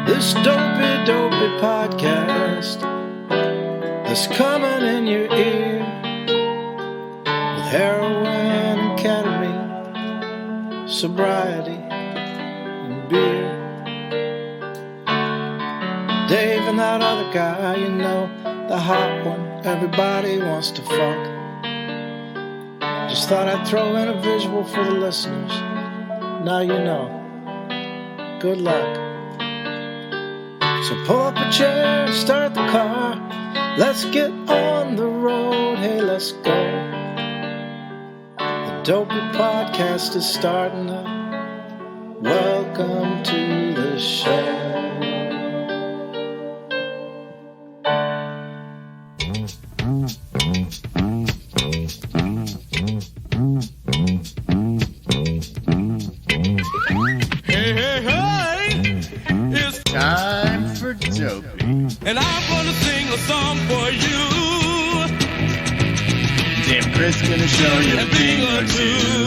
This Dopey Podcast that's coming in your ear with heroin and ketamine, sobriety and beer. Dave and that other guy, you know, the hot one everybody wants to fuck. Just thought I'd throw in a visual for the listeners. Now you know. Good luck. So pull up a chair, start the car. Let's get on the road. Hey, let's go. The Dopey Podcast is starting up. Welcome to the show. Time for Dopey. And I'm gonna sing a song for you. Dave Chris gonna show you a thing or two.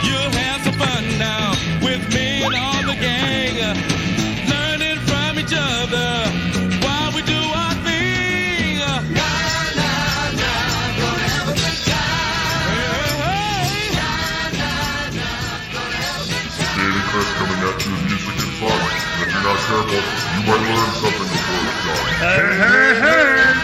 You'll have some fun now with me and all the gang, learning from each other while we do our thing. Na, na, na, gonna have a good time. Hey, hey. Na, na, na, gonna have a good time. Dave and Chris coming at you with music and fun. And if you're not careful, you might learn something before it's done. Hey, hey, hey!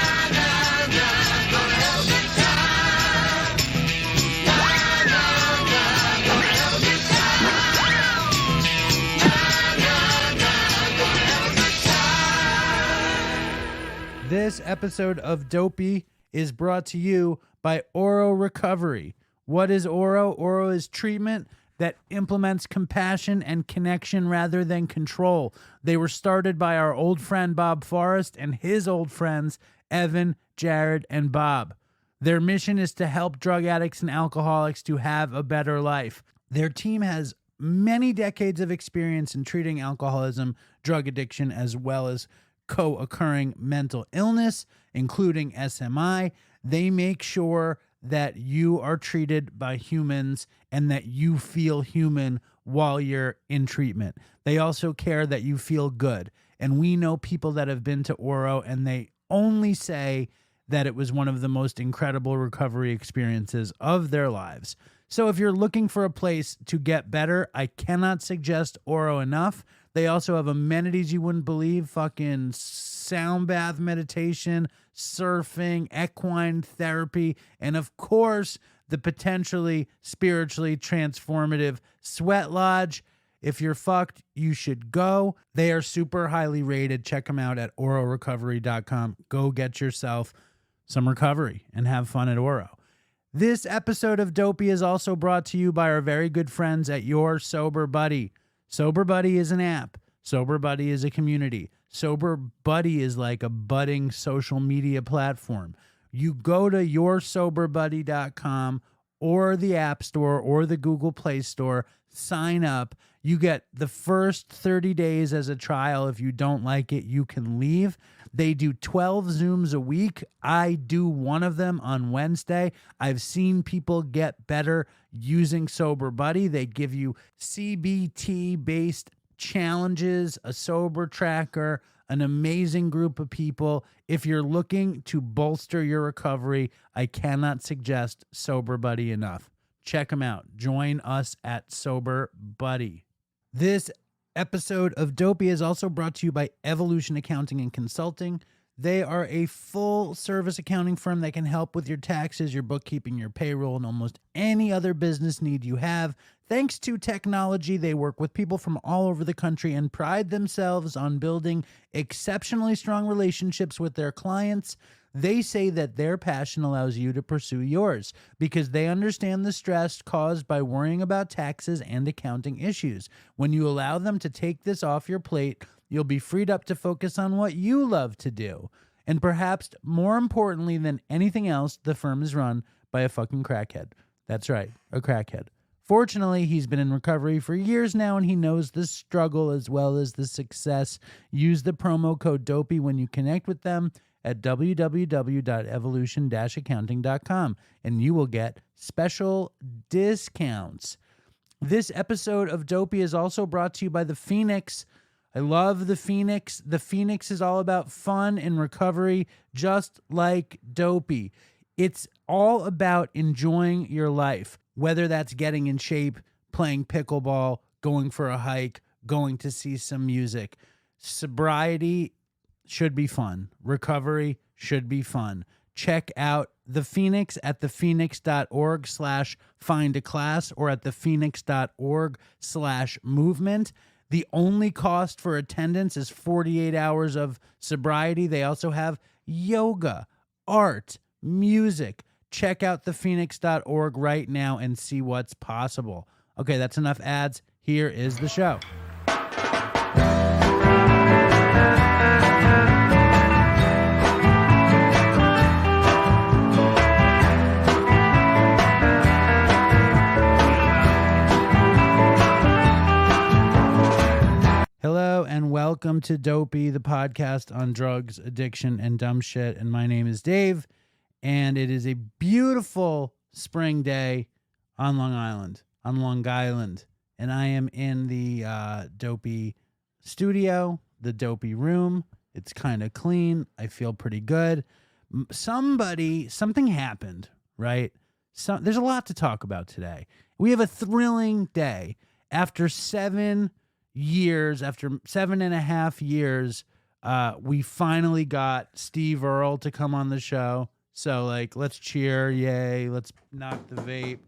This episode of Dopey is brought to you by Oro Recovery. What is Oro? Oro is treatment that implements compassion and connection rather than control. They were started by our old friend Bob Forrest and his old friends Evan, Jared, and Bob. Their mission is to help drug addicts and alcoholics to have a better life. Their team has many decades of experience in treating alcoholism, drug addiction, as well as co-occurring mental illness, including SMI. They make sure that you are treated by humans and that you feel human while you're in treatment. They also care that you feel good. And we know people that have been to Oro and they only say that it was one of the most incredible recovery experiences of their lives. So if you're looking for a place to get better, I cannot suggest Oro enough. They also have amenities you wouldn't believe, fucking sound bath meditation, surfing, equine therapy, and of course, the potentially spiritually transformative sweat lodge. If you're fucked, you should go. They are super highly rated. Check them out at ororecovery.com. Go get yourself some recovery and have fun at Oro. This episode of Dopey is also brought to you by our very good friends at Your Sober Buddy. Sober Buddy is an app. Sober Buddy is a community. Sober Buddy is like a budding social media platform. You go to yoursoberbuddy.com or the App Store or the Google Play Store, sign up. You get the first 30 days as a trial. If you don't like it, you can leave. They do 12 Zooms a week. I do one of them on Wednesday. I've seen people get better using Sober Buddy. They give you CBT-based challenges, a sober tracker, an amazing group of people. If you're looking to bolster your recovery, I cannot suggest Sober Buddy enough. Check them out. Join us at Sober Buddy. This episode of Dopey is also brought to you by Evolution Accounting and Consulting. They are a full-service accounting firm that can help with your taxes, your bookkeeping, your payroll, and almost any other business need you have. Thanks to technology, they work with people from all over the country and pride themselves on building exceptionally strong relationships with their clients. They say that their passion allows you to pursue yours because they understand the stress caused by worrying about taxes and accounting issues. When you allow them to take this off your plate, you'll be freed up to focus on what you love to do. And perhaps more importantly than anything else, the firm is run by a fucking crackhead. That's right, a crackhead. Fortunately, he's been in recovery for years now, and he knows the struggle as well as the success. Use the promo code DOPEY when you connect with them at www.evolution-accounting.com, and you will get special discounts. This episode of Dopey is also brought to you by the Phoenix. I love the Phoenix. The Phoenix is all about fun and recovery, just like Dopey. It's all about enjoying your life, whether that's getting in shape, playing pickleball, going for a hike, going to see some music. Sobriety should be fun. Recovery should be fun. Check out The Phoenix at thephoenix.org/findaclass or at thephoenix.org/movement. The only cost for attendance is 48 hours of sobriety. They also have yoga, art, music. Check out thephoenix.org right now and see what's possible. Okay, that's enough ads. Here is the show. Hello and welcome to Dopey, the podcast on drugs, addiction, and dumb shit. And my name is Dave, and it is a beautiful spring day on Long Island, and I am in the Dopey studio, the Dopey room. It's kind of clean. I feel pretty good. Something happened, right? There's a lot to talk about today. We have a thrilling day. After 7 and a half years, we finally got Steve Earle to come on the show. So, let's cheer. Yay. Let's knock the vape.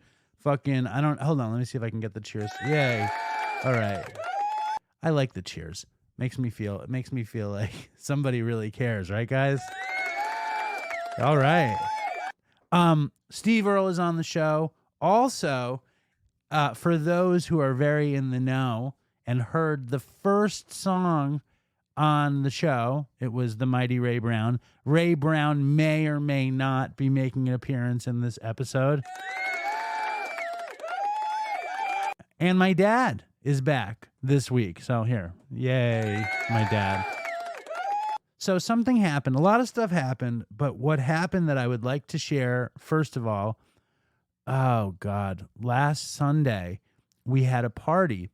Hold on. Let me see if I can get the cheers. Yay. All right. I like the cheers. It makes me feel like somebody really cares. Right, guys? All right. Steve Earle is on the show. Also, for those who are very in the know, and heard the first song on the show, it was the mighty Ray Brown. Ray Brown may or may not be making an appearance in this episode. And my dad is back this week. So here, yay, my dad. So something happened. A lot of stuff happened, but what happened that I would like to share, first of all, oh God, last Sunday we had a party.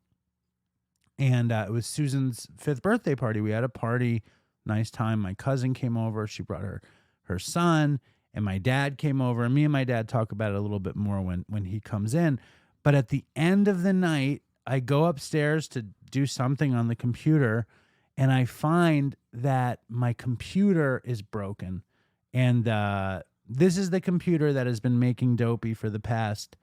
And it was Susan's 5th birthday party. We had a party, nice time. My cousin came over. She brought her son, and my dad came over. And me and my dad talk about it a little bit more when he comes in. But at the end of the night, I go upstairs to do something on the computer, and I find that my computer is broken. And this is the computer that has been making Dopey for the past,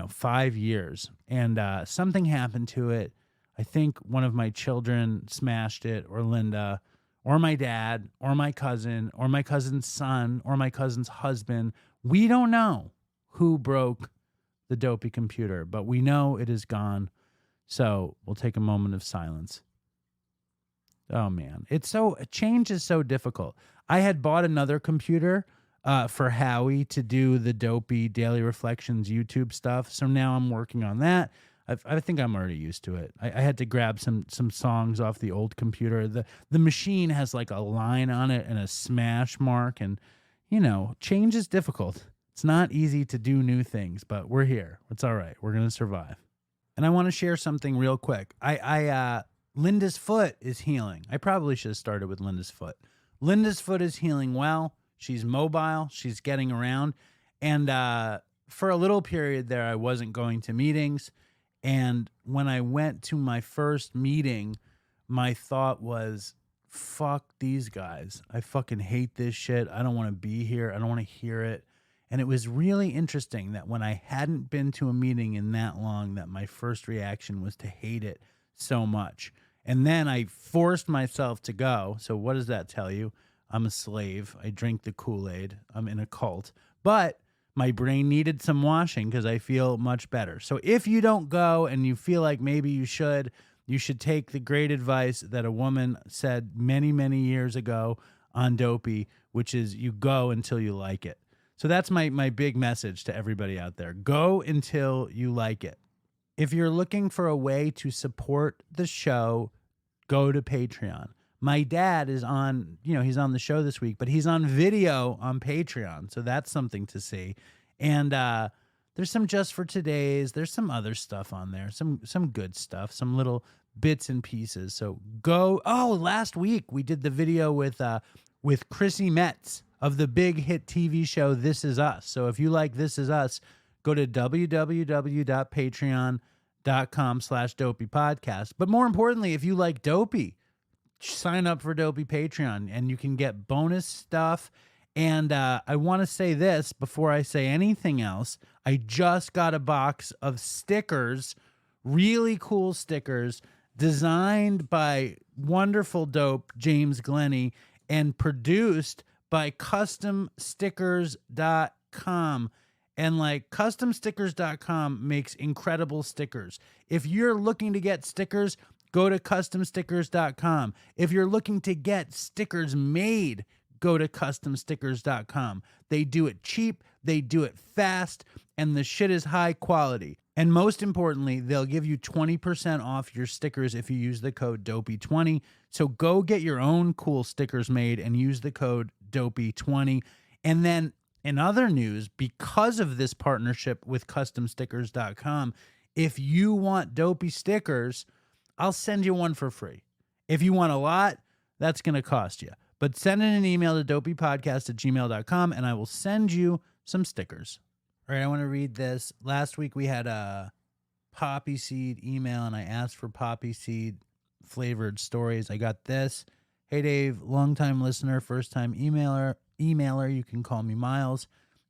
5 years. And something happened to it. I think one of my children smashed it, or Linda, or my dad, or my cousin, or my cousin's son, or my cousin's husband. We don't know who broke the Dopey computer, but we know it is gone. So we'll take a moment of silence. Oh man, change is so difficult. I had bought another computer for Howie to do the Dopey Daily Reflections YouTube stuff. So now I'm working on that. I think I'm already used to it. I had to grab some songs off the old computer. The machine has like a line on it and a smash mark, and change is difficult. It's not easy to do new things, but we're here. It's all right. We're gonna survive. And I want to share something real quick. Linda's foot is healing. I probably should have started with Linda's foot. Linda's foot is healing well. She's mobile. She's getting around. And for a little period there, I wasn't going to meetings. And when I went to my first meeting, my thought was, fuck these guys. I fucking hate this shit. I don't want to be here. I don't want to hear it. And it was really interesting that when I hadn't been to a meeting in that long, that my first reaction was to hate it so much. And then I forced myself to go. So what does that tell you? I'm a slave. I drink the Kool-Aid. I'm in a cult. But my brain needed some washing because I feel much better. So if you don't go and you feel like maybe you should take the great advice that a woman said many, many years ago on Dopey, which is you go until you like it. So that's my big message to everybody out there. Go until you like it. If you're looking for a way to support the show, go to Patreon. My dad is on, he's on the show this week, but he's on video on Patreon. So that's something to see. And There's some just for today's. There's some other stuff on there. Some good stuff. Some little bits and pieces. So go. Oh, last week we did the video with Chrissy Metz of the big hit TV show This Is Us. So if you like This Is Us, go to www.patreon.com/Dopey Podcast. But more importantly, if you like Dopey, sign up for Dopey Patreon and you can get bonus stuff. And I want to say this before I say anything else. I just got a box of stickers, really cool stickers, designed by wonderful dope James Glennie and produced by customstickers.com. And like customstickers.com makes incredible stickers. If you're looking to get stickers, go to customstickers.com. If you're looking to get stickers made, go to customstickers.com. They do it cheap, they do it fast, and the shit is high quality. And most importantly, they'll give you 20% off your stickers if you use the code Dopey20. So go get your own cool stickers made and use the code Dopey20. And then in other news, because of this partnership with customstickers.com, if you want Dopey stickers, I'll send you one for free. If you want a lot, that's going to cost you. But send in an email to dopeypodcast@gmail.com and I will send you some stickers. All right, I want to read this. Last week we had a poppy seed email and I asked for poppy seed flavored stories. I got this. Hey Dave, longtime listener, first time emailer. You can call me Miles.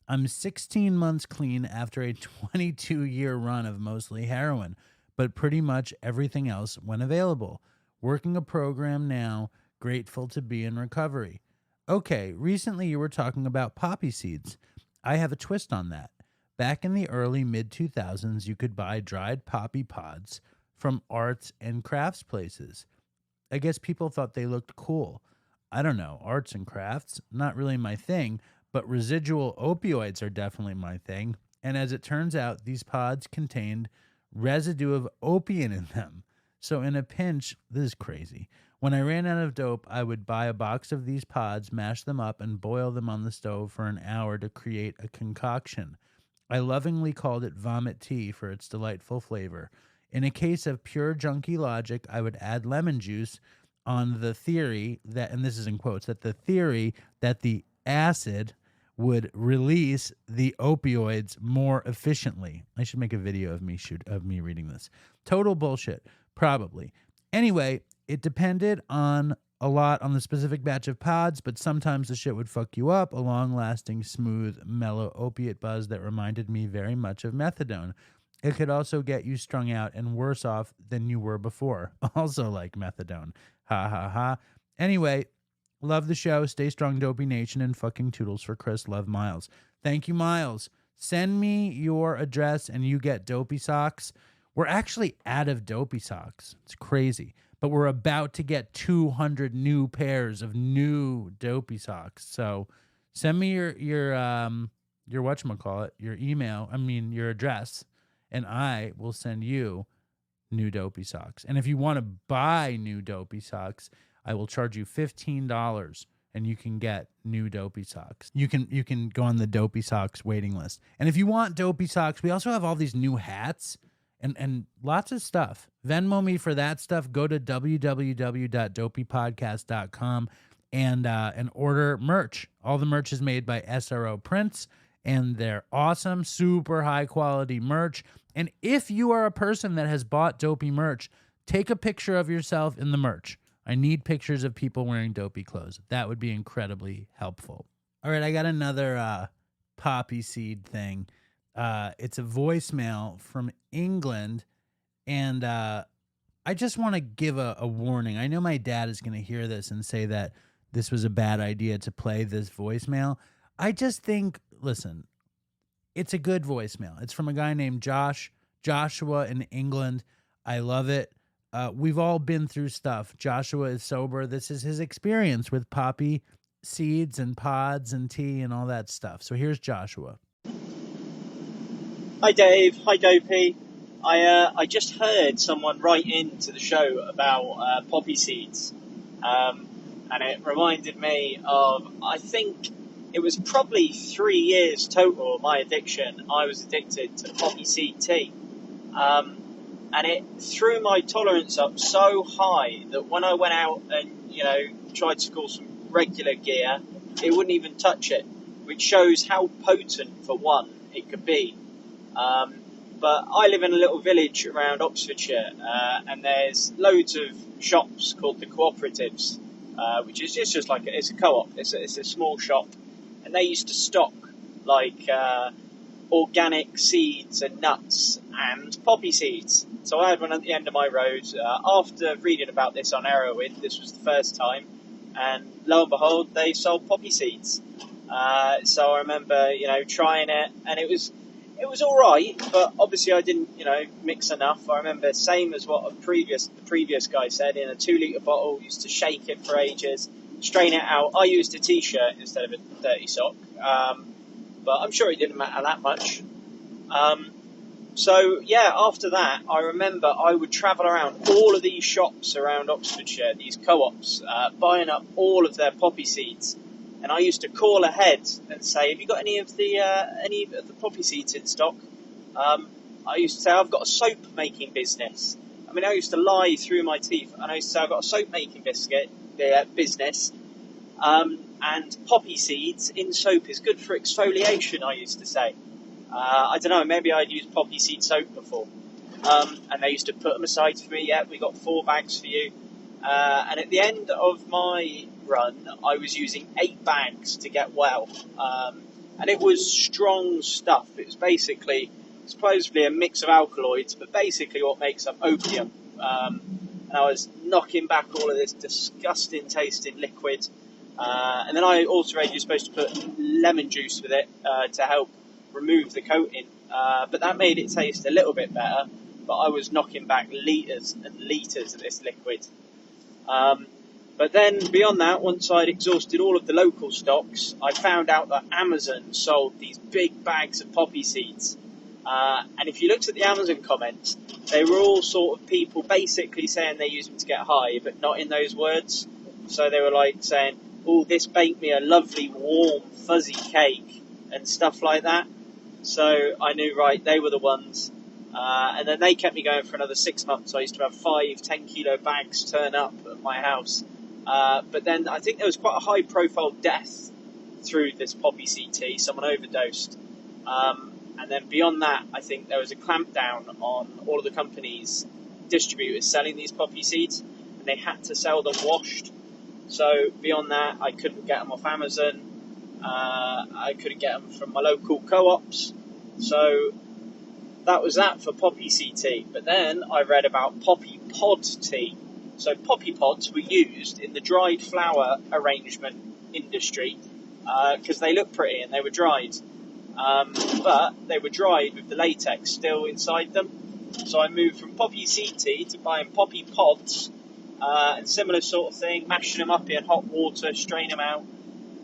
I'm 16 months clean after a 22-year run of mostly heroin, but pretty much everything else when available. Working a program now. Grateful to be in recovery. Okay, recently you were talking about poppy seeds. I have a twist on that. Back in the early mid-2000s, you could buy dried poppy pods from arts and crafts places. I guess people thought they looked cool. I don't know, arts and crafts, not really my thing, but residual opioids are definitely my thing. And as it turns out, these pods contained residue of opium in them. So in a pinch, this is crazy. When I ran out of dope, I would buy a box of these pods, mash them up, and boil them on the stove for an hour to create a concoction. I lovingly called it vomit tea for its delightful flavor. In a case of pure junkie logic, I would add lemon juice on the theory that, and this is in quotes, that the theory that the acid would release the opioids more efficiently. I should make a video of me reading this. Total bullshit, probably. Anyway, it depended a lot on the specific batch of pods, but sometimes the shit would fuck you up, a long-lasting, smooth, mellow opiate buzz that reminded me very much of methadone. It could also get you strung out and worse off than you were before, also like methadone. Ha ha ha. Anyway, love the show. Stay strong, Dopey Nation, and fucking toodles for Chris. Love, Miles. Thank you, Miles. Send me your address and you get Dopey socks. We're actually out of Dopey socks. It's crazy. But we're about to get 200 new pairs of new Dopey socks. So send me your whatchamacallit, your email, your address, and I will send you new Dopey socks. And if you want to buy new Dopey socks, I will charge you $15 and you can get new Dopey socks. You can go on the Dopey socks waiting list. And if you want Dopey socks, we also have all these new hats. And lots of stuff. Venmo me for that stuff. Go to www.dopeypodcast.com and order merch. All the merch is made by SRO Prints, and they're awesome, super high quality merch. And if you are a person that has bought Dopey merch, take a picture of yourself in the merch. I need pictures of people wearing Dopey clothes. That would be incredibly helpful. All right, I got another poppy seed thing. It's a voicemail from England, and I just want to give a warning. I know my dad is going to hear this and say that this was a bad idea to play this voicemail. I just think, listen, it's a good voicemail. It's from a guy named Joshua in England. I love it. We've all been through stuff. Joshua is sober. This is his experience with poppy seeds and pods and tea and all that stuff. So here's Joshua. Hi Dave, hi Dopey. I just heard someone write into the show about poppy seeds, and it reminded me of, I think it was probably 3 years total of my addiction. I was addicted to poppy seed tea. And it threw my tolerance up so high that when I went out and, tried to score some regular gear, it wouldn't even touch it, which shows how potent, for one, it could be. But I live in a little village around Oxfordshire, and there's loads of shops called the cooperatives, which is just like it's a co-op. It's a small shop, and they used to stock like organic seeds and nuts and poppy seeds. So I had one at the end of my road. After reading about this on Heroin, this was the first time, and lo and behold, they sold poppy seeds. So I remember, trying it, and it was all right, but obviously I didn't, mix enough. I remember, same as what the previous guy said, in a 2-litre bottle, used to shake it for ages, strain it out. I used a t-shirt instead of a dirty sock, but I'm sure it didn't matter that much. So yeah, after that, I remember I would travel around all of these shops around Oxfordshire, these co-ops, buying up all of their poppy seeds. And I used to call ahead and say, have you got any of the poppy seeds in stock? I used to say, I've got a soap making business. I mean, I used to lie through my teeth, and I used to say, I've got a soap making business. And poppy seeds in soap is good for exfoliation, I used to say. I don't know, maybe I'd used poppy seed soap before. And they used to put them aside for me. Yeah, we got 4 bags for you. And at the end of my run, I was using 8 bags to get well. And it was strong stuff. It was basically, supposedly a mix of alkaloids, but basically what makes up opium. And I was knocking back all of this disgusting tasting liquid. And then I also read you're supposed to put lemon juice with it to help remove the coating, but that made it taste a little bit better. But I was knocking back litres and litres of this liquid. But then beyond that, once I'd exhausted all of the local stocks, I found out that Amazon sold these big bags of poppy seeds. And if you looked at the Amazon comments, they were all sort of people basically saying they use them to get high, but not in those words. So they were like saying, oh, this baked me a lovely warm fuzzy cake and stuff like that. So I knew, right, they were the ones. And then they kept me going for another 6 months. I used to have 5 10-kilo bags turn up at my house. But then I think there was quite a high-profile death through this poppy seed tea. Someone overdosed. And then beyond that, I think there was a clampdown on all of the companies, distributors selling these poppy seeds, and they had to sell them washed. So beyond that, I couldn't get them off Amazon. I couldn't get them from my local co-ops. So that was that for poppy seed tea. But then I read about poppy pod tea. So poppy pods were used in the dried flower arrangement industry because they look pretty and they were dried. But they were dried with the latex still inside them. So I moved from poppy seed tea to buying poppy pods and similar sort of thing, mashing them up in hot water, strain them out,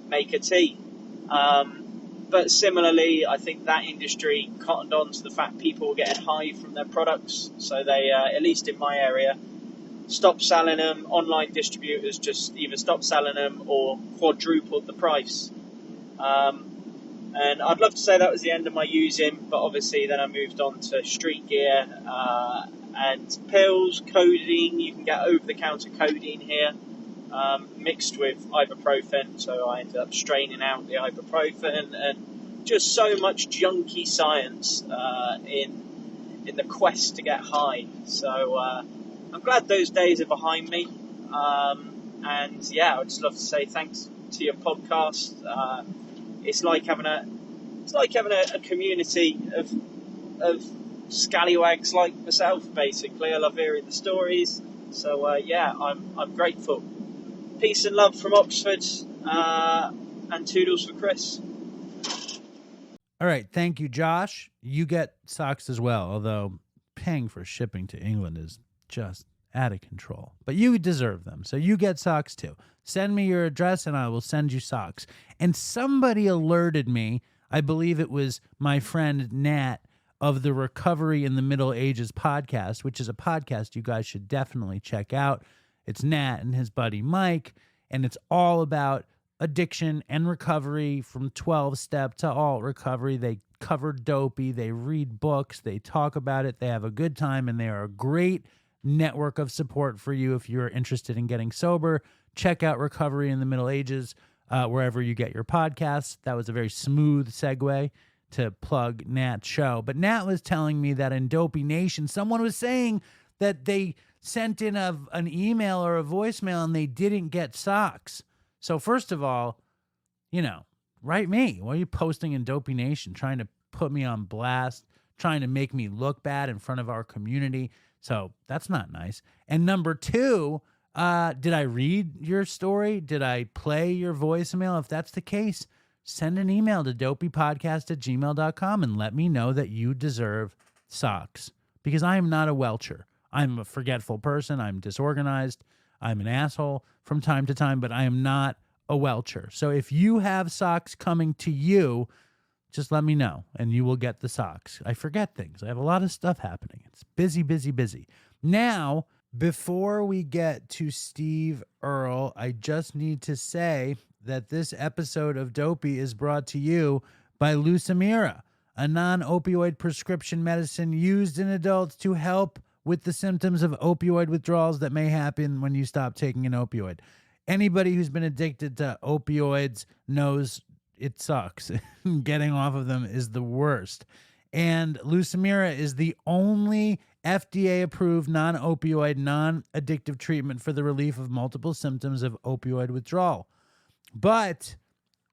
make a tea. But similarly, I think that industry cottoned on to the fact people were getting high from their products. So they, at least in my area, stopped selling them. Online distributors just either stopped selling them or quadrupled the price. And I'd love to say that was the end of my using, but obviously then I moved on to street gear and pills, codeine. You can get over-the-counter codeine here, mixed with ibuprofen. So I ended up straining out the ibuprofen, and just so much junky science in the quest to get high. So I'm glad those days are behind me. And yeah, I'd just love to say thanks to your podcast. It's like having a community of scallywags like myself. Basically, I love hearing the stories. So yeah, I'm grateful. Peace and love from Oxford, and toodles for Chris. All right, thank you, Josh. You get socks as well, although paying for shipping to England is just out of control. But you deserve them, so you get socks too. Send me your address and I will send you socks. And somebody alerted me, I believe it was my friend Nat of the Recovery in the Middle Ages podcast, which is a podcast you guys should definitely check out. It's Nat and his buddy Mike, and it's all about addiction and recovery from 12-step to alt recovery. They cover Dopey. They read books. They talk about it. They have a good time, and they are a great network of support for you if you're interested in getting sober. Check out Recovery in the Middle Ages wherever you get your podcasts. That was a very smooth segue to plug Nat's show. But Nat was telling me that in Dopey Nation, someone was saying that they sent in an email or a voicemail and they didn't get socks. So first of all, write me. Why are you posting in Dopey Nation, trying to put me on blast, trying to make me look bad in front of our community? So that's not nice. And number two, did I read your story? Did I play your voicemail? If that's the case, send an email to dopeypodcast@gmail.com and let me know that you deserve socks, because I am not a welcher. I'm a forgetful person. I'm disorganized. I'm an asshole from time to time, but I am not a welcher. So if you have socks coming to you, just let me know and you will get the socks. I forget things. I have a lot of stuff happening. It's busy, busy, busy. Now, before we get to Steve Earle, I just need to say that this episode of Dopey is brought to you by Lucemira, a non-opioid prescription medicine used in adults to help with the symptoms of opioid withdrawals that may happen when you stop taking an opioid. Anybody who's been addicted to opioids knows it sucks. Getting off of them is the worst. And Lucemira is the only FDA-approved non-opioid, non-addictive treatment for the relief of multiple symptoms of opioid withdrawal. But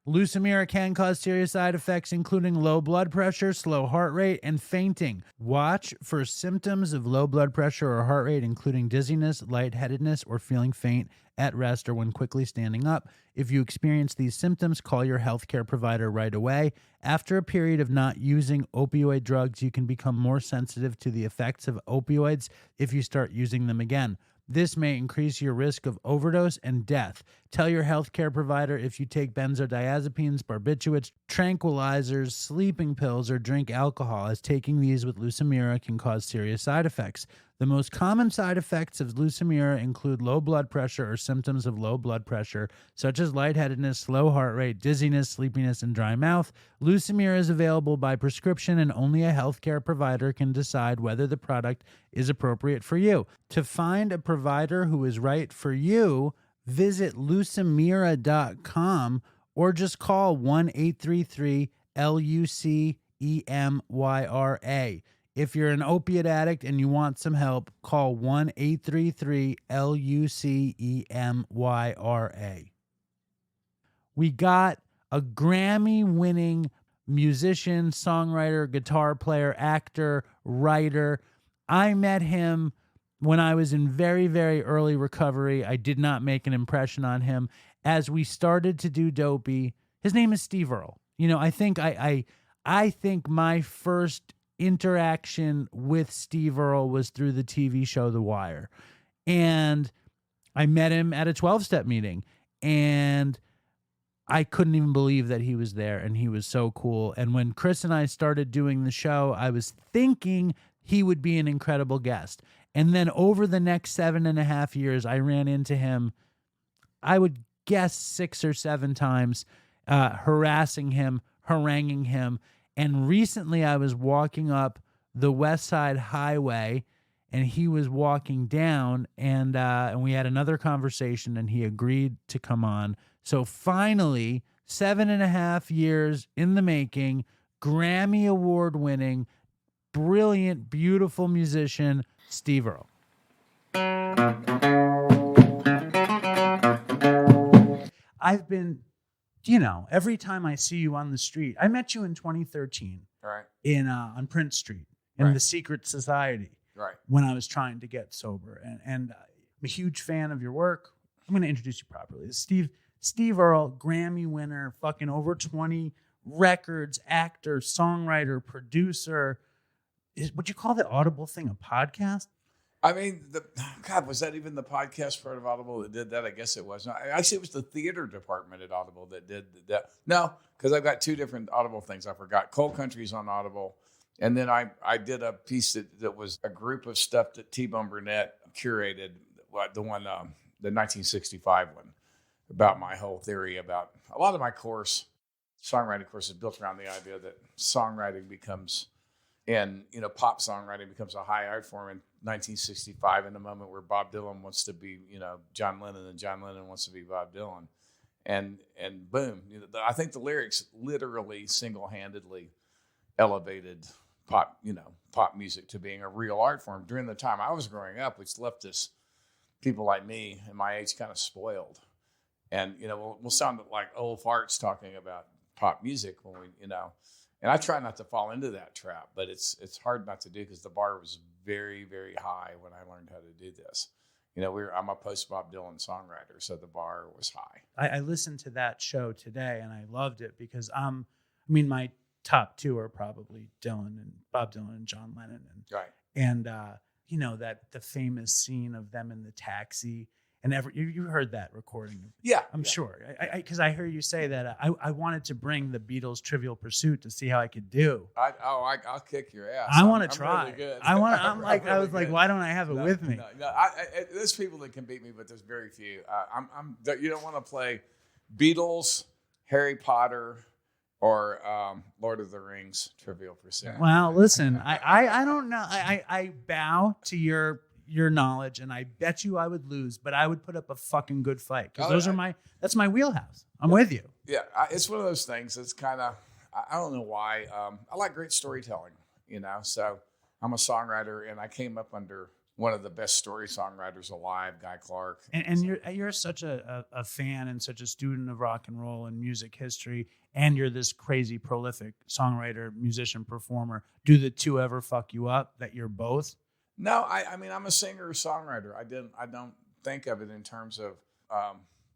Lucemira can cause serious side effects, including low blood pressure, slow heart rate, and fainting. Watch for symptoms of low blood pressure or heart rate, including dizziness, lightheadedness, or feeling faint at rest or when quickly standing up. If you experience these symptoms, call your healthcare provider right away. After a period of not using opioid drugs, you can become more sensitive to the effects of opioids if you start using them again. This may increase your risk of overdose and death. Tell your healthcare provider if you take benzodiazepines, barbiturates, tranquilizers, sleeping pills, or drink alcohol, as taking these with Lucemira can cause serious side effects. The most common side effects of Lucemira include low blood pressure or symptoms of low blood pressure, such as lightheadedness, slow heart rate, dizziness, sleepiness, and dry mouth. Lucemira is available by prescription, and only a healthcare provider can decide whether the product is appropriate for you. To find a provider who is right for you, visit lucemira.com or just call 1-833-LUCEMYRA. If you're an opiate addict and you want some help, call 1-833-LUCEMYRA. We got a Grammy-winning musician, songwriter, guitar player, actor, writer. I met him when I was in very, very early recovery. I did not make an impression on him. As we started to do Dopey, his name is Steve Earle. I think I think my first interaction with Steve Earle was through the TV show The Wire. And I met him at a 12-step meeting, and I couldn't even believe that he was there, and he was so cool. And when Chris and I started doing the show, I was thinking he would be an incredible guest. And then over the next 7.5 years, I ran into him, I would guess 6 or 7 times, harassing him, haranguing him. And recently I was walking up the West Side Highway, and he was walking down, and we had another conversation, and he agreed to come on. So finally, 7.5 years in the making, Grammy Award winning, brilliant, beautiful musician, Steve Earle. I've been, every time I see you on the street, I met you in 2013, right, in on Prince Street in the Secret Society, right, when I was trying to get sober, and I'm a huge fan of your work. I'm going to introduce you properly. Steve Earle, Grammy winner, fucking over 20 records, actor, songwriter, producer. Would you call the Audible thing a podcast? I mean, was that even the podcast part of Audible that did that? I guess it was. No, actually, it was the theater department at Audible that did that. No, because I've got 2 different Audible things. I forgot. Cold Country's on Audible. And then I did a piece that was a group of stuff that T-Bone Burnett curated, the 1965 one. about my whole theory about a lot of my songwriting course is built around the idea that songwriting becomes, and pop songwriting becomes a high art form in 1965, in the moment where Bob Dylan wants to be John Lennon and John Lennon wants to be Bob Dylan, and boom, I think the lyrics literally single-handedly elevated pop music to being a real art form during the time I was growing up, which left us people like me and my age kind of spoiled. And, we'll sound like old farts talking about pop music when we, and I try not to fall into that trap, but it's hard not to do because the bar was very, very high when I learned how to do this. I'm a post Bob Dylan songwriter, so the bar was high. I listened to that show today and I loved it because my top two are probably Bob Dylan and John Lennon, and that the famous scene of them in the taxi. And you heard that recording. Yeah. I'm sure. Because I heard you say that I wanted to bring the Beatles Trivial Pursuit to see how I could do. I'll kick your ass. I want to try. I'm really good. I was good. like, why don't I have it with me? No, there's people that can beat me, but there's very few. You don't want to play Beatles, Harry Potter, or Lord of the Rings Trivial Pursuit. Well, listen, I don't know. I bow to your knowledge, and I bet you I would lose, but I would put up a fucking good fight because that's my wheelhouse. I'm with you. Yeah, it's one of those things. It's kind of, I don't know why. I like great storytelling, so I'm a songwriter, and I came up under one of the best story songwriters alive, Guy Clark. And you're such a fan and such a student of rock and roll and music history, and you're this crazy prolific songwriter, musician, performer. Do the two ever fuck you up that you're both? No, I'm a singer songwriter. I don't think of it in terms of.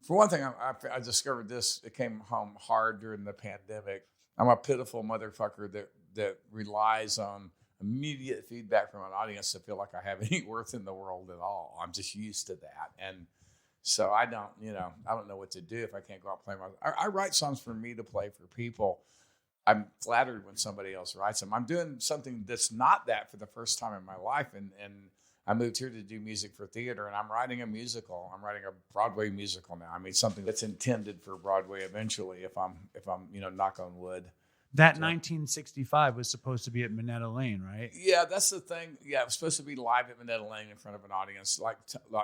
For one thing, I discovered this. It came home hard during the pandemic. I'm a pitiful motherfucker that relies on immediate feedback from an audience to feel like I have any worth in the world at all. I'm just used to that, and so I don't know what to do if I can't go out and play I write songs for me to play for people. I'm flattered when somebody else writes them. I'm doing something that's not that for the first time in my life, and I moved here to do music for theater, and I'm writing a musical. I'm writing a Broadway musical now. Something that's intended for Broadway eventually, if I'm knock on wood. That 1965 was supposed to be at Minetta Lane, right? Yeah, that's the thing. Yeah, it was supposed to be live at Minetta Lane in front of an audience. Like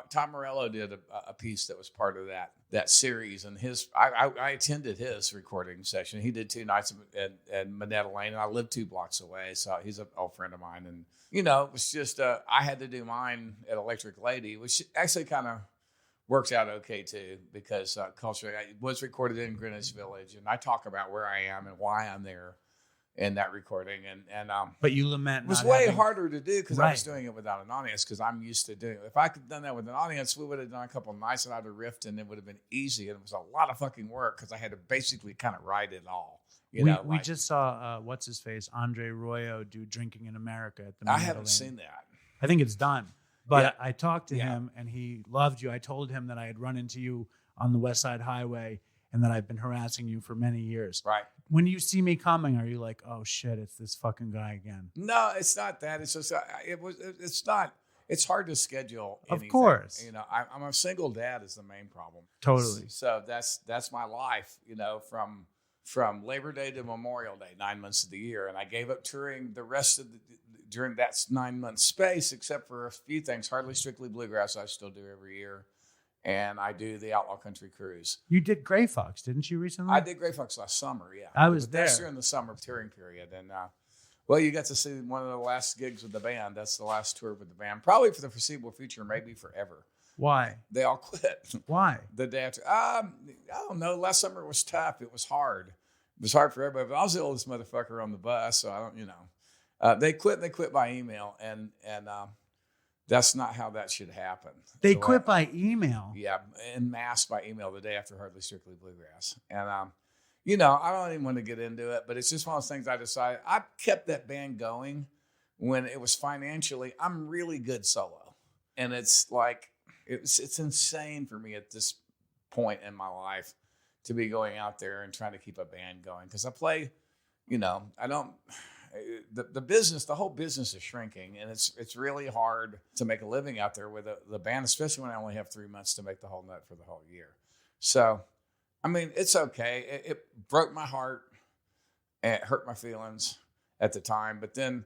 Tom Morello did a piece that was part of that series, and I attended his recording session. He did 2 nights at Minetta Lane, and I lived 2 blocks away, so he's an old friend of mine. And it was just I had to do mine at Electric Lady, which actually kind of works out okay too, because culturally it was recorded in Greenwich Village, and I talk about where I am and why I'm there in that recording. And but you lament it was way harder to do because I was doing it without an audience, because I'm used to doing it. If I could have done that with an audience, we would have done a couple of nights and I'd have riffed, and it would have been easy. And it was a lot of fucking work because I had to basically kind of write it all. We just saw what's his face, Andre Royo, do Drinking in America at the I haven't seen that. I think it's done. But I talked to him, and he loved you. I told him that I had run into you on the West Side Highway and that I've been harassing you for many years. Right. When you see me coming, are you like, oh, shit, it's this fucking guy again? No, it's not that. It's just it's not. It's hard to schedule anything. Of course. I'm a single dad is the main problem. Totally. So that's my life, from Labor Day to Memorial Day, 9 months of the year. And I gave up touring the rest of during that 9 month space, except for a few things. Hardly Strictly Bluegrass I still do every year, and I do the Outlaw Country Cruise. You did Gray Fox, didn't you recently? I did Gray Fox last summer, yeah. I was there. That's during the summer touring period, and well, you got to see one of the last gigs with the band. That's the last tour with the band, probably for the foreseeable future, maybe forever. Why? They all quit. Why? The day after. I don't know. Last summer was tough. It was hard. It was hard for everybody, but I was the oldest motherfucker on the bus, so I don't, they quit by email, and that's not how that should happen. They quit by email? Yeah, en masse by email the day after Hardly Strictly Bluegrass. And, I don't even want to get into it, but it's just one of those things I decided. I kept that band going when it was financially, I'm really good solo. And it's like, it's insane for me at this point in my life to be going out there and trying to keep a band going. Because I play, I don't... The whole business is shrinking, and it's really hard to make a living out there with the band, especially when I only have 3 months to make the whole nut for the whole year. So, I mean, it's okay. It broke my heart and it hurt my feelings at the time. But then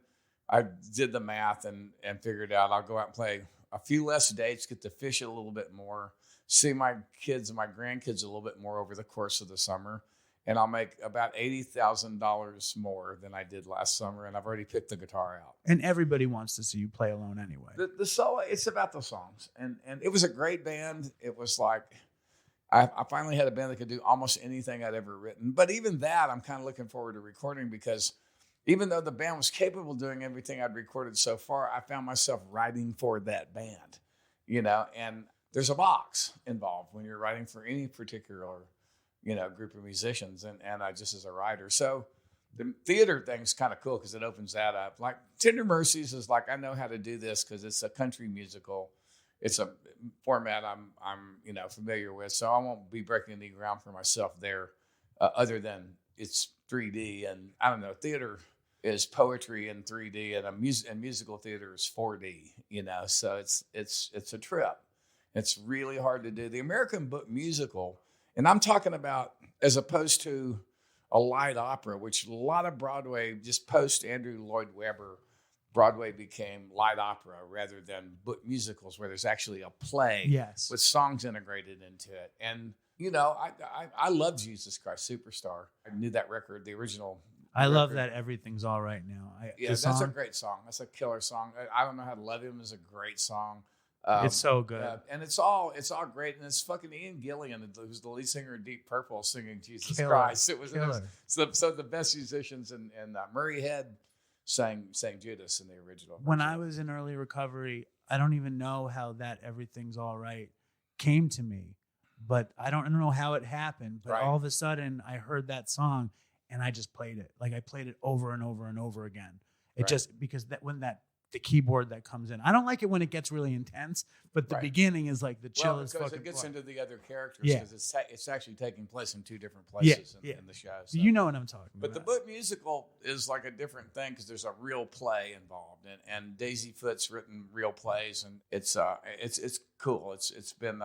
I did the math and figured out I'll go out and play a few less dates, get to fish a little bit more, see my kids and my grandkids a little bit more over the course of the summer. And I'll make about $80,000 more than I did last summer. And I've already picked the guitar out. And everybody wants to see you play alone anyway. The solo, it's about the songs. And it was a great band. It was like, I finally had a band that could do almost anything I'd ever written. But even that, I'm kind of looking forward to recording because even though the band was capable of doing everything I'd recorded so far, I found myself writing for that band, and there's a box involved when you're writing for any particular group of musicians and I just as a writer. So the theater thing's kind of cool because it opens that up. Like Tender Mercies is like, I know how to do this because it's a country musical. It's a format I'm familiar with. So I won't be breaking any ground for myself there other than it's 3D. And I don't know, theater is poetry in 3D and musical theater is 4D, so it's a trip. It's really hard to do. The American book musical, and I'm talking about as opposed to a light opera, which a lot of Broadway, just post Andrew Lloyd Webber, Broadway became light opera rather than book musicals where there's actually a play with songs integrated into it. And, I love Jesus Christ Superstar. I knew that record, the original. I love that Everything's All Right Now. That's a great song. That's a killer song. I Don't Know How to Love Him is a great song. It's so good. And it's all great. And it's fucking Ian Gillan, who's the lead singer of Deep Purple, singing Jesus Killer. Christ. It was so the best musicians and Murray Head sang Judas in the original. When I was in early recovery, I don't even know how that Everything's All Right came to me, but I don't know how it happened. But all of a sudden I heard that song and I just played it. Like I played it over and over and over again. It just, because the keyboard that comes in. I don't like it when it gets really intense, but the beginning is like the chillest fucking because it gets part. into the other characters because it's actually taking place in two different places in the show. So. You know what I'm talking about. But the book musical is like a different thing because there's a real play involved, and Daisy Foote's written real plays, and it's cool. It's been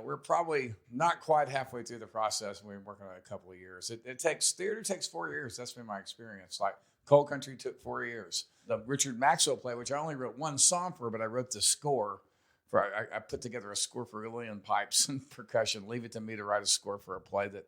we're probably not quite halfway through the process. We've been working on it a couple of years. Theater takes 4 years. That's been my experience. Like Cold Country took 4 years. The Richard Maxwell play, which I only wrote one song for, but I wrote the score for. I put together a score for uilleann pipes and percussion. Leave it to me to write a score for a play that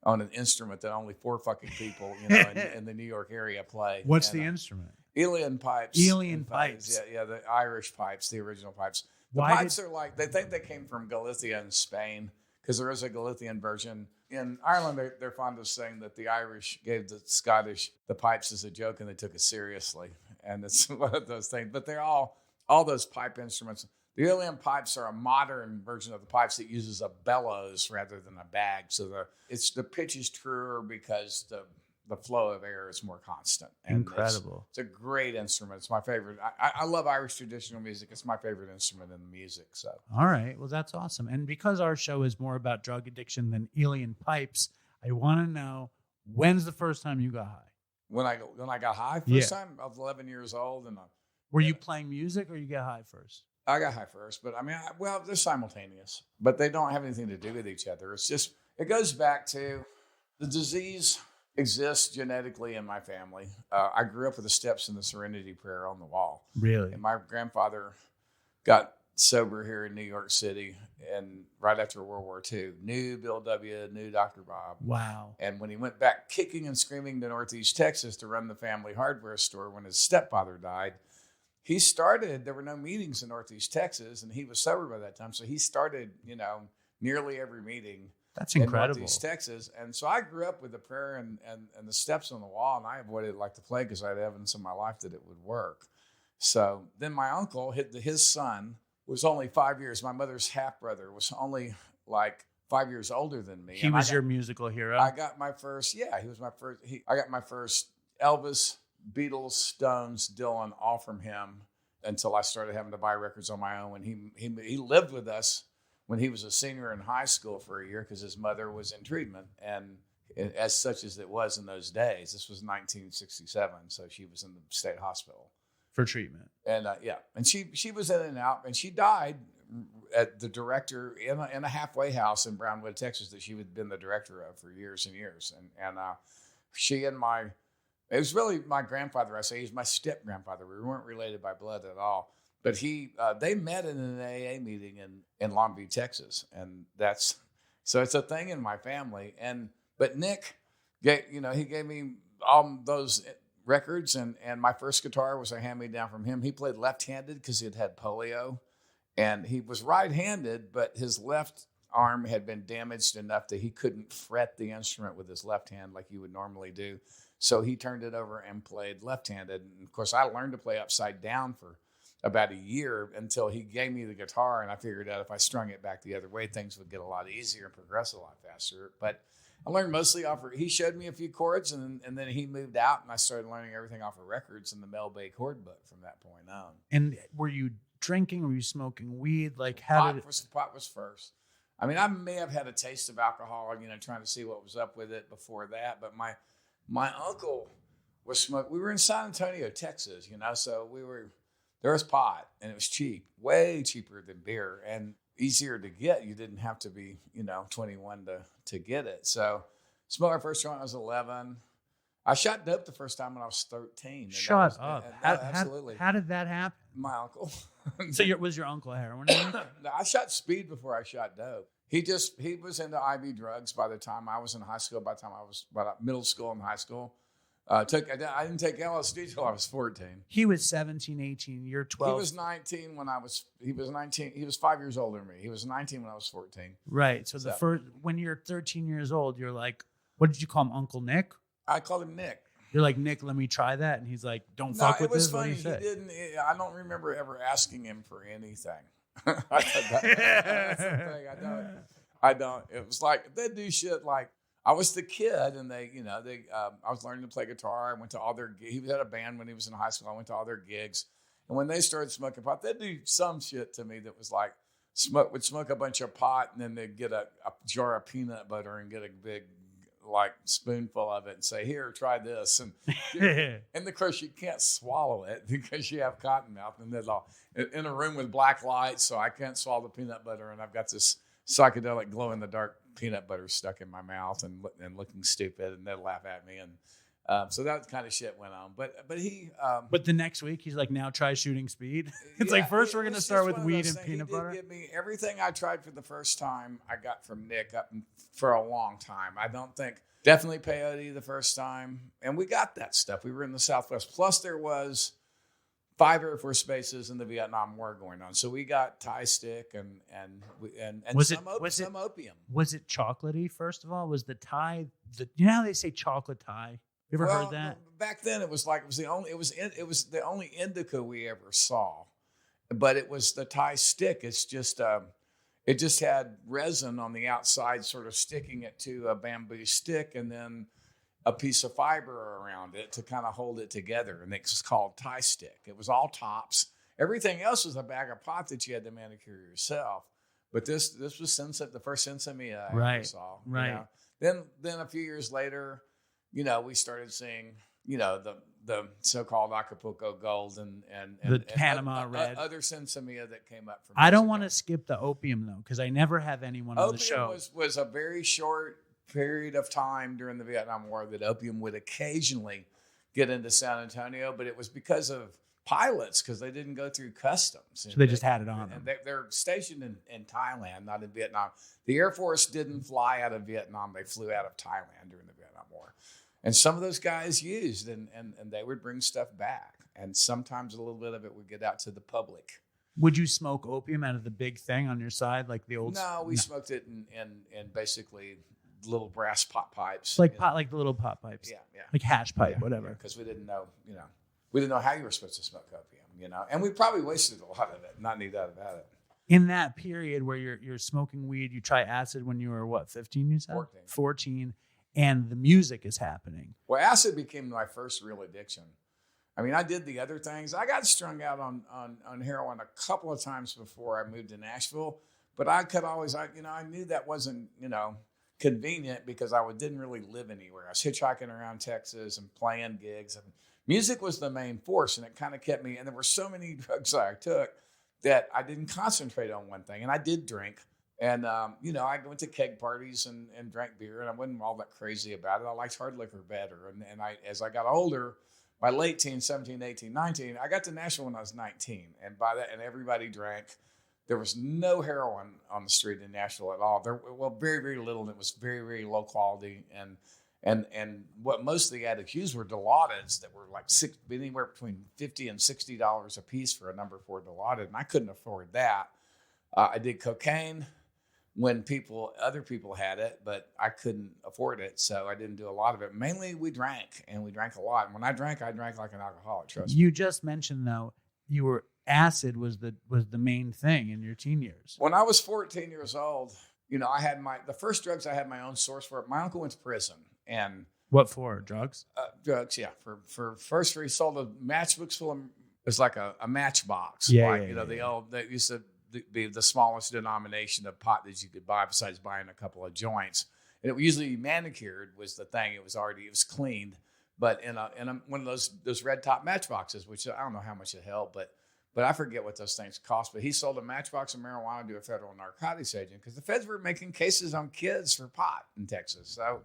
on an instrument that only 4 fucking people, in the New York area play. What's the instrument? Uilleann pipes. Uilleann pipes. Yeah, the Irish pipes, the original pipes. The pipes are like, they think they came from Galicia in Spain because there is a Galician version. In Ireland, they're fond of saying that the Irish gave the Scottish the pipes as a joke and they took it seriously. And it's one of those things. But they're all those pipe instruments. The uilleann pipes are a modern version of the pipes that uses a bellows rather than a bag. So the pitch is truer because the flow of air is more constant. And incredible. It's a great instrument. It's my favorite. I love Irish traditional music. It's my favorite instrument in the music. So. All right. Well, that's awesome. And because our show is more about drug addiction than uilleann pipes, I want to know, when's the first time you got high? When I got high first time, I was 11 years old. And were you playing music or you got high first? I got high first, but I mean, they're simultaneous, but they don't have anything to do with each other. It's just, it goes back to the disease exists genetically in my family. I grew up with the steps in the Serenity Prayer on the wall. Really? And my grandfather got sober here in New York City and right after World War II. Knew Bill W., knew Dr. Bob. Wow. And when he went back kicking and screaming to Northeast Texas to run the family hardware store when his stepfather died, there were no meetings in Northeast Texas, and he was sober by that time. So he started, nearly every meeting. That's incredible. In Northeast Texas. And so I grew up with the prayer and the steps on the wall, and I avoided it like the plague because I had evidence in my life that it would work. So then my uncle, his son, was only 5 years. My mother's half-brother was only like 5 years older than me. He was your musical hero? I got my first, he was my first. I got my first Elvis, Beatles, Stones, Dylan, all from him until I started having to buy records on my own. And he lived with us when he was a senior in high school for a year because his mother was in treatment. And as such as it was in those days, this was 1967, so she was in the state hospital. For treatment. And and she was in and out, and she died at the director in a halfway house in Brownwood, Texas, that she had been the director of for years and years. And she and it was really my grandfather. I say he's my step grandfather. We weren't related by blood at all. But they met in an AA meeting in Long Beach, Texas. And so it's a thing in my family. But Nick, he gave me all those records, and my first guitar was a hand-me-down from him. He played left-handed because he had polio, and he was right-handed, but his left arm had been damaged enough that he couldn't fret the instrument with his left hand like you would normally do. So he turned it over and played left-handed. And of course, I learned to play upside down for about a year until he gave me the guitar, and I figured out if I strung it back the other way, things would get a lot easier and progress a lot faster. But I learned mostly he showed me a few chords, and then he moved out, and I started learning everything off of records in the Mel Bay chord book from that point on. And were you drinking? Were you smoking weed? Like pot was first. I mean, I may have had a taste of alcohol, trying to see what was up with it before that. But my uncle was smoking. We were in San Antonio, Texas, so there was pot, and it was cheap, way cheaper than beer, and easier to get. You didn't have to be, 21 to get it. So smoked my first joint when I was 11. I shot dope the first time when I was 13. Shut up. Absolutely. How did that happen? My uncle. So was your uncle a heroin addict? No, I shot speed before I shot dope. He was into IV drugs by the time I was in high school, by the time I was middle school and high school. I didn't take LSD till I was 14. He was 17, 18. You're 12. He was 19 he was 19. He was 5 years older than me. He was 19 when I was 14. Right. So when you're 13 years old, you're like, what did you call him? Uncle Nick? I called him Nick. You're like, Nick, let me try that. And he's like, don't fuck with this. Funny. What do you say? I don't remember ever asking him for anything. That's the thing. I don't. It was like, they do shit like, I was the kid, and I was learning to play guitar. I went to all their gigs. He had a band when he was in high school. I went to all their gigs. And when they started smoking pot, they'd do some shit to me that was like, would smoke a bunch of pot, and then they'd get a jar of peanut butter and get a big, spoonful of it and say, here, try this. And of course, you can't swallow it because you have cotton mouth. And then in a room with black lights, so I can't swallow the peanut butter. And I've got this psychedelic glow-in-the-dark peanut butter stuck in my mouth and looking stupid, and they'd laugh at me. And so that kind of shit went on. But he... but the next week, he's like, now try shooting speed. It's like, first we're going to start with weed and peanut butter. He did give me everything I tried for the first time I got from Nick up for a long time. I don't think... Definitely peyote the first time. And we got that stuff. We were in the Southwest. Plus, there was 5 Air Force bases in the Vietnam War going on. So we got Thai stick and some opium. Was it chocolatey, first of all? Was the Thai... how they say chocolate Thai? You ever heard that? Back then, it was the only indica we ever saw, but it was the Thai stick. It's just it just had resin on the outside, sort of sticking it to a bamboo stick, and then a piece of fiber around it to kind of hold it together. And it's called Thai stick. It was all tops. Everything else was a bag of pot that you had to manicure yourself. But this was the first Sensimilla I ever saw. Right. Then a few years later, we started seeing, the so-called Acapulco Gold and the Panama Red, other Sensimilla that came up from Mexico. I don't want to skip the opium though, because I never have anyone on the show. Opium was a very short period of time during the Vietnam War that opium would occasionally get into San Antonio, but it was because of pilots, because they didn't go through customs. So they just had it on them. And they're stationed in Thailand, not in Vietnam. The Air Force didn't fly out of Vietnam. They flew out of Thailand during the Vietnam War. And some of those guys used, and they would bring stuff back. And sometimes a little bit of it would get out to the public. Would you smoke opium out of the big thing on your side, like the old? No, we smoked it in basically little brass pot pipes. Like the little pot pipes. Yeah. Like hash pipe, whatever. Because we didn't know, we didn't know how you were supposed to smoke opium, and we probably wasted a lot of it. Not need that about it. In that period where you're smoking weed, you try acid when you were what, 15? You said 14, and the music is happening. Well, acid became my first real addiction. I mean, I did the other things. I got strung out on heroin a couple of times before I moved to Nashville, but I knew that wasn't convenient because I didn't really live anywhere. I was hitchhiking around Texas and playing gigs. And music was the main force, and it kind of kept me. And there were so many drugs I took that I didn't concentrate on one thing. And I did drink. And, you know, I went to keg parties and drank beer, and I wasn't all that crazy about it. I liked hard liquor better. And as I got older, my late teens, 17, 18, 19, I got to Nashville when I was 19. And by that, and everybody drank. There was no heroin on the street in Nashville at all. Very, very little, and it was very, very low quality. And what most of the addicts used were Dilaudid that were like anywhere between $50 and $60 a piece for a number 4 Dilaudid, and I couldn't afford that. I did cocaine when other people had it, but I couldn't afford it, so I didn't do a lot of it. Mainly, we drank, and we drank a lot. And when I drank like an alcoholic. Trust me. You just mentioned though acid was the main thing in your teen years. When I was 14 years old, you know, I had the first drugs I had my own source for. My uncle went to prison, and what for? Drugs? Drugs, yeah. For first, he sold a matchbooks full of. It's like a matchbox. Yeah, like, you know, they used to be the smallest denomination of pot that you could buy besides buying a couple of joints. And it was usually manicured was the thing. It was cleaned, but in one of those red top matchboxes, which I don't know how much it held, but I forget what those things cost. But he sold a matchbox of marijuana to a federal narcotics agent because the feds were making cases on kids for pot in Texas. So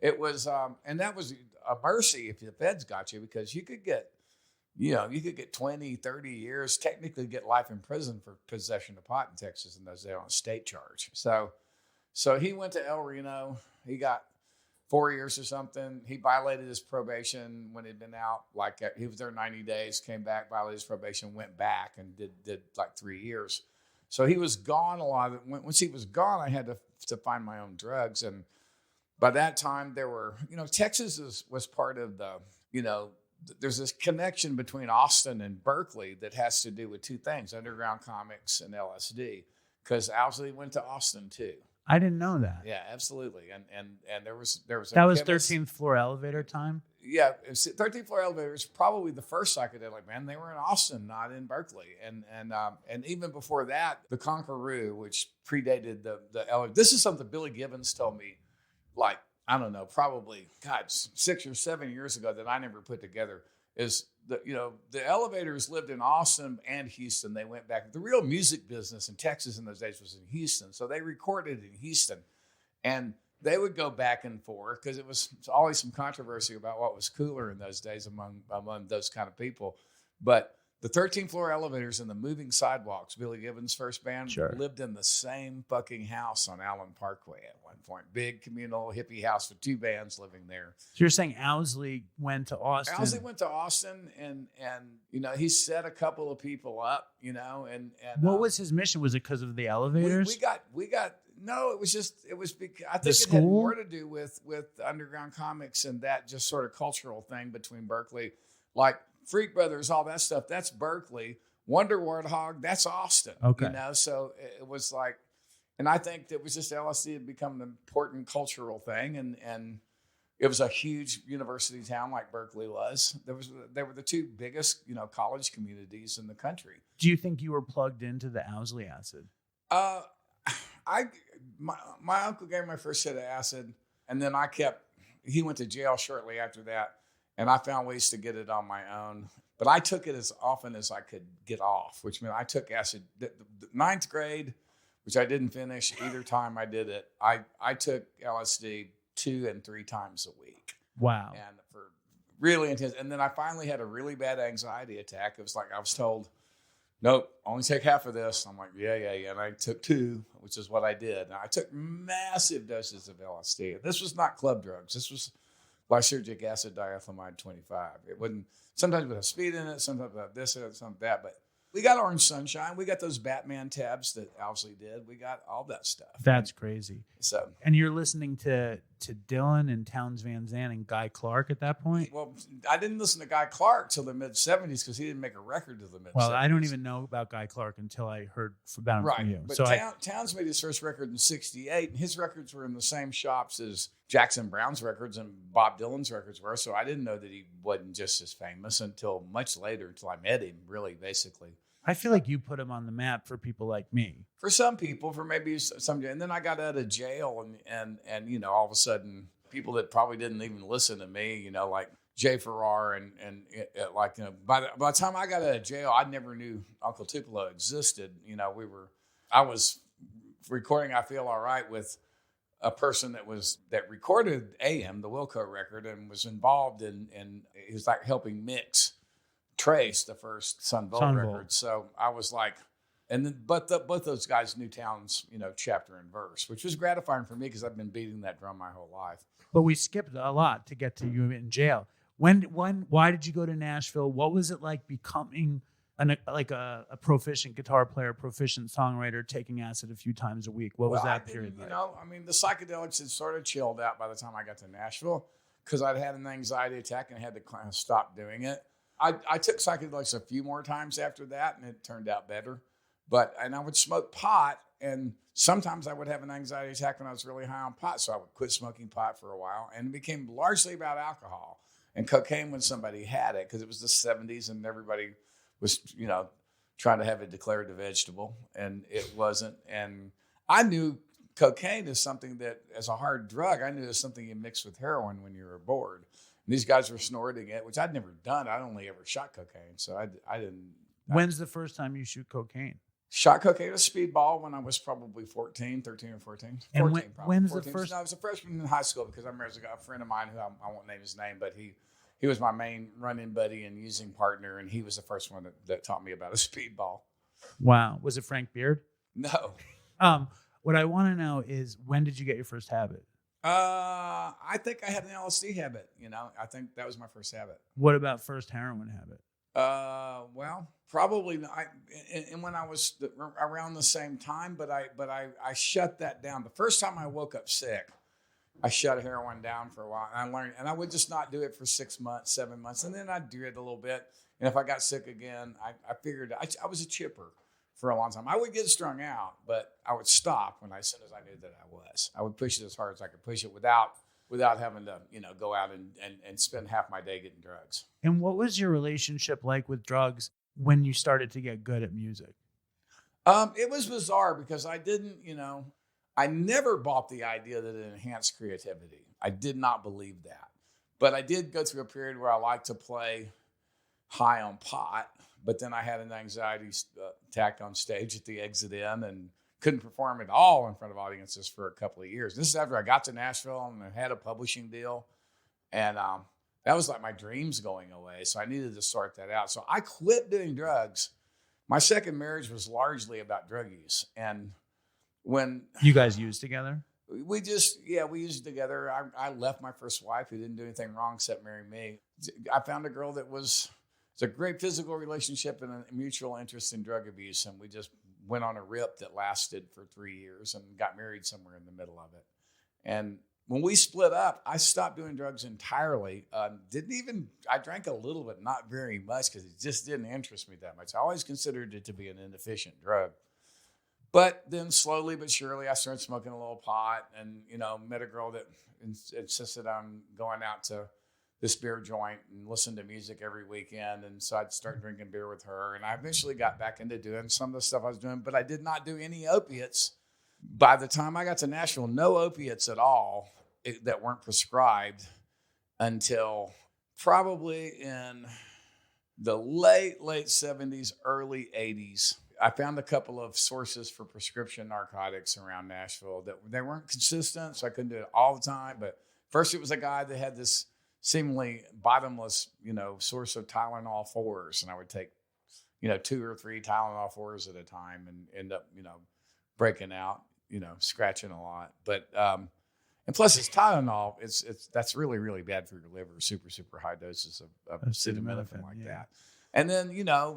it was, and that was a mercy if the feds got you, because you could get 20, 30 years, technically get life in prison for possession of pot in Texas in those days on a state charge. So he went to El Reno. He got 4 years or something. He violated his probation when he'd been out. He was there 90 days, came back, violated his probation, went back and did like 3 years. So he was gone a lot of it. Once he was gone, I had to find my own drugs. And by that time there were, Texas was part of there's this connection between Austin and Berkeley that has to do with two things: underground comics and LSD, because Owsley went to Austin too. I didn't know that. Yeah, absolutely. And there was that was 13th floor elevator time. Yeah, 13th floor elevator is probably the first psychedelic, man. They were in Austin, not in Berkeley. And even before that, the Conqueroo, which predated the elevator. This is something Billy Gibbons told me, like, I don't know, probably 6 or 7 years ago that I never put together. Is the elevators lived in Austin and Houston. They went back. The real music business in Texas in those days was in Houston, so they recorded in Houston, and they would go back and forth because it was always some controversy about what was cooler in those days among those kind of people. But the 13th floor elevators and the moving sidewalks, Billy Gibbons' first band, lived in the same fucking house on Allen Parkway at one point. Big communal hippie house with two bands living there. So you're saying Owsley went to Austin? Owsley went to Austin and he set a couple of people up, and what was his mission? Was it because of the elevators? We got no, it was because I think it had more to do with underground comics and that just sort of cultural thing between Berkeley, like Freak Brothers, all that stuff. That's Berkeley. Wonder Warthog, that's Austin. Okay. So it was like, and I think that was just LSD had become an important cultural thing, and it was a huge university town like Berkeley was. They were the two biggest, college communities in the country. Do you think you were plugged into the Owsley acid? My uncle gave me my first set of acid, and then he went to jail shortly after that, and I found ways to get it on my own. But I took it as often as I could get off, which meant I took acid. The ninth grade, which I didn't finish either time I did it, I took LSD 2 and 3 times a week. Wow. And for really intense. And then I finally had a really bad anxiety attack. It was like I was told, nope, only take half of this. I'm like, yeah. And I took 2, which is what I did. And I took massive doses of LSD. This was not club drugs. This was lysergic acid diethylamide 25. It wouldn't, sometimes with a speed in it, sometimes with this, sometimes that. But we got Orange Sunshine. We got those Batman tabs that Owsley did. We got all that stuff. That's crazy. So, and you're listening to Dylan and Townes Van Zandt and Guy Clark at that point? Well, I didn't listen to Guy Clark till the mid-'70s because he didn't make a record till the mid-'70s. Well, I don't even know about Guy Clark until I heard about him from you. But Townes made his first record in 1968, and his records were in the same shops as Jackson Brown's records and Bob Dylan's records were, so I didn't know that he wasn't just as famous until much later, until I met him, really, basically. I feel like you put him on the map for people like me. For some people, for maybe some, and then I got out of jail, and all of a sudden, people that probably didn't even listen to me, like Jay Farrar, and like, by the time I got out of jail, I never knew Uncle Tupelo existed. I was recording I Feel All Right with a person that recorded AM, the Wilco record, and was involved in he was like helping mix Trace, the first Sun Volt record. So I was like, and then, both those guys knew Townes, chapter and verse, which was gratifying for me because I've been beating that drum my whole life. But we skipped a lot to get to you in jail. Why did you go to Nashville? What was it like becoming a proficient guitar player, proficient songwriter, taking acid a few times a week? What was that period like? The psychedelics had sort of chilled out by the time I got to Nashville because I'd had an anxiety attack and had to kind of stop doing it. I took psychedelics a few more times after that, and it turned out better. And I would smoke pot, and sometimes I would have an anxiety attack when I was really high on pot, so I would quit smoking pot for a while, and it became largely about alcohol and cocaine when somebody had it, because it was the 70s and everybody was, trying to have it declared a vegetable, and it wasn't. And I knew cocaine is something that, as a hard drug, I knew it was something you mix with heroin when you were bored. And these guys were snorting it, which I'd never done. I'd only ever shot cocaine, so I didn't. When's the first time you shoot cocaine? Shot cocaine with speedball when I was probably 13 or 14. And 14, when's 14. the first? No, I was a freshman in high school because I remember a friend of mine who I won't name his name, but he was my main run-in buddy and using partner, and he was the first one that taught me about a speedball. Wow. Was it Frank Beard? No. What I want to know is, when did you get your first habit? I think I had an LSD habit. I think that was my first habit. What about first heroin habit? Well, probably not. And when I was around the same time, but I shut that down. The first time I woke up sick, I shut heroin down for a while, and I learned, and I would just not do it for 6 months, 7 months, and then I'd do it a little bit. And if I got sick again, I figured I was a chipper for a long time. I would get strung out, but I would stop as soon as I knew that I was. I would push it as hard as I could push it without having to, go out and spend half my day getting drugs. And what was your relationship like with drugs when you started to get good at music? It was bizarre because I didn't, I never bought the idea that it enhanced creativity. I did not believe that. But I did go through a period where I liked to play high on pot, but then I had an anxiety attack on stage at the Exit Inn and couldn't perform at all in front of audiences for a couple of years. This is after I got to Nashville and I had a publishing deal. And that was like my dreams going away. So I needed to sort that out. So I quit doing drugs. My second marriage was largely about drug use. And when you guys used together? We used together. I left my first wife who didn't do anything wrong except marry me. I found a girl that was a great physical relationship and a mutual interest in drug abuse. And we just went on a rip that lasted for 3 years and got married somewhere in the middle of it. And when we split up, I stopped doing drugs entirely. I drank a little bit, not very much, because it just didn't interest me that much. I always considered it to be an inefficient drug. But then slowly but surely, I started smoking a little pot and, met a girl that insisted on going out to this beer joint and listen to music every weekend. And so I'd start drinking beer with her. And I eventually got back into doing some of the stuff I was doing, but I did not do any opiates. By the time I got to Nashville, no opiates at all that weren't prescribed until probably in the late 70s, early 80s. I found a couple of sources for prescription narcotics around Nashville that they weren't consistent, so I couldn't do it all the time. But first it was a guy that had this seemingly bottomless, source of Tylenol 4s. And I would take, 2 or 3 Tylenol 4s at a time and end up, breaking out, scratching a lot. But, and plus it's Tylenol, that's really, really bad for your liver, super, super high doses of acetaminophen like that. And then,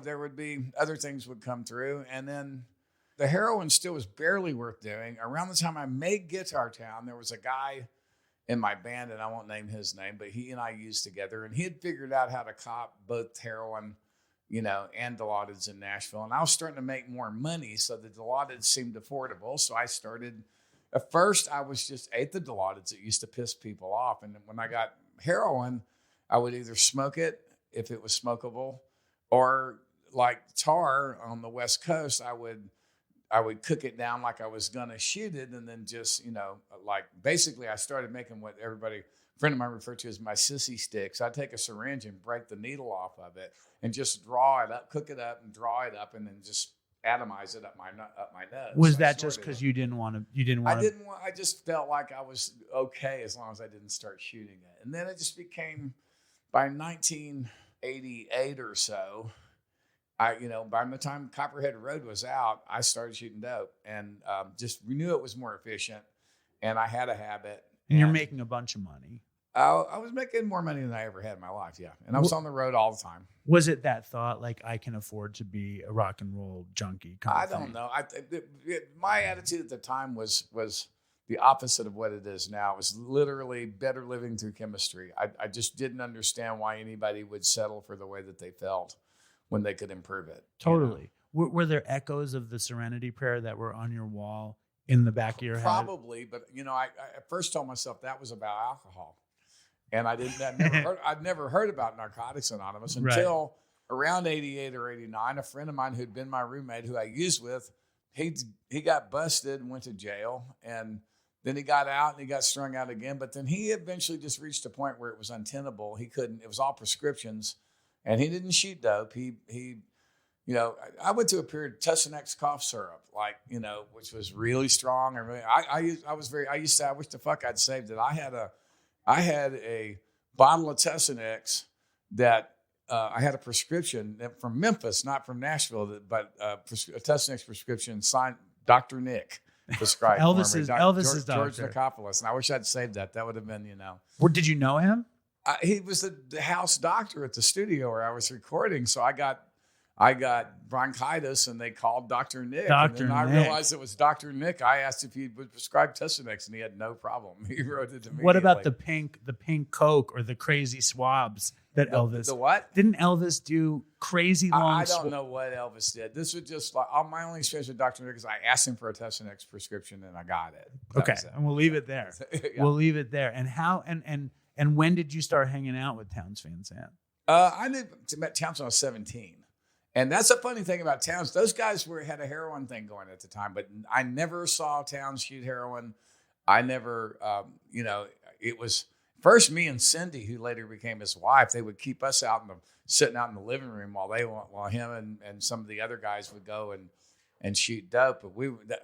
there would be other things would come through. And then the heroin still was barely worth doing. Around the time I made Guitar Town, there was a guy in my band, and I won't name his name, but he and I used together, and he had figured out how to cop both heroin, and Dilaudid in Nashville. And I was starting to make more money, so the Dilaudid seemed affordable. So I started, at first I was just ate the Dilaudid. It used to piss people off. And when I got heroin, I would either smoke it if it was smokable, or like tar on the West Coast, I would cook it down like I was gonna shoot it, and then just, you know, like basically I started making what a friend of mine referred to as my sissy sticks. I'd take a syringe and break the needle off of it and just draw it up, cook it up, and draw it up, and then just atomize it up my nose. Was that just because you didn't want to? I just felt like I was okay as long as I didn't start shooting it, and then it just became by 1988 or so. By the time Copperhead Road was out, I started shooting dope, and just knew it was more efficient, and I had a habit. And you're making a bunch of money. I was making more money than I ever had in my life, yeah. And I was on the road all the time. Was it that thought, like, I can afford to be a rock and roll junkie? I don't know. My attitude at the time was the opposite of what it is now. It was literally better living through chemistry. I just didn't understand why anybody would settle for the way that they felt when they could improve it. Totally. You know? Were there echoes of the Serenity Prayer that were on your wall in the back of your head? Probably, but I at first told myself that was about alcohol. And I'd never heard about Narcotics Anonymous until around 88 or 89. A friend of mine who'd been my roommate, who I used with, he got busted and went to jail. And then he got out and he got strung out again. But then he eventually just reached a point where it was untenable. He couldn't. It was all prescriptions, and he didn't shoot dope. I went through a period of Tussonex cough syrup, which was really strong. And really, I wish the fuck I'd saved it. I had a bottle of Tussonex that I had a prescription from Memphis, not from Nashville, but a Tussonex prescription signed Dr. Nick prescribed Elvis's doctor. George Nicopolis. And I wish I'd saved that. That would have been, Did you know him? He was the house doctor at the studio where I was recording. So I got bronchitis, and they called Dr. Nick. And then I realized it was Dr. Nick. I asked if he would prescribe Tussonex, and he had no problem. He wrote it to me. What about the pink Coke or the crazy swabs that Elvis? The what? Didn't Elvis do crazy long? I don't know what Elvis did. This was just like my only experience with Dr. Nick is I asked him for a Tussonex prescription, and I got it. Okay, and we'll leave it there. Yeah. We'll leave it there. And how and when did you start hanging out with Townes Van Sant? I met Townes when I was 17. And that's a funny thing about Townes. Those guys had a heroin thing going at the time, but I never saw Townes shoot heroin. I never, it was first me and Cindy, who later became his wife. They would keep us sitting out in the living room while him and some of the other guys would go and shoot dope. But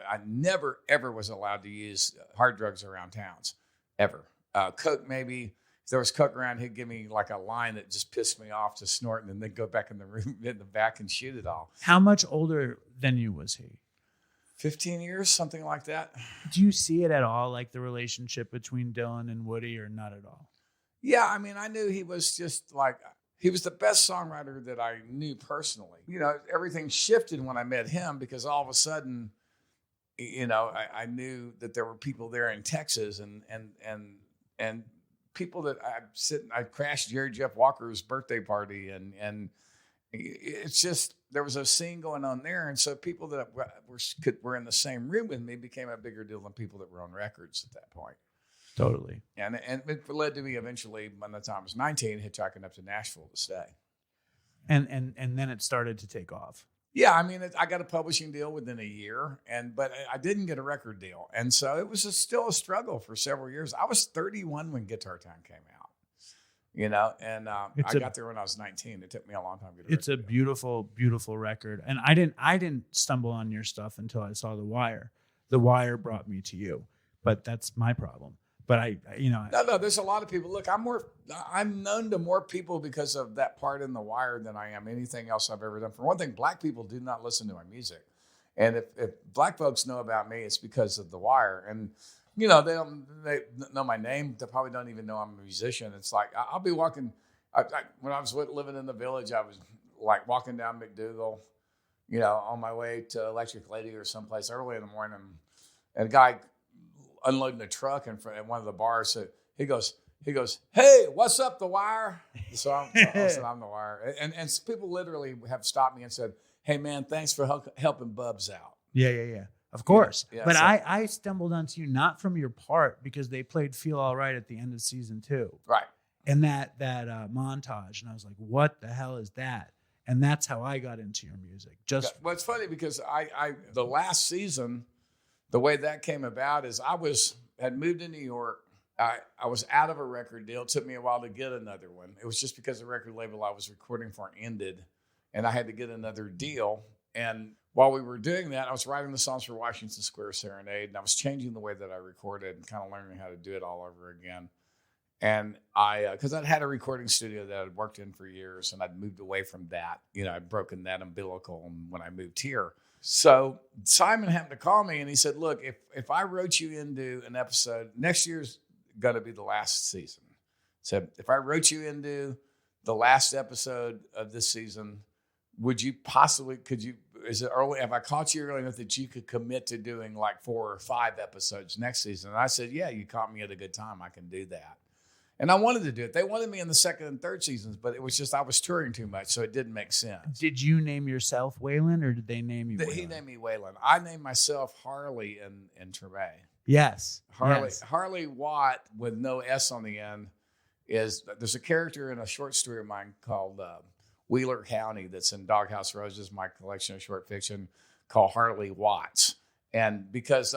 I never ever was allowed to use hard drugs around Townes, ever. Coke maybe. If there was coke around, he'd give me like a line that just pissed me off to snort, and then go back in the room in the back and shoot it all. How much older than you was he? 15 years, something like that. Do you see it at all, like the relationship between Dylan and Woody, or not at all? Yeah, I mean, I knew he was just he was the best songwriter that I knew personally. Everything shifted when I met him, because all of a sudden, I knew that there were people there in Texas and people that I crashed Jerry Jeff Walker's birthday party, and it's just, there was a scene going on there. And so people that were in the same room with me became a bigger deal than people that were on records at that point. Totally. And it led to me eventually, by the time I was 19, hitchhiking up to Nashville to stay. And then it started to take off. Yeah, I mean, I got a publishing deal within a year, but I didn't get a record deal. And so it was still a struggle for several years. I was 31 when Guitar Town came out, and I got there when I was 19. It took me a long time to get a record deal. Beautiful, beautiful record. And I didn't stumble on your stuff until I saw The Wire. The Wire brought me to you, but that's my problem. But No, there's a lot of people. Look, I'm known to more people because of that part in The Wire than I am anything else I've ever done. For one thing, black people do not listen to my music. And if black folks know about me, it's because of The Wire. And, they know my name. They probably don't even know I'm a musician. It's like, I'll be walking. When I was living in the Village, I was like walking down McDougal, on my way to Electric Lady or someplace early in the morning. And a guy unloading a truck in front of one of the bars. So he goes, "Hey, what's up, The Wire?" So I said, "I'm The Wire." And people literally have stopped me and said, "Hey, man, thanks for helping Bubs out." Yeah. Of course. Yeah, but so, I stumbled onto you not from your part, because they played Feel All Right at the end of season 2. Right. And that montage. And I was like, what the hell is that? And that's how I got into your music. Well, it's funny because I the last season, the way that came about is I had moved to New York. I was out of a record deal. It took me a while to get another one. It was just because the record label I was recording for ended, and I had to get another deal. And while we were doing that, I was writing the songs for Washington Square Serenade, and I was changing the way that I recorded and kind of learning how to do it all over again. And because I'd had a recording studio that I'd worked in for years, and I'd moved away from that. I'd broken that umbilical when I moved here. So Simon happened to call me, and he said, look, if I wrote you into an episode, next year's going to be the last season. So if I wrote you into the last episode of this season, is it early? Have I caught you early enough that you could commit to doing like 4 or 5 episodes next season? And I said, yeah, you caught me at a good time. I can do that. And I wanted to do it. They wanted me in the 2nd and 3rd seasons, but it was just I was touring too much, so it didn't make sense. Did you name yourself Waylon, or did they name you Waylon? He named me Waylon. I named myself Harley in Treme. Yes. Harley Watt with no S on the end there's a character in a short story of mine called Wheeler County that's in Doghouse Roses, my collection of short fiction, called Harley Watts. And because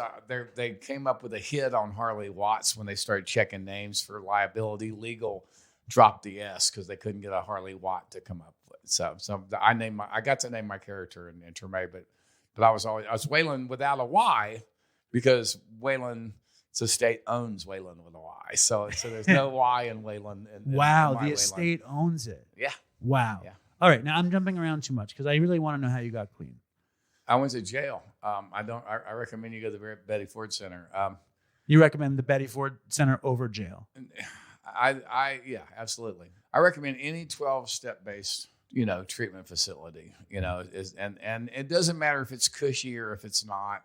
they came up with a hit on Harley Watts when they started checking names for liability, legal dropped the S because they couldn't get a Harley Watt to come up with. So I got to name my character in Treme, but I was Waylon without a Y because Waylon's estate owns Waylon with a Y. So there's no Y in Waylon. Wow, the estate owns it. Yeah. Wow. Yeah. All right, now I'm jumping around too much because I really want to know how you got clean. I went to jail. I recommend you go to the Betty Ford Center. You recommend the Betty Ford Center over jail? Yeah, absolutely. I recommend any 12-step based, treatment facility. And it doesn't matter if it's cushy or if it's not.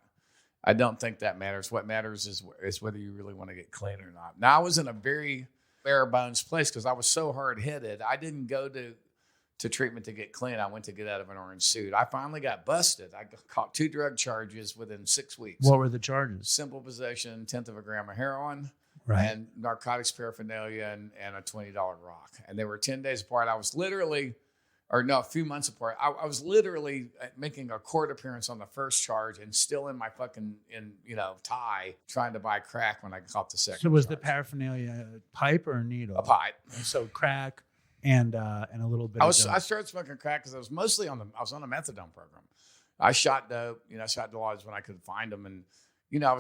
I don't think that matters. What matters is whether you really want to get clean or not. Now, I was in a very bare bones place because I was so hard headed. I didn't go to treatment to get clean. I went to get out of an orange suit. I finally got busted. I caught 2 drug charges within 6 weeks. What were the charges? Simple possession, 1/10 of a gram of heroin, right, and narcotics paraphernalia and a $20 rock. And they were 10 days apart. I was literally, a few months apart. I was literally making a court appearance on the first charge and still in my fucking tie trying to buy crack when I caught the second. So was charge. the paraphernalia a pipe or a needle? A pipe. So crack. And a little bit. I started smoking crack because I was mostly on a methadone program. I shot dope. I shot lodges when I could find them, and I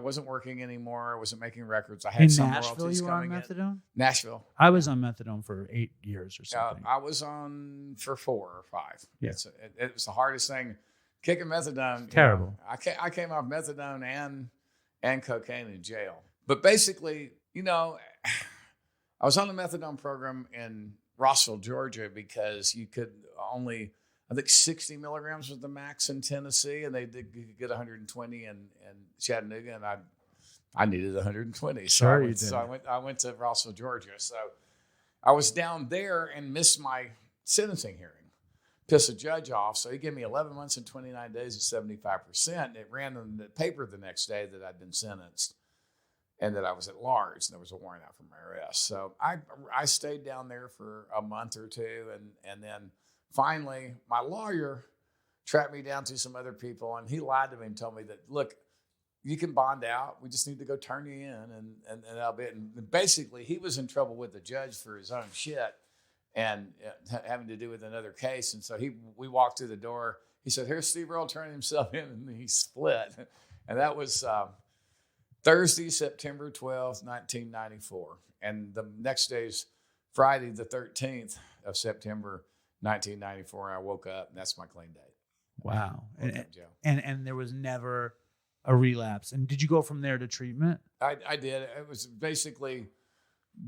wasn't working anymore. I wasn't making records. I had some royalties coming in. Nashville, you were on methadone? Nashville. I was on methadone for 8 years or something. I was on for 4 or 5. Yeah. It was the hardest thing. Kicking methadone. Terrible. I came off methadone and cocaine in jail. But basically, I was on the methadone program in Rossville, Georgia, because you could only, I think 60 milligrams was the max in Tennessee, and you could get 120 in Chattanooga, and I needed 120. So I went to Rossville, Georgia. So I was down there and missed my sentencing hearing. Pissed the judge off, so he gave me 11 months and 29 days at 75%. And it ran in the paper the next day that I'd been sentenced and that I was at large, and there was a warrant out for my arrest. So I stayed down there for a month or two, and then finally my lawyer tracked me down to some other people, and he lied to me and told me that, look, you can bond out. We just need to go turn you in, and that'll be it. And basically, he was in trouble with the judge for his own shit and having to do with another case. And so we walked through the door. He said, "Here's Steve Earle turning himself in," and he split. And that was Thursday, September 12th, 1994. And the next day's Friday, the 13th of September, 1994. I woke up, and that's my clean date. Wow. And there was never a relapse. And did you go from there to treatment? I did. It was basically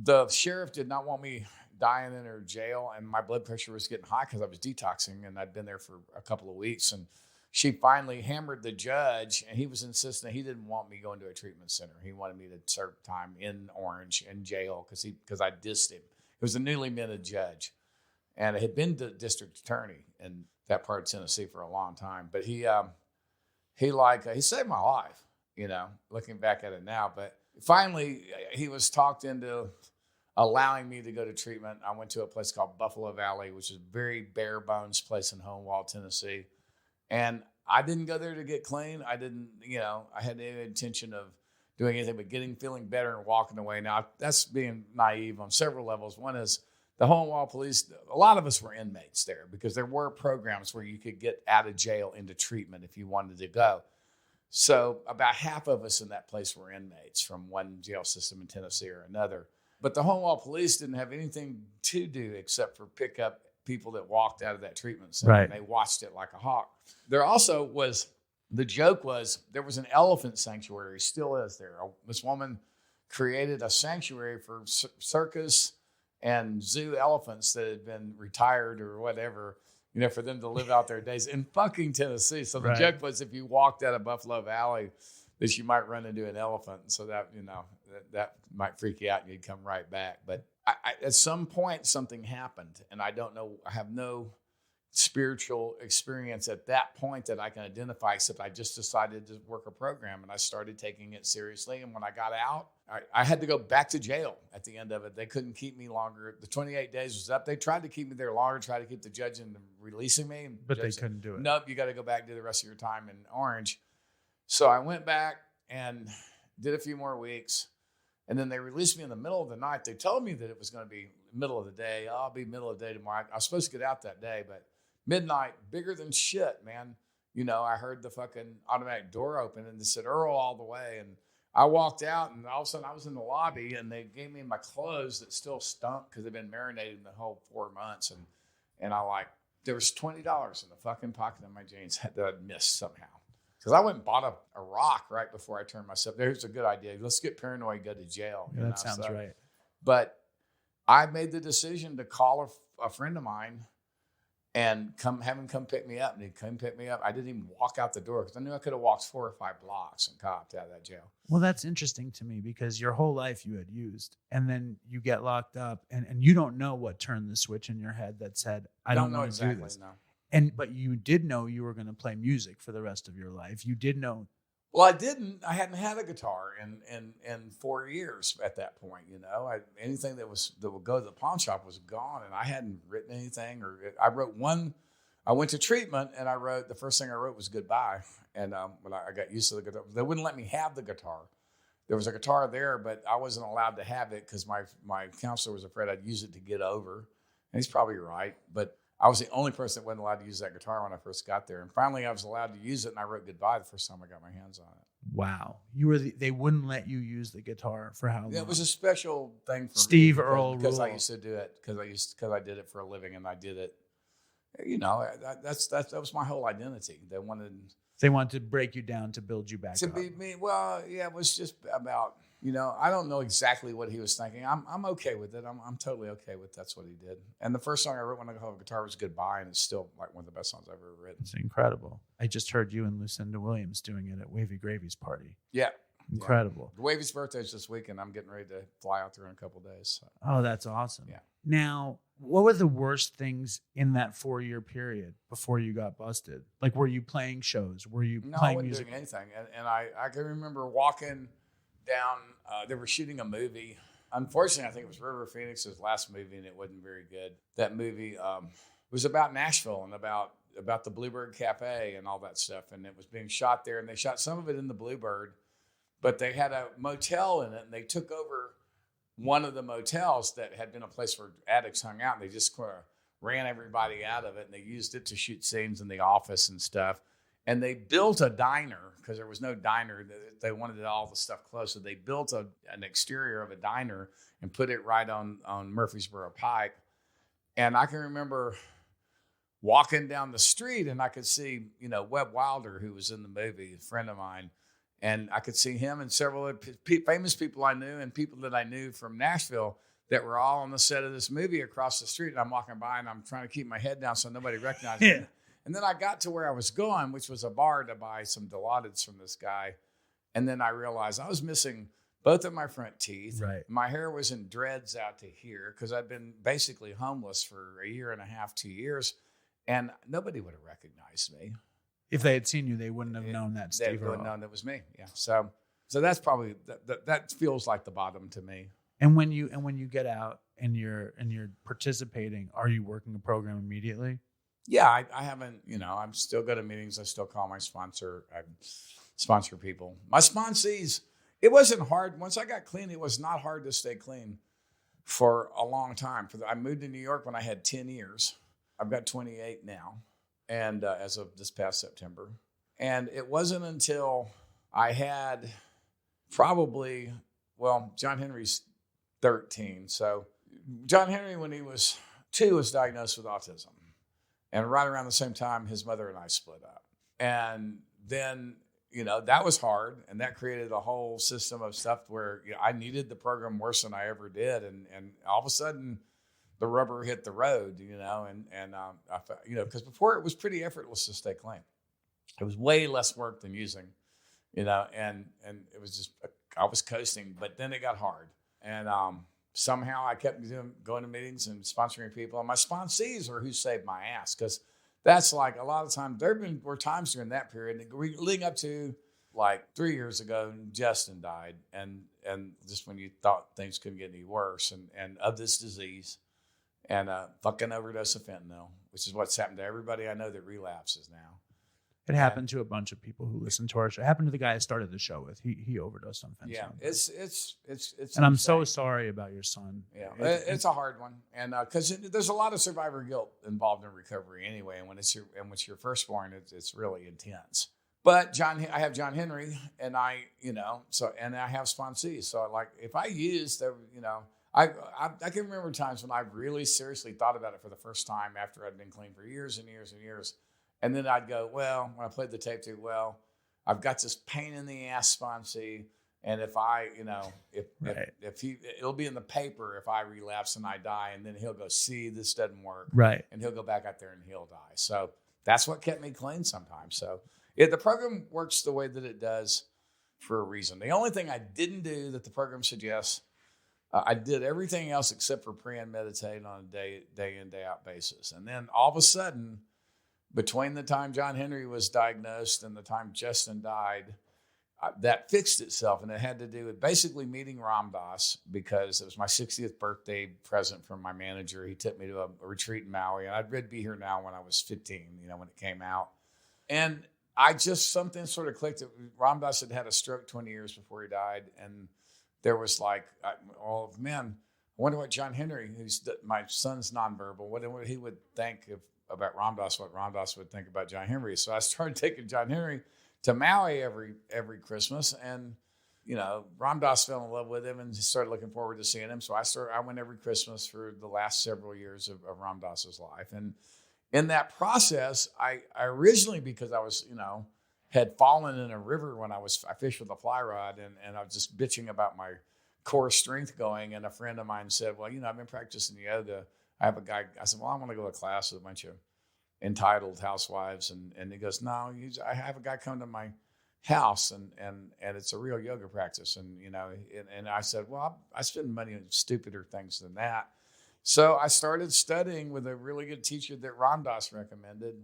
the sheriff did not want me dying in her jail, and my blood pressure was getting high because I was detoxing, and I'd been there for a couple of weeks. And she finally hammered the judge, and he was insisting he didn't want me going to a treatment center. He wanted me to serve time in Orange in jail because I dissed him. It was a newly minted judge, and I had been the district attorney in that part of Tennessee for a long time. But he saved my life, looking back at it now. But finally, he was talked into allowing me to go to treatment. I went to a place called Buffalo Valley, which is a very bare bones place in Homewall, Tennessee. And I didn't go there to get clean. I didn't, I had no intention of doing anything but feeling better and walking away. Now, that's being naive on several levels. One is the Homewall police, a lot of us were inmates there because there were programs where you could get out of jail into treatment if you wanted to go. So about half of us in that place were inmates from one jail system in Tennessee or another. But the Homewall police didn't have anything to do except for pick up people that walked out of that treatment center. Right. And they watched it like a hawk. There also was, the joke was, there was an elephant sanctuary, still is there. This woman created a sanctuary for circus and zoo elephants that had been retired or whatever, for them to live out their days in fucking Tennessee. So the joke was if you walked out of Buffalo Valley, that you might run into an elephant. So that, that might freak you out and you'd come right back. But at some point, something happened. And I don't know, I have no spiritual experience at that point that I can identify, except I just decided to work a program and I started taking it seriously. And when I got out, I had to go back to jail at the end of it. They couldn't keep me longer. The 28 days was up. They tried to keep me there longer, tried to keep the judge in releasing me. But they couldn't do it. Nope, you got to go back and do the rest of your time in Orange. So I went back and did a few more weeks. And then they released me in the middle of the night. They told me that it was going to be middle of the day. I'll be middle of the day tomorrow. I was supposed to get out that day, but midnight, bigger than shit, man. I heard the fucking automatic door open and they said, Earle all the way. And I walked out and all of a sudden I was in the lobby and they gave me my clothes that still stunk because they'd been marinated the whole 4 months. And there was $20 in the fucking pocket of my jeans that I'd missed somehow. Because I went and bought a rock right before I turned myself. There's a good idea. Let's get paranoid and go to jail. Yeah, that sounds right. But I made the decision to call a friend of mine and have him come pick me up. And he'd come pick me up. I didn't even walk out the door because I knew I could have walked 4 or 5 blocks and copped out of that jail. Well, that's interesting to me because your whole life you had used and then you get locked up and you don't know what turned the switch in your head that said, I don't know want to exactly, do this. No. But you did know you were going to play music for the rest of your life. You did know. Well, I didn't. I hadn't had a guitar in 4 years at that point. Anything that would go to the pawn shop was gone, and I hadn't written anything. I wrote one. I went to treatment, and the first thing I wrote was Goodbye. And when I got used to the guitar, they wouldn't let me have the guitar. There was a guitar there, but I wasn't allowed to have it because my counselor was afraid I'd use it to get over. And he's probably right, but I was the only person that wasn't allowed to use that guitar when I first got there. And finally, I was allowed to use it, and I wrote Goodbye the first time I got my hands on it. Wow. They wouldn't let you use the guitar for how long? Yeah, it was a special thing for Steve me. Earle because rule. I used to do it, because I did it for a living, and I did it. That was my whole identity. They wanted to break you down to build you back to up. be me. Well, yeah, it was just about, I don't know exactly what he was thinking. I'm okay with it. I'm totally okay with that's what he did. And the first song I wrote when I got home guitar was Goodbye, and it's still like one of the best songs I've ever written. It's incredible. I just heard you and Lucinda Williams doing it at Wavy Gravy's party. Yeah. Incredible. Yeah. Wavy's birthday is this week, and I'm getting ready to fly out there in a couple of days. So. Oh, that's awesome. Yeah. Now, what were the worst things in that 4-year period before you got busted? Like, were you playing shows? Were you playing music? No, I wasn't doing anything. And I can remember walking down, they were shooting a movie. Unfortunately, I think it was River Phoenix's last movie, and it wasn't very good. That movie was about Nashville and about the Bluebird Cafe and all that stuff. And it was being shot there, and they shot some of it in the Bluebird. But they had a motel in it, and they took over one of the motels that had been a place where addicts hung out. And they just kind of ran everybody out of it, and they used it to shoot scenes in the office and stuff. And they built a diner because there was no diner. They wanted all the stuff closed. So they built an exterior of a diner and put it right on Murfreesboro Pike. And I can remember walking down the street, and I could see, Webb Wilder, who was in the movie, a friend of mine. And I could see him and several famous people I knew and people that I knew from Nashville that were all on the set of this movie across the street. And I'm walking by, and I'm trying to keep my head down so nobody recognized me. And then I got to where I was going, which was a bar to buy some Dilaudid from this guy. And then I realized I was missing both of my front teeth. Right. My hair was in dreads out to here because I'd been basically homeless for a year and a half, 2 years. And nobody would have recognized me. If they had seen you, they wouldn't have known that Steve They Earle. wouldn't have known it was me. Yeah. So that's probably, that feels like the bottom to me. And when you get out and you're participating, are you working a program immediately? Yeah, I haven't, I'm still go to meetings. I still call my sponsor. I sponsor people. My sponsees, it wasn't hard. Once I got clean, it was not hard to stay clean for a long time. I moved to New York when I had 10 years. I've got 28 now, and as of this past September. And it wasn't until I had probably, John Henry's 13. So John Henry, when he was 2, was diagnosed with autism. And right around the same time, his mother and I split up. And then, that was hard. And that created a whole system of stuff where I needed the program worse than I ever did. And all of a sudden, the rubber hit the road, I felt, because before it was pretty effortless to stay clean. It was way less work than using, and it was just, I was coasting, but then it got hard. And somehow I kept going to meetings and sponsoring people. And my sponsees are who saved my ass, because that's like a lot of times, were times during that period, leading up to like 3 years ago, Justin died. And just when you thought things couldn't get any worse and of this disease and fucking overdose of fentanyl, which is what's happened to everybody I know that relapses now. It happened to a bunch of people who listen to our show. It happened to the guy I started the show with. He overdosed on fentanyl. Yeah, it's and insane. I'm so sorry about your son. Yeah, it's a hard one, and because there's a lot of survivor guilt involved in recovery anyway. And when it's your firstborn, it's really intense. But I have John Henry, and I have sponsees. So like, if I used, I can remember times when I really seriously thought about it for the first time after I'd been clean for years and years and years. And then I'd go, when I played the tape too, I've got this pain in the ass sponsee. And if I, if it'll be in the paper if I relapse and I die, and then he'll go, see, this doesn't work. Right. And he'll go back out there and he'll die. So that's what kept me clean sometimes. So the program works the way that it does for a reason. The only thing I didn't do that the program suggests, I did everything else except for pray and meditate on a day in, day out basis. And then all of a sudden, between the time John Henry was diagnosed and the time Justin died, that fixed itself. And it had to do with basically meeting Ram Dass, because it was my 60th birthday present from my manager. He took me to a retreat in Maui. And I'd read Be Here Now when I was 15, when it came out. And something sort of clicked. Ram Dass had a stroke 20 years before he died. And there was like, I wonder what John Henry, who's my son's nonverbal, what he would think about Ram Dass, what Ram Dass would think about John Henry. So I started taking John Henry to Maui every Christmas, and Ram Dass fell in love with him and started looking forward to seeing him. So I went every Christmas for the last several years of Ram Dass's life. And in that process, I originally, because I was had fallen in a river when I fished with a fly rod, and I was just bitching about my core strength going. And a friend of mine said, I've been practicing yoga. I have a guy, I said, I want to go to a class with a bunch of entitled housewives. And he goes, no, I have a guy come to my house and it's a real yoga practice. And, and I said, I spend money on stupider things than that. So I started studying with a really good teacher that Ram Dass recommended.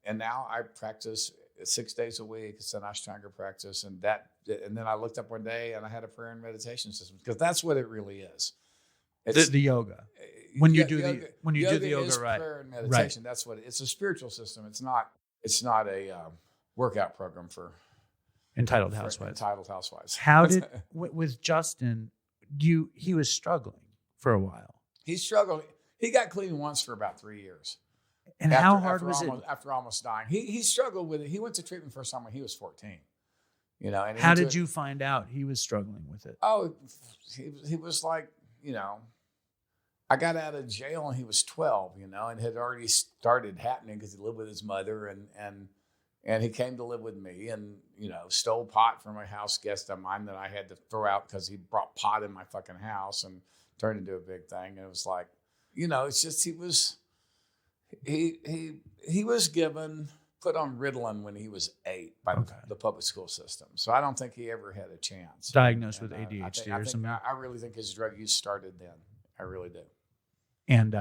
And now I practice 6 days a week. It's an Ashtanga practice. And then I looked up one day and I had a prayer and meditation system, because that's what it really is. It's the yoga. When you do the yoga, is right? Prayer and meditation. Right. That's what it's a spiritual system. It's not a workout program for entitled housewives. Entitled housewives. How did with Justin? He was struggling for a while. He struggled. He got clean once for about 3 years. And how hard was it? After almost dying, he struggled with it. He went to treatment first time when he was 14. And how did you find out he was struggling with it? Oh, he was like, I got out of jail and he was 12, and had already started happening because he lived with his mother, and he came to live with me, and stole pot from a house guest of mine that I had to throw out because he brought pot in my fucking house and turned into a big thing. And it was like, it's just he was put on Ritalin when he was 8 by the public school system. So I don't think he ever had a chance. Diagnosed with ADHD or something. I really think his drug use started then. I really do. And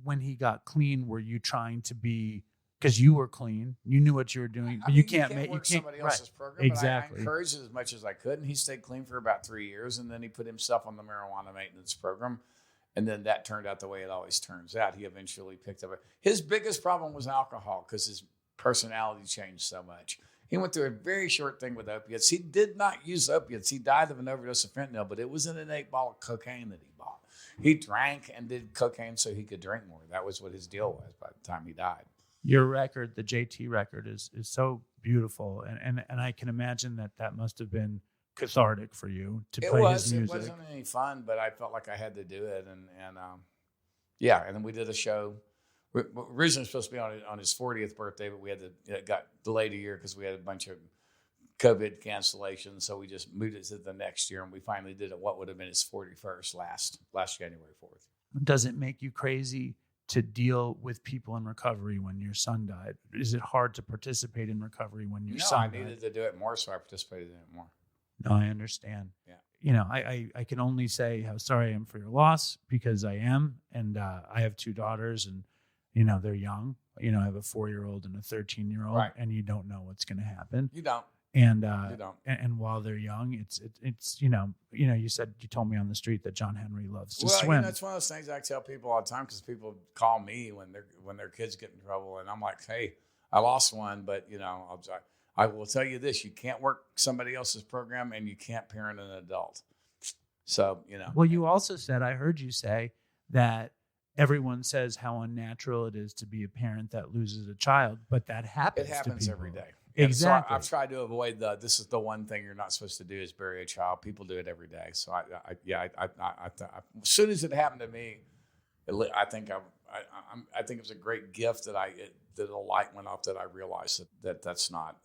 when he got clean, were you trying to be because you were clean. You knew what you were doing. But you can't make work you can't somebody else's program. Exactly. But I encouraged it as much as I could, and he stayed clean for about 3 years, and then he put himself on the marijuana maintenance program, and then that turned out the way it always turns out. He eventually picked up his biggest problem was alcohol because his personality changed so much. He went through a very short thing with opiates. He did not use opiates. He died of an overdose of fentanyl, but it was an 8-ball of cocaine that he bought. He drank and did cocaine so he could drink more. That was what his deal was by the time he died. Your record, the JT record, is so beautiful, and I can imagine that must have been cathartic for you to play his music. It wasn't any fun, but I felt like I had to do it, and yeah, and then we did a show. We were originally supposed to be on his 40th birthday, but it got delayed a year because we had a bunch of COVID cancellations. So we just moved it to the next year, and we finally did it. What would have been his 41st last January 4th. Does it make you crazy to deal with people in recovery when your son died? Is it hard to participate in recovery when your son died? I needed to do it more, so I participated in it more. No, I understand. Yeah. You know, I can only say how sorry I am for your loss, because I am, and I have 2 daughters, and you know, they're young. You know, I have a 4-year-old and a 13-year-old, right. And you don't know what's going to happen. You don't. And you don't. And while they're young, it's you told me on the street that John Henry loves to swim. You know, it's one of those things I tell people all the time, because people call me when their kids get in trouble, and I'm like, hey, I lost one, but you know, I will tell you this: you can't work somebody else's program, and you can't parent an adult. So you know. Well, you also said, I heard you say that everyone says how unnatural it is to be a parent that loses a child, but that happens. It happens to every day. Exactly. So I've tried to avoid this is the one thing you're not supposed to do is bury a child. People do it every day. So as soon as it happened to me, I think it was a great gift that that a light went off, that I realized that's not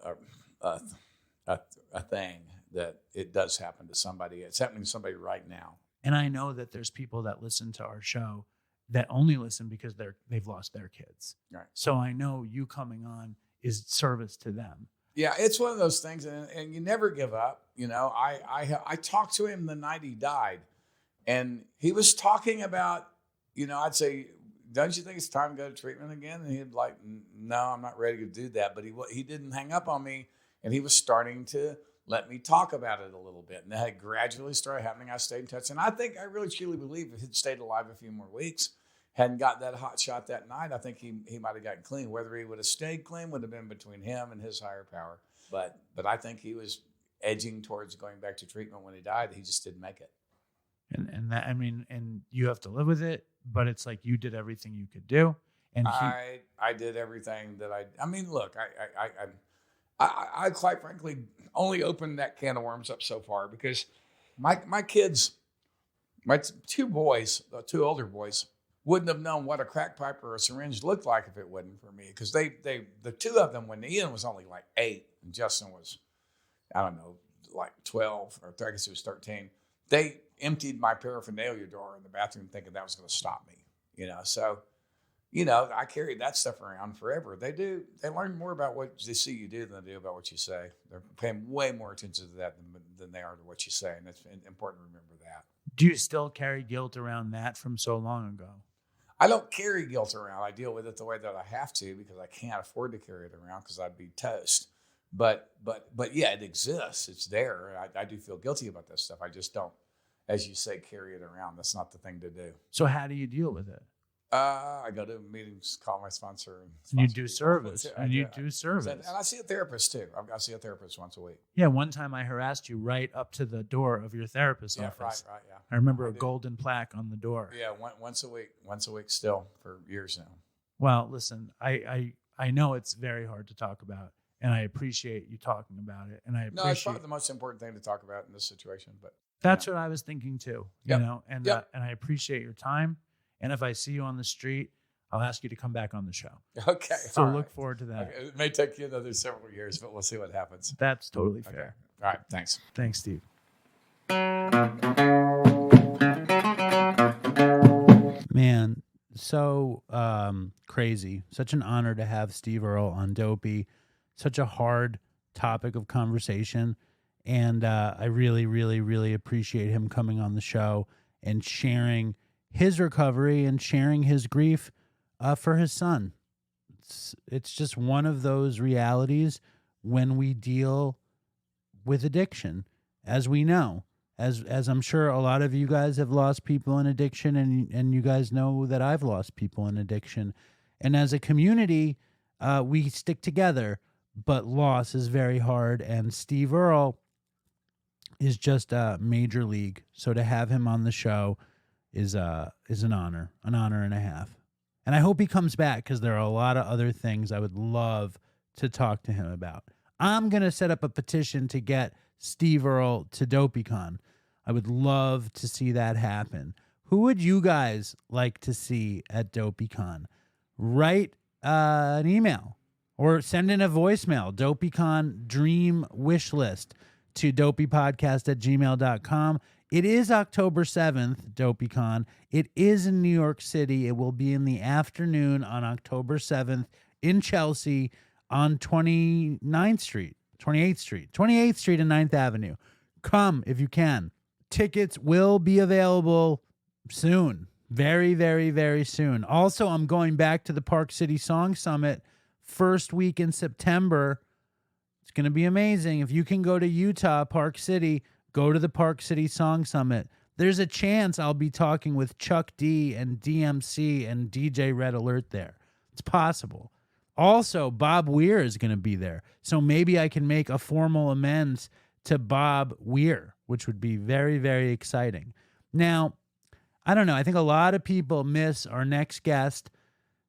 a thing, that it does happen to somebody. It's happening to somebody right now. And I know that there's people that listen to our show that only listen because they've lost their kids. Right. So I know you coming on is service to them. Yeah, it's one of those things, and you never give up. You know, I talked to him the night he died, and he was talking about, you know, I'd say, don't you think it's time to go to treatment again? And he'd like, no, I'm not ready to do that. But he didn't hang up on me, and he was starting to let me talk about it a little bit. And that gradually started happening. I stayed in touch. And I think, I really truly believe if he'd stayed alive a few more weeks, hadn't got that hot shot that night, I think he might have gotten clean. Whether he would have stayed clean would have been between him and his higher power. But I think he was edging towards going back to treatment when he died. He just didn't make it. And that, I mean, and you have to live with it, but it's like you did everything you could do. And I did everything that I mean, look, I quite frankly only opened that can of worms up so far, because my kids, my 2 boys, 2 older boys, wouldn't have known what a crack pipe or a syringe looked like if it wasn't for me. Because the 2 of them, when Ian was only like 8 and Justin was, I don't know, like 12, or I guess he was 13, they emptied my paraphernalia drawer in the bathroom thinking that was going to stop me. You know, so, you know, I carried that stuff around forever. They learn more about what they see you do than they do about what you say. They're paying way more attention to that than they are to what you say. And it's important to remember that. Do you still carry guilt around that from so long ago? I don't carry guilt around. I deal with it the way that I have to, because I can't afford to carry it around, because I'd be toast. But yeah, it exists. It's there. I do feel guilty about that stuff. I just don't, as you say, carry it around. That's not the thing to do. So how do you deal with it? I go to meetings, call my sponsor. And you do service. And you do service. And I see a therapist too. I see a therapist once a week. Yeah, one time I harassed you right up to the door of your therapist's office. Right, yeah. I remember a golden plaque on the door. Yeah, once a week still for years now. Well, listen, I know it's very hard to talk about, and I appreciate you talking about it. And it's probably the most important thing to talk about in this situation. But that's what I was thinking too. Yep. You know, and I appreciate your time. And if I see you on the street, I'll ask you to come back on the show. Okay. So look forward to that. Okay. It may take you another several years, but we'll see what happens. That's totally fair. All right. Thanks. Thanks, Steve. Man, so crazy. Such an honor to have Steve Earle on Dopey. Such a hard topic of conversation. And I really, really, really appreciate him coming on the show and sharing his recovery and sharing his grief for his son. it's just one of those realities when we deal with addiction, as we know, as I'm sure a lot of you guys have lost people in addiction, and you guys know that I've lost people in addiction. And as a community, we stick together, but loss is very hard. And Steve Earle is just a major league. So to have him on the show is an honor and a half. And I hope he comes back, because there are a lot of other things I would love to talk to him about. I'm going to set up a petition to get Steve Earle to DopeyCon. I would love to see that happen. Who would you guys like to see at DopeyCon? Write an email or send in a voicemail, DopeyCon Dream Wish List, to dopeypodcast@gmail.com. It is October 7th, DopeyCon. It is in New York City. It will be in the afternoon on October 7th in Chelsea on 28th Street and 9th Avenue. Come if you can. Tickets will be available soon. Very, very, very soon. Also, I'm going back to the Park City Song Summit first week in September. It's going to be amazing. If you can go to Utah, Park City, go to the Park City Song Summit. There's a chance I'll be talking with Chuck D and DMC and DJ Red Alert there. It's possible. Also, Bob Weir is going to be there. So maybe I can make a formal amends to Bob Weir, which would be very, very exciting. Now, I don't know. I think a lot of people miss our next guest.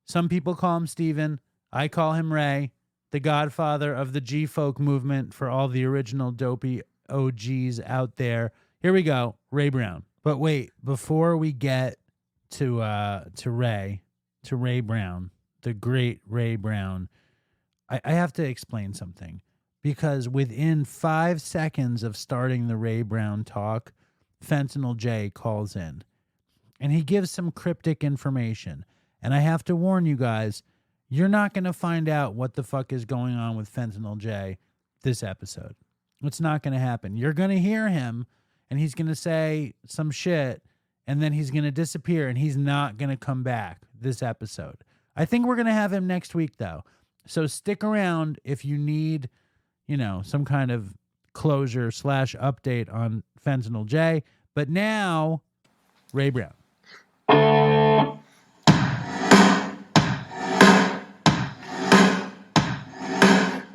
Some people call him Steven. I call him Ray, the godfather of the G-Folk movement for all the original Dopey OGs out there. Here we go, Ray Brown. But wait, before we get to Ray Brown, the great Ray Brown, I have to explain something, because within 5 seconds of starting the Ray Brown talk, Fentanyl J calls in, and he gives some cryptic information. And I have to warn you guys, you're not going to find out what the fuck is going on with Fentanyl J this episode. It's not going to happen. You're going to hear him, and he's going to say some shit, and then he's going to disappear, and he's not going to come back this episode. I think we're going to have him next week, though. So stick around if you need, some kind of closure / update on Fentanyl J. But now, Ray Brown.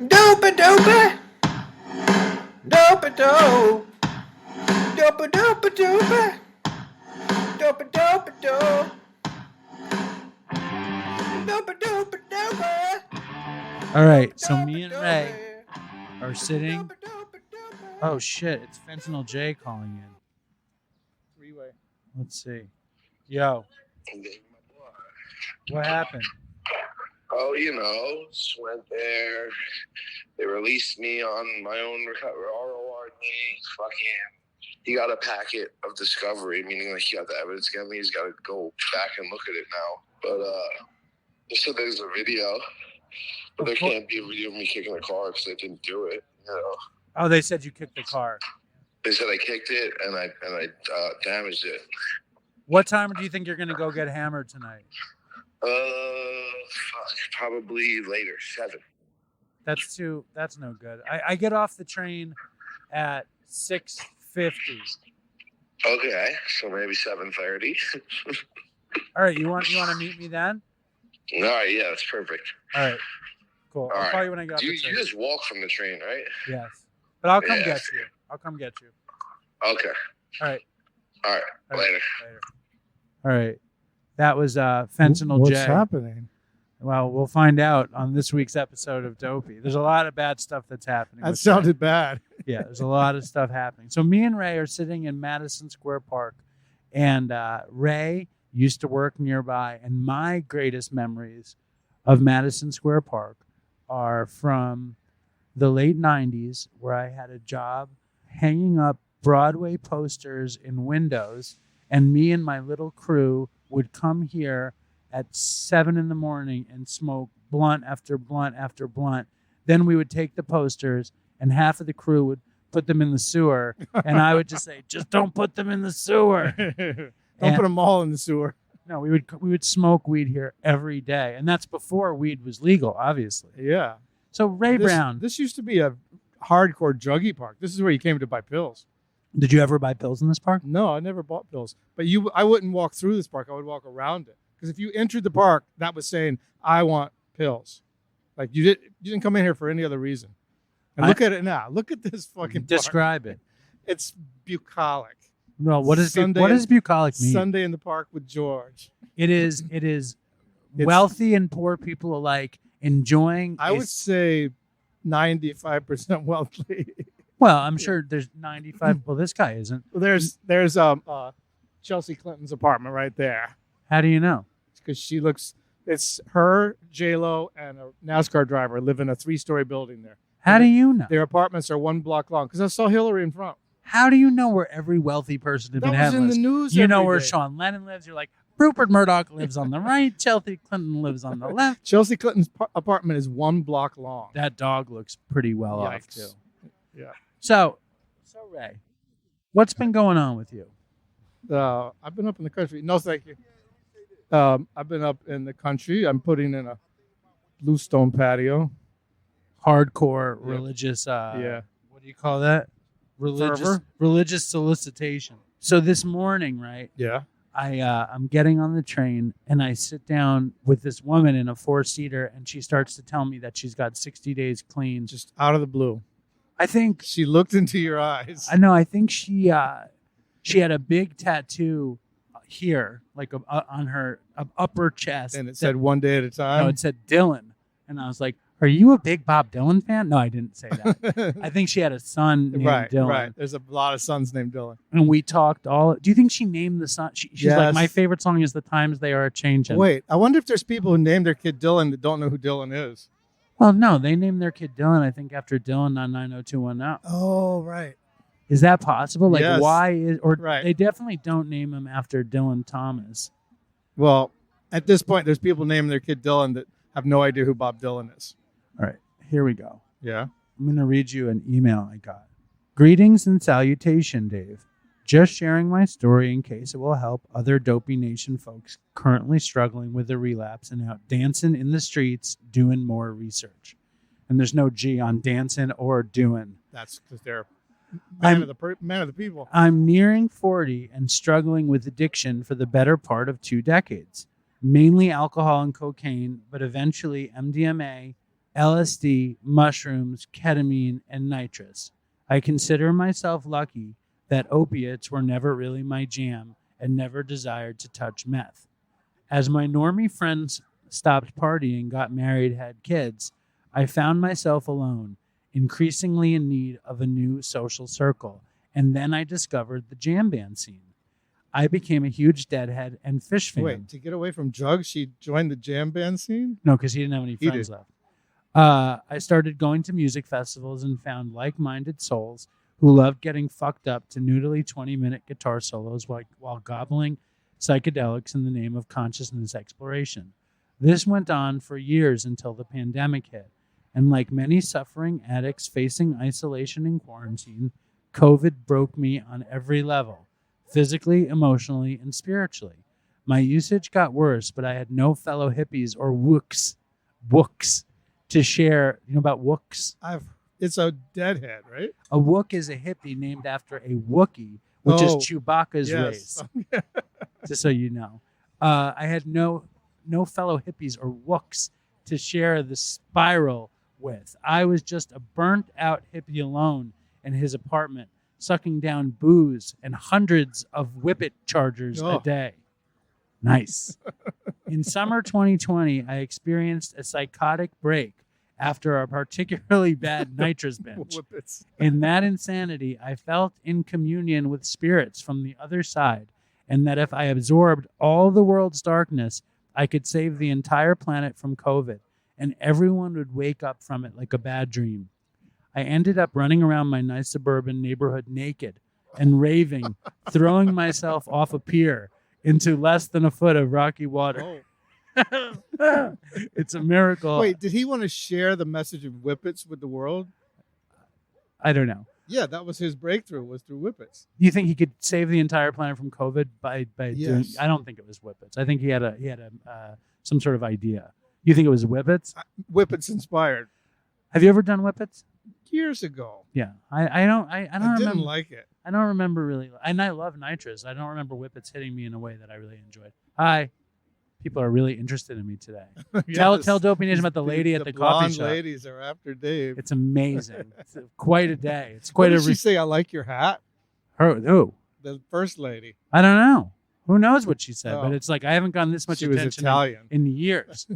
Dopey, dopey. Dopey, dope. Dopey, dopey, dopey. Dopey, dopey, dope. Dopey, dopey, dopey. All right, so me and Ray are sitting. Oh, shit, it's Fentanyl J calling in. Three-way. Let's see. Yo. What happened? Oh, just went there. They released me on my own RORD. Fucking, he got a packet of discovery, meaning like he got the evidence against me. He's got to go back and look at it now. But they said there's a video, but there can't be a video of me kicking the car because I didn't do it. Oh, they said you kicked the car. They said I kicked it and I damaged it. What time do you think you're gonna go get hammered tonight? Probably later, 7. That's no good. I get off the train at 6:50. Okay, so maybe 7:30. All right, you want to meet me then? All right, yeah, that's perfect. All right, cool. I'll call you when I get off the train. You just walk from the train, right? Yes, but I'll come get you. I'll come get you. Okay. All right. Later. All right. That was Fentanyl J. What's happening? Well, we'll find out on this week's episode of Dopey. There's a lot of bad stuff that's happening. That sounded bad. Yeah, there's a lot of stuff happening. So me and Ray are sitting in Madison Square Park, and Ray used to work nearby, and my greatest memories of Madison Square Park are from the late 90s, where I had a job hanging up Broadway posters in windows, and me and my little crew would come here at 7 a.m. and smoke blunt after blunt after blunt. Then we would take the posters, and half of the crew would put them in the sewer, and I would just say, just don't put them in the sewer. Don't put them all in the sewer. No, we would smoke weed here every day, and that's before weed was legal, obviously. Yeah. So Ray Brown, This used to be a hardcore druggie park. This is where you came to buy pills. did you ever buy pills in this park? No, I never bought pills. But I wouldn't walk through this park. I would walk around it. Because if you entered the park, that was saying, I want pills. Like you didn't come in here for any other reason. And look at it now. Look at this fucking park. Describe it. It's bucolic. No, what does Sunday- bucolic mean? Sunday in the park with George. It is wealthy and poor people alike enjoying. I would say 95% wealthy. Well, I'm sure there's 95. Well, this guy isn't. There's Chelsea Clinton's apartment right there. How do you know? Because it's her, J-Lo, and a NASCAR driver live in a 3-story building there. How do you know? Their apartments are 1 block long. Because I saw Hillary in front. How do you know where every wealthy person has been That was in the news You know every where day. Sean Lennon lives. You're like, Rupert Murdoch lives on the right. Chelsea Clinton lives on the left. Chelsea Clinton's apartment is 1 block long. That dog looks pretty well off, Yikes. too. Yeah. So Ray, what's been going on with you? I've been up in the country. No, thank you. I've been up in the country. I'm putting in a bluestone patio. Hardcore religious. Yeah. What do you call that? Fervor? Religious solicitation. So this morning, right? Yeah. I'm getting on the train and I sit down with this woman in a 4-seater and she starts to tell me that she's got 60 days clean. Just out of the blue. I think She looked into your eyes. I know. I think she had a big tattoo here, like on her upper chest, And it said 1 day at a time. no, it said Dylan, and I was like, "Are you a big Bob Dylan fan?" No, I didn't say that. I think she had a son named Dylan, Right. There's a lot of sons named Dylan. and we talked all. Do you think she named the son? She's like, Yes. my favorite song is "The Times They Are Changing." Wait, I wonder if there's people who name their kid Dylan that don't know who Dylan is. Well, no, they named their kid Dylan. I think after Dylan on 90210. Oh, right. Is that possible? Like, Yes. why is or Right. they definitely don't name him after Dylan Thomas. Well, at this point, there's people naming their kid Dylan that have no idea who Bob Dylan is. All right, here we go. Yeah. I'm going to read you an email I got. Greetings and salutation, Dave. Just sharing my story in case it will help other Dopey Nation folks currently struggling with a relapse and out dancing in the streets doing more research. And there's no G on dancing or doing. That's because they're I'm- man of the people. I'm nearing 40 and struggling with addiction for the better part of 2 decades. Mainly alcohol and cocaine, but eventually MDMA, LSD, mushrooms, ketamine, and nitrous. I consider myself lucky that opiates were never really my jam and never desired to touch meth. As my normie friends stopped partying, got married, had kids, I found myself alone, increasingly in need of a new social circle, and then I discovered the jam band scene. I became a huge Deadhead and Fish fan. Wait, to get away from drugs, she joined the jam band scene? No, because he didn't have any He friends did. left. I started going to music festivals and found like-minded souls who loved getting fucked up to noodly 20-minute guitar solos while gobbling psychedelics in the name of consciousness exploration. This went on for years until the pandemic hit. And like many suffering addicts facing isolation and quarantine, COVID broke me on every level, physically, emotionally, and spiritually. My usage got worse, but I had no fellow hippies or wooks to share. You know about wooks? It's a deadhead, right? A wook is a hippie named after a Wookiee, which is Oh, Chewbacca's yes. race. Just so you know. I had no fellow hippies or wooks to share the spiral with. I was just a burnt out hippie alone in his apartment, sucking down booze and hundreds of whippet chargers a Oh. day. Nice. In summer 2020, I experienced a psychotic break after a particularly bad nitrous binge. Whippets. In that insanity, I felt in communion with spirits from the other side, and that if I absorbed all the world's darkness, I could save the entire planet from COVID, and everyone would wake up from it like a bad dream. I ended up running around my nice suburban neighborhood naked and raving, throwing myself off a pier into less than a foot of rocky water. It's a miracle. Wait, did he want to share the message of whippets with the world? I don't know. Yeah, that was his breakthrough, was through whippets. You think he could save the entire planet from COVID by doing? Yes. I don't think it was whippets. I think he had some sort of idea. You think it was whippets? Whippets inspired. Have you ever done whippets? Years ago. Yeah, I don't didn't remember. like it. I don't remember really, and I love nitrous. I don't remember whippets hitting me in a way that I really enjoyed. Hi, people are really interested in me today. Yes. Tell Dopey Nation about the lady at the coffee blonde shop. ladies are after Dave. It's amazing. It's quite a day. It's What quite did she say? I like your hat. Who? The first lady. I don't know. Who knows what she said? Oh. But it's like I haven't gotten this much She was attention Italian. in years.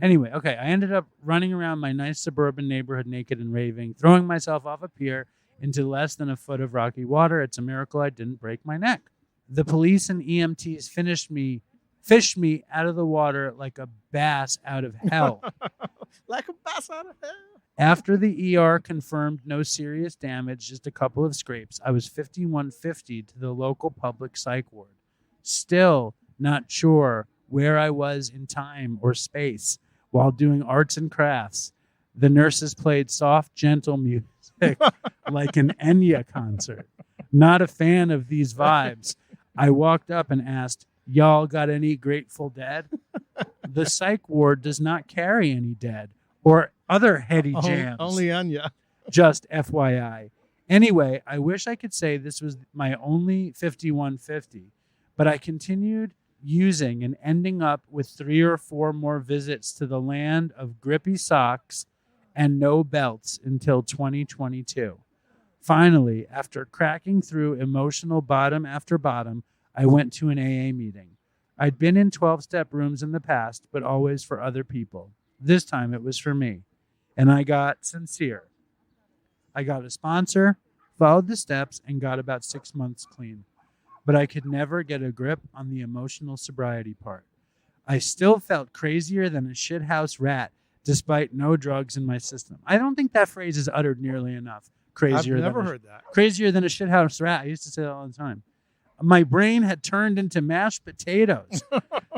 Anyway, okay. I ended up running around my nice suburban neighborhood naked and raving, throwing myself off a pier into less than a foot of rocky water. It's a miracle I didn't break my neck. The police and EMTs fished me out of the water like a bass out of hell. Like a bass out of hell. After the ER confirmed no serious damage, just a couple of scrapes, I was 5150 to the local public psych ward. Still not sure where I was in time or space while doing arts and crafts. The nurses played soft, gentle music like an Enya concert. Not a fan of these vibes. I walked up and asked, "Y'all got any Grateful Dead?" The psych ward does not carry any Dead or other heady jams. Only Anya. Just FYI. Anyway, I wish I could say this was my only 5150, but I continued using and ending up with 3 or 4 more visits to the land of grippy socks and no belts until 2022. Finally, after cracking through emotional bottom after bottom, I went to an AA meeting. I'd been in 12-step rooms in the past, but always for other people. This time it was for me, and I got sincere. I got a sponsor, followed the steps, and got about 6 months clean. But I could never get a grip on the emotional sobriety part. I still felt crazier than a shithouse rat, despite no drugs in my system. I don't think that phrase is uttered nearly enough. I've never heard that. Crazier than a shithouse rat. I used to say that all the time. My brain had turned into mashed potatoes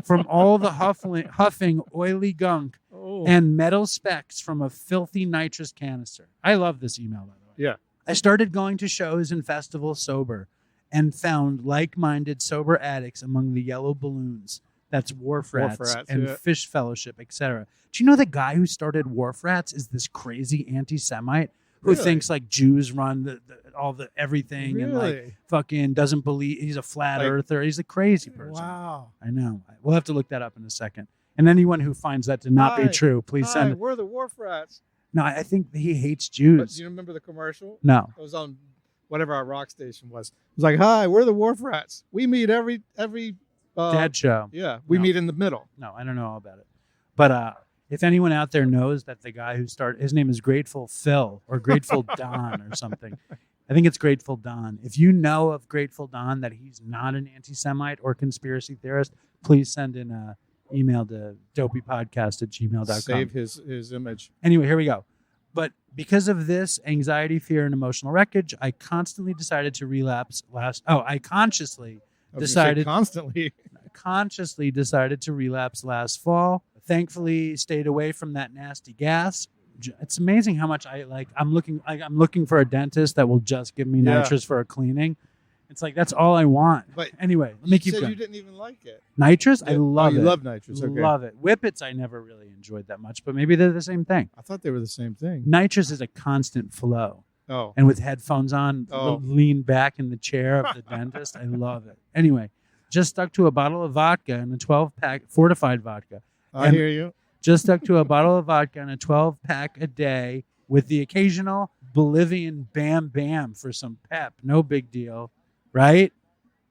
from all the huffing oily gunk and metal specks from a filthy nitrous canister. I love this email, by the way. Yeah. I started going to shows and festivals sober and found like-minded sober addicts among the yellow balloons. That's Wharf Rats and Fish Fellowship, etc. Do you know the guy who started Wharf Rats is this crazy anti-Semite who thinks like Jews run all the everything and like fucking doesn't believe he's a flat earther. He's a crazy person. Wow. I know. We'll have to look that up in a second. And anyone who finds that to not be true, please send it. We're the Wharf Rats. No, I think he hates But Jews. do you remember the commercial? No. It was on whatever our rock station was. It was like, "Hi, we're the Wharf Rats. We meet every Dad show. Yeah, we meet in the middle." No, I don't know all about it. But if anyone out there knows that the guy who started, his name is Grateful Phil or Grateful Don or something. I think it's Grateful Don. If you know of Grateful Don, that he's not an anti-Semite or conspiracy theorist, please send in an email to dopeypodcast@gmail.com. Save his image. Anyway, here we go. But because of this anxiety, fear, and emotional wreckage, I constantly decided to relapse I consciously decided to relapse last fall. Thankfully, stayed away from that nasty gas. It's amazing how much I'm looking for a dentist that will just give me nitrous for a cleaning. It's like that's all I want. But anyway, let me keep going. You didn't even like it. Nitrous, I love it. You love nitrous. Okay. Love it. Whippets, I never really enjoyed that much, but maybe they're the same thing. I thought they were the same thing. Nitrous is a constant flow. Oh. And with headphones on, lean back in the chair of the dentist. I love it. Anyway, just stuck to a bottle of vodka and a 12-pack fortified vodka. I hear you. Just stuck to a bottle of vodka and a 12-pack a day with the occasional Bolivian bam bam for some pep. No big deal, right?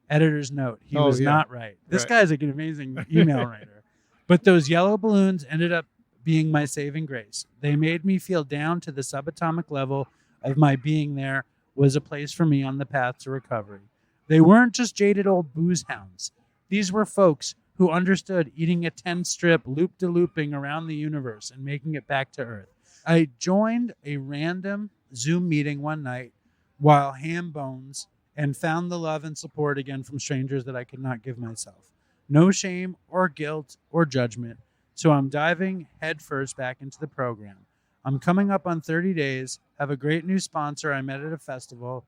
Editor's note. He was not right. This guy's like an amazing email writer. But those yellow balloons ended up being my saving grace. They made me feel down to the subatomic level of my being there was a place for me on the path to recovery. They weren't just jaded old booze hounds. These were folks who understood eating a 10-strip loop-de-looping around the universe and making it back to Earth. I joined a random Zoom meeting one night while ham bones and found the love and support again from strangers that I could not give myself. No shame or guilt or judgment, so I'm diving headfirst back into the program. I'm coming up on 30 days, Have a great new sponsor I met at a festival.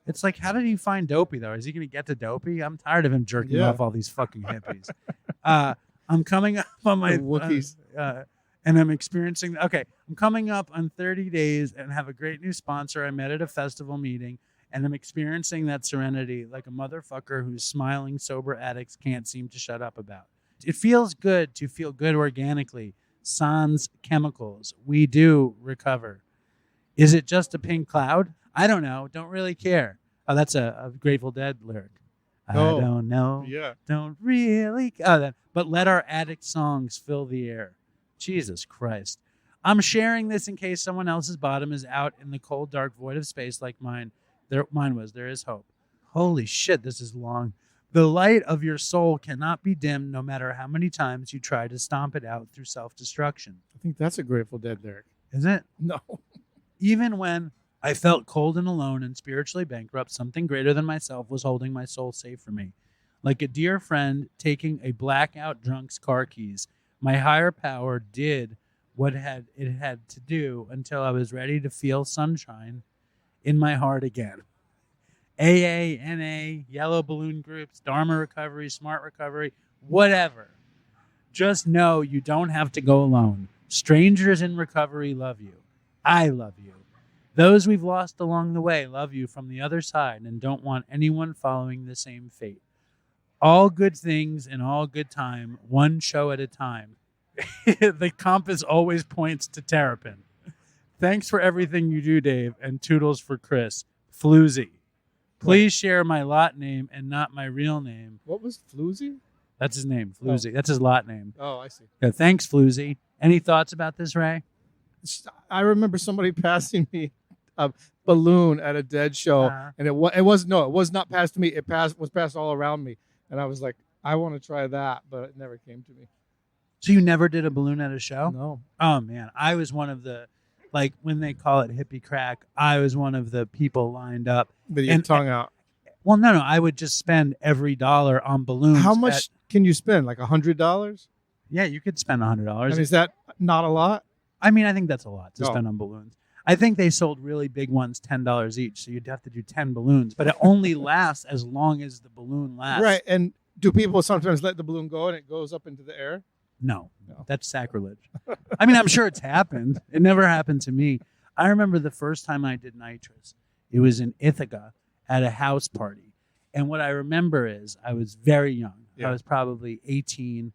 It's like, how did he find Dopey, though? Is he going to get to Dopey? I'm tired of him jerking off all these fucking hippies. I'm coming up on my Wookiees. And I'm experiencing. Okay, I'm coming up on 30 days and have a great new sponsor I met at a festival meeting, and I'm experiencing that serenity like a motherfucker whose smiling, sober addicts can't seem to shut up about. It feels good to feel good organically. Sans chemicals. We do recover. Is it just a pink cloud? I don't know. Don't really care. Oh, that's a Grateful Dead lyric. I don't know. Yeah. Don't really. But let our addict songs fill the air. Jesus Christ. I'm sharing this in case someone else's bottom is out in the cold, dark void of space like mine. Mine was. There is hope. Holy shit, this is long. The light of your soul cannot be dimmed no matter how many times you try to stomp it out through self-destruction. I think that's a Grateful Dead lyric. Is it? No. Even when I felt cold and alone and spiritually bankrupt, something greater than myself was holding my soul safe for me. Like a dear friend taking a blackout drunk's car keys, my higher power did what it had to do until I was ready to feel sunshine in my heart again. AA, NA, yellow balloon groups, Dharma recovery, smart recovery, whatever. Just know you don't have to go alone. Strangers in recovery love you. I love you. Those we've lost along the way love you from the other side and don't want anyone following the same fate. All good things in all good time, one show at a time. The compass always points to Terrapin. Thanks for everything you do, Dave, and toodles for Chris. Floozy. Please share my lot name and not my real name. What was Floozy? That's his name, Floozy. That's his lot name. Oh, I see. Yeah, thanks, Floozy. Any thoughts about this, Ray? I remember somebody passing me a balloon at a Dead show, and it was not passed to me. It was passed all around me, and I was like, I want to try that, but it never came to me. So you never did a balloon at a show? No. Oh man, I was one of the, like when they call it hippie crack, I was one of the people lined up with your tongue out. Well, no, I would just spend every dollar on balloons. How much can you spend? Like $100? Yeah, you could spend $100. And is that not a lot? I mean, I think that's a lot to spend on balloons. I think they sold really big ones $10 each, so you'd have to do 10 balloons, but it only lasts as long as the balloon lasts. Right, and do people sometimes let the balloon go and it goes up into the air? No, that's sacrilege. I mean, I'm sure it's happened. It never happened to me. I remember the first time I did nitrous. It was in Ithaca at a house party. And what I remember is I was very young. Yeah. I was probably 18.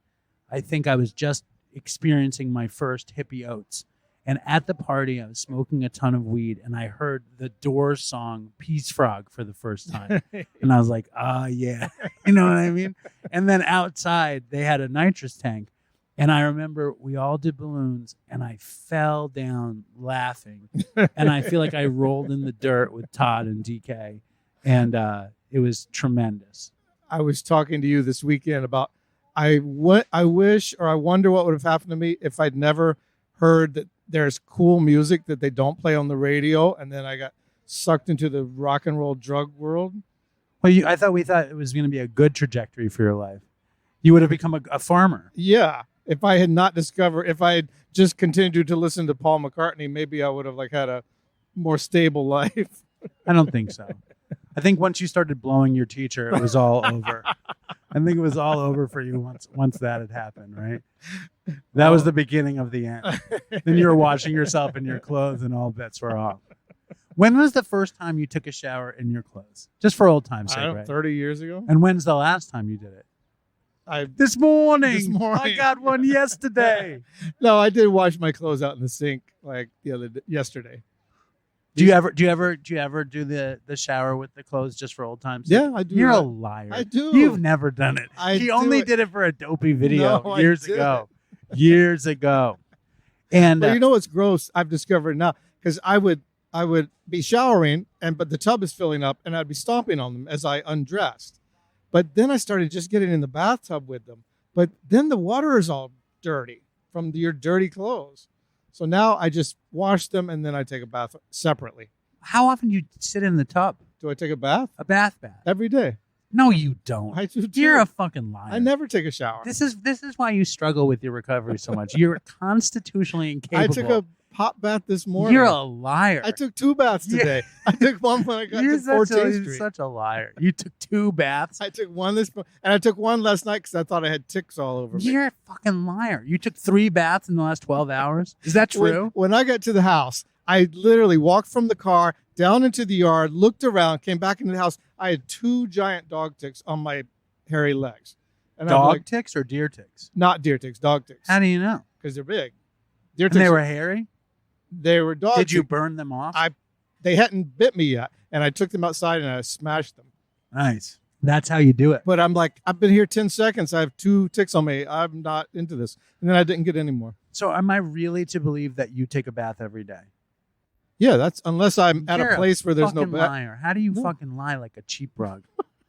I think I was just experiencing my first hippie oats. And at the party, I was smoking a ton of weed, and I heard the Doors song Peace Frog for the first time. And I was like, oh, yeah. You know what I mean? And then outside, they had a nitrous tank. And I remember we all did balloons, and I fell down laughing. And I feel like I rolled in the dirt with Todd and DK. And it was tremendous. I was talking to you this weekend about I wish or I wonder what would have happened to me if I'd never heard that there's cool music that they don't play on the radio, and then I got sucked into the rock and roll drug world. Well, we thought it was going to be a good trajectory for your life. You would have become a farmer. Yeah. If I had just continued to listen to Paul McCartney, maybe I would have had a more stable life. I don't think so. I think once you started blowing your teacher, it was all over. I think it was all over for you once that had happened, right? That was the beginning of the end. Then you were washing yourself in your clothes and all bets were off. When was the first time you took a shower in your clothes? Just for old time's sake, right? 30 years ago. And when's the last time you did it? This morning. I got one yesterday. No, I did wash my clothes out in the sink yesterday. Do you ever do the shower with the clothes just for old times? Yeah, I do. You're a liar. I do. You've never done it. He only did it for a Dopey video years ago. Years ago. And you know what's gross? I've discovered now because I would be showering but the tub is filling up and I'd be stomping on them as I undressed. But then I started just getting in the bathtub with them. But then the water is all dirty from your dirty clothes. So now I just wash them and then I take a bath separately. How often do you sit in the tub? Do I take a bath? A bath? Every day. No, you don't. I do too. You're a fucking liar. I never take a shower. This is why you struggle with your recovery so much. You're constitutionally incapable. I took a pop bath this morning. You're a liar. I took 2 baths today. I took one when I got to 14th Street. You're such a liar. You took 2 baths. I took one and I took one last night because I thought I had ticks all over me. You're a fucking liar. You took 3 baths in the last 12 hours. Is that true? When I got to the house, I literally walked from the car down into the yard, looked around, came back into the house. I had 2 giant dog ticks on my hairy legs. And dog ticks or deer ticks? Not deer ticks, dog ticks. How do you know? Because they're big. Deer ticks. And they were hairy? They were dog Did you ticks. burn them off? They hadn't bit me yet, and I took them outside and I smashed them. Nice. That's how you do it. But I'm like, I've been here 10 seconds. I have 2 ticks on me. I'm not into this. And then I didn't get any more. So am I really to believe that you take a bath every day? Yeah, that's unless I'm at You're a place where there's no fucking bath. liar. How do you fucking lie like a cheap rug?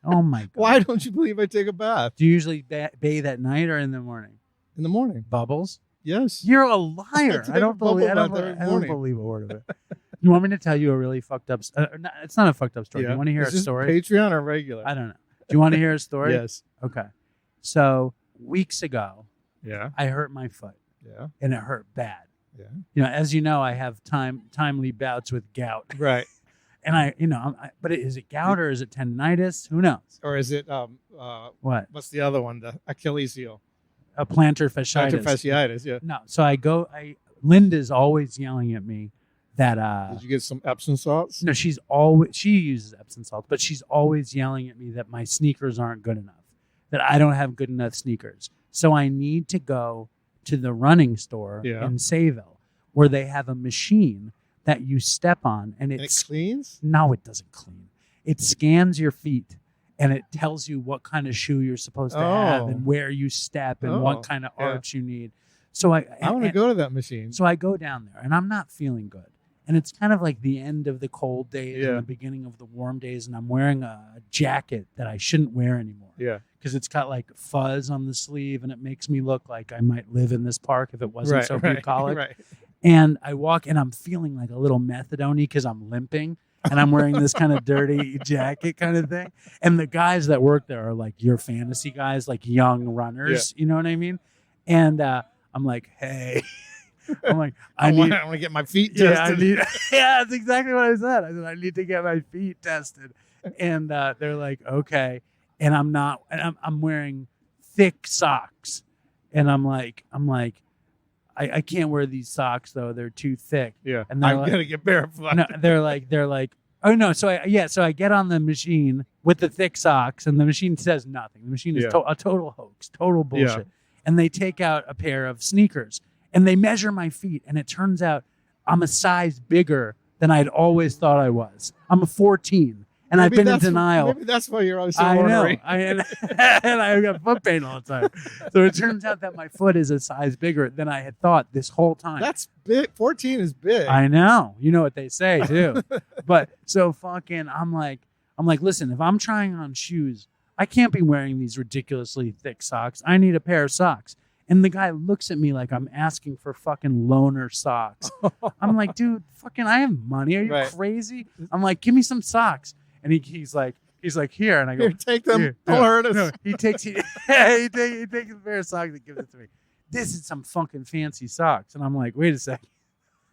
Oh my God. Why don't you believe I take a bath? Do you usually bathe at night or in the morning? In the morning. Bubbles? Yes. You're a liar. take I a don't bubble believe. I bath don't, every I don't morning. believe a word of it. You want me to tell you a really fucked up? It's not a fucked up story. Yeah. You want to hear Is a this story? Patreon or regular? I don't know. Do you want to hear a story? Yes. Okay. So weeks ago, Yeah. I hurt my foot, Yeah. and it hurt bad. Yeah. You know, as you know, I have timely bouts with gout, Right. and but is it gout or is it tendinitis? Who knows? Or is it What? what's the other one? The Achilles heel. A plantar fasciitis. Plantar fasciitis, yeah. No. So Linda's always yelling at me that Did you get some Epsom salts? no, she uses Epsom salt, but she's always yelling at me that my sneakers aren't good enough, that I don't have good enough sneakers. So I need to go to the running store in Sayville where they have a machine that you step on and it cleans? No, it doesn't clean. It scans your feet and it tells you what kind of shoe you're supposed to have and where you step and what kind of arch you need. So I want to go to that machine. So I go down there and I'm not feeling good. And it's kind of like the end of the cold days and the beginning of the warm days. And I'm wearing a jacket that I shouldn't wear anymore. Yeah. Because it's got like fuzz on the sleeve and it makes me look like I might live in this park if it wasn't so bucolic. Right. And I walk and I'm feeling like a little methadone because I'm limping and I'm wearing this kind of dirty jacket kind of thing. And the guys that work there are like your fantasy guys, like young runners. You know what I mean? And I'm like, hey. I'm like, I want to get my feet tested. That's exactly what I said. I said, I need to get my feet tested. And they're like, okay. And I'm wearing thick socks. And I'm like, I can't wear these socks though. They're too thick. Yeah. And I'm going to get barefoot. No, they're like, oh no. So I get on the machine with the thick socks and the machine says nothing. The machine is a total hoax, total bullshit. Yeah. And they take out a pair of sneakers. And they measure my feet, and it turns out I'm a size bigger than I'd always thought I was. I'm a 14, and I've been in denial. Maybe that's why you're always so ornery. I know. And I got foot pain all the time. So it turns out that my foot is a size bigger than I had thought this whole time. That's big. 14 is big. I know. You know what they say, too. But so fucking, I'm like, listen, if I'm trying on shoes, I can't be wearing these ridiculously thick socks. I need a pair of socks. And the guy looks at me like I'm asking for fucking loaner socks. I'm like, dude, fucking, I have money. Are you crazy? I'm like, give me some socks. And he's like, here. And I go, here, take them. Don't hurt us. No. He takes a pair of socks and gives it to me. This is some fucking fancy socks. And I'm like, wait a second.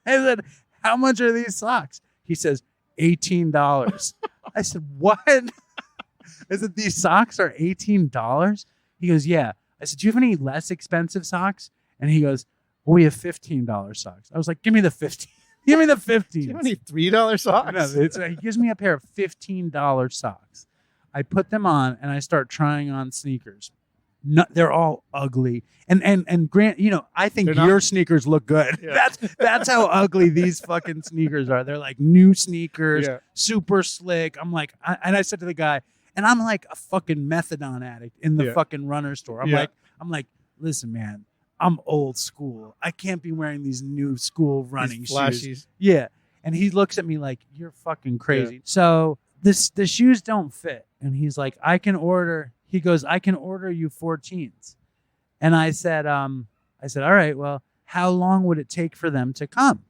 I said, how much are these socks? He says, $18. I said, what? I said, these socks are $18? He goes, yeah. I said, do you have any less expensive socks? And he goes, well, we have $15 socks. I was like, give me the 15. Give me the 15. Do you have any $3 socks? No, he gives me a pair of $15 socks. I put them on and I start trying on sneakers. No, they're all ugly. And Grant, you know, I think your sneakers look good. Yeah. That's how ugly these fucking sneakers are. They're like new sneakers, super slick. I'm like, and I said to the guy, and I'm like a fucking methadone addict in the fucking runner store. I'm like, listen, man, I'm old school. I can't be wearing these new school running shoes. Yeah. And he looks at me like, you're fucking crazy. Yeah. So the shoes don't fit. And he's like, I can order you 14s. And I said, all right, well, how long would it take for them to come?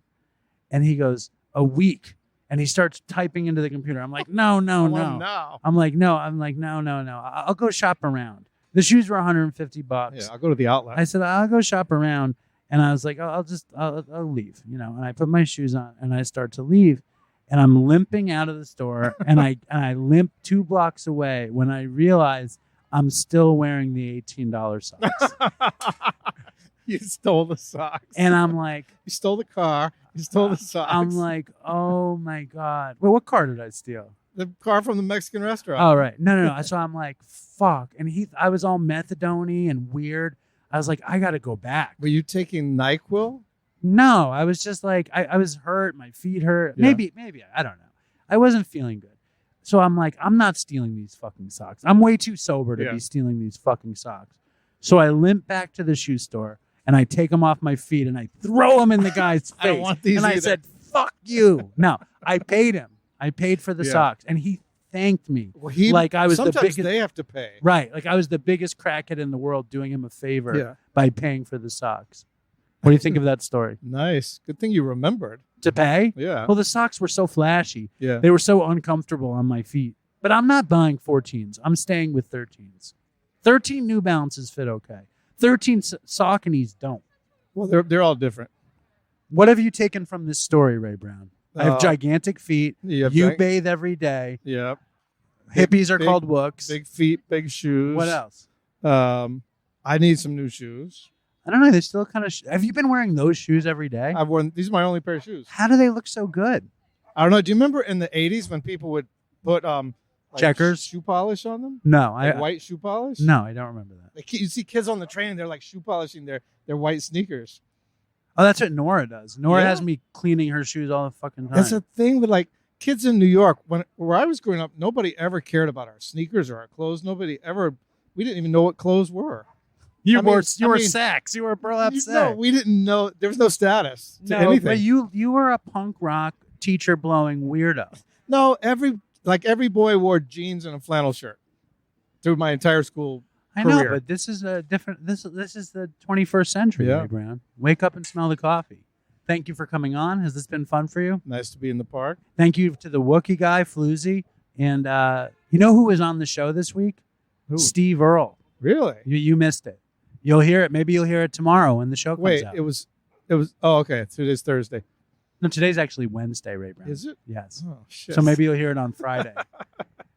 And he goes, a week. And he starts typing into the computer. I'm like, no. I'm like, no. I'll go shop around. The shoes were $150. Yeah, I'll go to the outlet. I said, I'll go shop around And I was like, oh, I'll leave, you know. And I put my shoes on and I start to leave, and I'm limping out of the store, and I limp 2 blocks away when I realize I'm still wearing the $18 socks. You stole the socks. And I'm like, you stole the car. You stole the socks. I'm like, oh my God. Well, what car did I steal? The car from the Mexican restaurant. Oh, right. No. So I'm like, fuck. And I was all methadone-y and weird. I was like, I got to go back. Were you taking NyQuil? No, I was just like, I was hurt. My feet hurt. Yeah. Maybe, I don't know. I wasn't feeling good. So I'm like, I'm not stealing these fucking socks. I'm way too sober to be stealing these fucking socks. So I limp back to the shoe store and I take them off my feet and I throw them in the guy's face. I don't want these and either. I said, fuck you. No, I paid him. I paid for the socks and he thanked me. Well, like I was the sometimes biggest. they have to pay. Right. Like I was the biggest crackhead in the world doing him a favor Yeah. by paying for the socks. What do you think of that story? Nice. Good thing you remembered. To pay? Yeah. Well, the socks were so flashy. Yeah. They were so uncomfortable on my feet. But I'm not buying 14s. I'm staying with 13s. 13 New Balances fit okay. 13 Sauconys don't. Well, they're all different. What have you taken from this story, Ray Brown? I have gigantic feet. You bathe every day. Yeah. Hippies are called wooks. Big feet, big shoes. What else? I need some new shoes. I don't know. They still kind of. Have you been wearing those shoes every day? I've worn. These are my only pair of shoes. How do they look so good? I don't know. Do you remember in the 80s when people would put like checkers shoe polish on them? No, like white shoe polish. No, I don't remember that. Like you see kids on the train, they're like shoe polishing their white sneakers. Oh, that's what Nora does. Nora has me cleaning her shoes all the fucking time. That's a thing with like kids in New York. Where I was growing up, nobody ever cared about our sneakers or our clothes. We didn't even know what clothes were. You were sacks. You were burlap sack. No, we didn't know. There was no status to anything. But you were a punk rock teacher blowing weirdo. No, every boy wore jeans and a flannel shirt through my entire school I career. know, but this is a different. This is the 21st century, Ray Brown. Wake up and smell the coffee. Thank you for coming on. Has this been fun for you? Nice to be in the park. Thank you to the Wookiee guy, Floozy, and you know who was on the show this week? Who? Steve Earle. Really? You missed it. You'll hear it. Maybe you'll hear it tomorrow when the show comes out. It was. Oh, okay. Today's Thursday. No, today's actually Wednesday, Ray Brown. Is it? Yes. Oh shit. So maybe you'll hear it on Friday.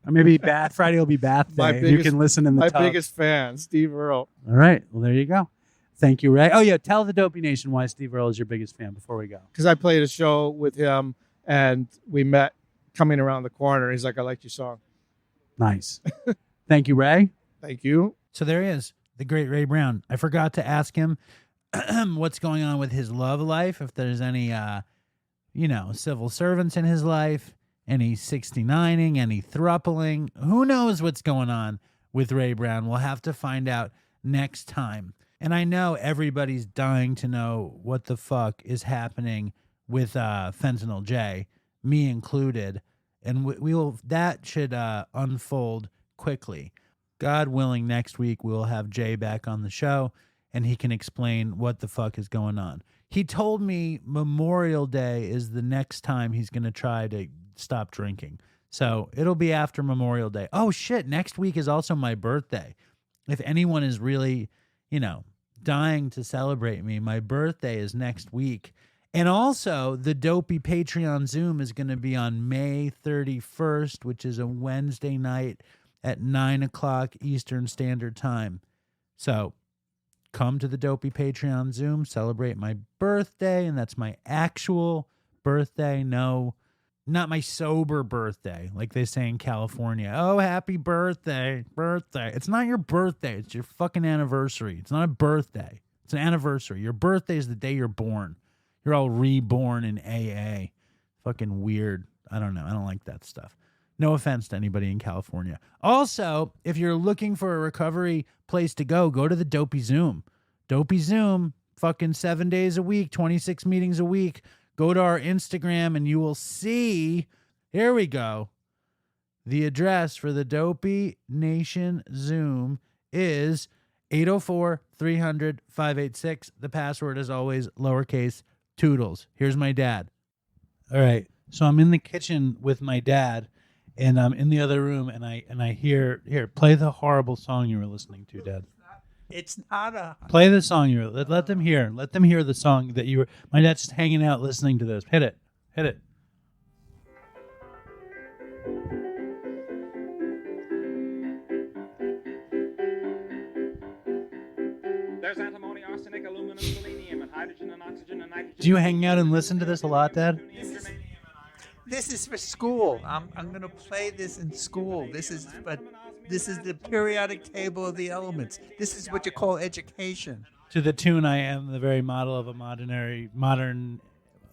Or maybe Friday will be Bath Day. You can listen in the my tub. biggest fan, Steve Earle. All right. Well, there you go. Thank you, Ray. Oh, yeah. Tell the Dopey Nation why Steve Earle is your biggest fan before we go. Because I played a show with him, and we met coming around the corner. He's like, I liked your song. Nice. Thank you, Ray. Thank you. So there he is, the great Ray Brown. I forgot to ask him what's going on with his love life, if there's any, civil servants in his life, any 69ing, any thruppling. Who knows what's going on with Ray Brown? We'll have to find out next time. And I know everybody's dying to know what the fuck is happening with Fentanyl J, me included. And that should unfold quickly. God willing, next week we will have Jay back on the show and he can explain what the fuck is going on. He told me Memorial Day is the next time he's going to try to stop drinking. So it'll be after Memorial Day. Oh shit, next week is also my birthday. If anyone is really, dying to celebrate me, my birthday is next week. And also the Dopey Patreon Zoom is going to be on May 31st, which is a Wednesday night at 9:00 Eastern Standard Time. So come to the Dopey Patreon Zoom, celebrate my birthday, and that's my actual birthday. No, not my sober birthday, like they say in California. Oh, happy birthday. It's not your birthday. It's your fucking anniversary. It's not a birthday. It's an anniversary. Your birthday is the day you're born. You're all reborn in AA. Fucking weird. I don't know. I don't like that stuff. No offense to anybody in California. Also, if you're looking for a recovery place to go to the Dopey Zoom. Dopey Zoom, fucking 7 days a week, 26 meetings a week. Go to our Instagram and you will see, here we go. The address for the Dopey Nation Zoom is 804-300-586. The password is always lowercase Toodles. Here's my dad. All right. So I'm in the kitchen with my dad. And I'm in the other room, and I hear, here, play the horrible song you were listening to, Dad. It's not a. Play the song you were. Let them hear. Let them hear the song that you were. My dad's just hanging out listening to this. Hit it. Hit it. There's antimony, arsenic, aluminum, selenium, and hydrogen and oxygen and nitrogen. Do you hang out and listen to this a lot, Dad? This is for school. I'm going to play this in school. This is the periodic table of the elements. This is what you call education. To the tune, I am the very model of a modern.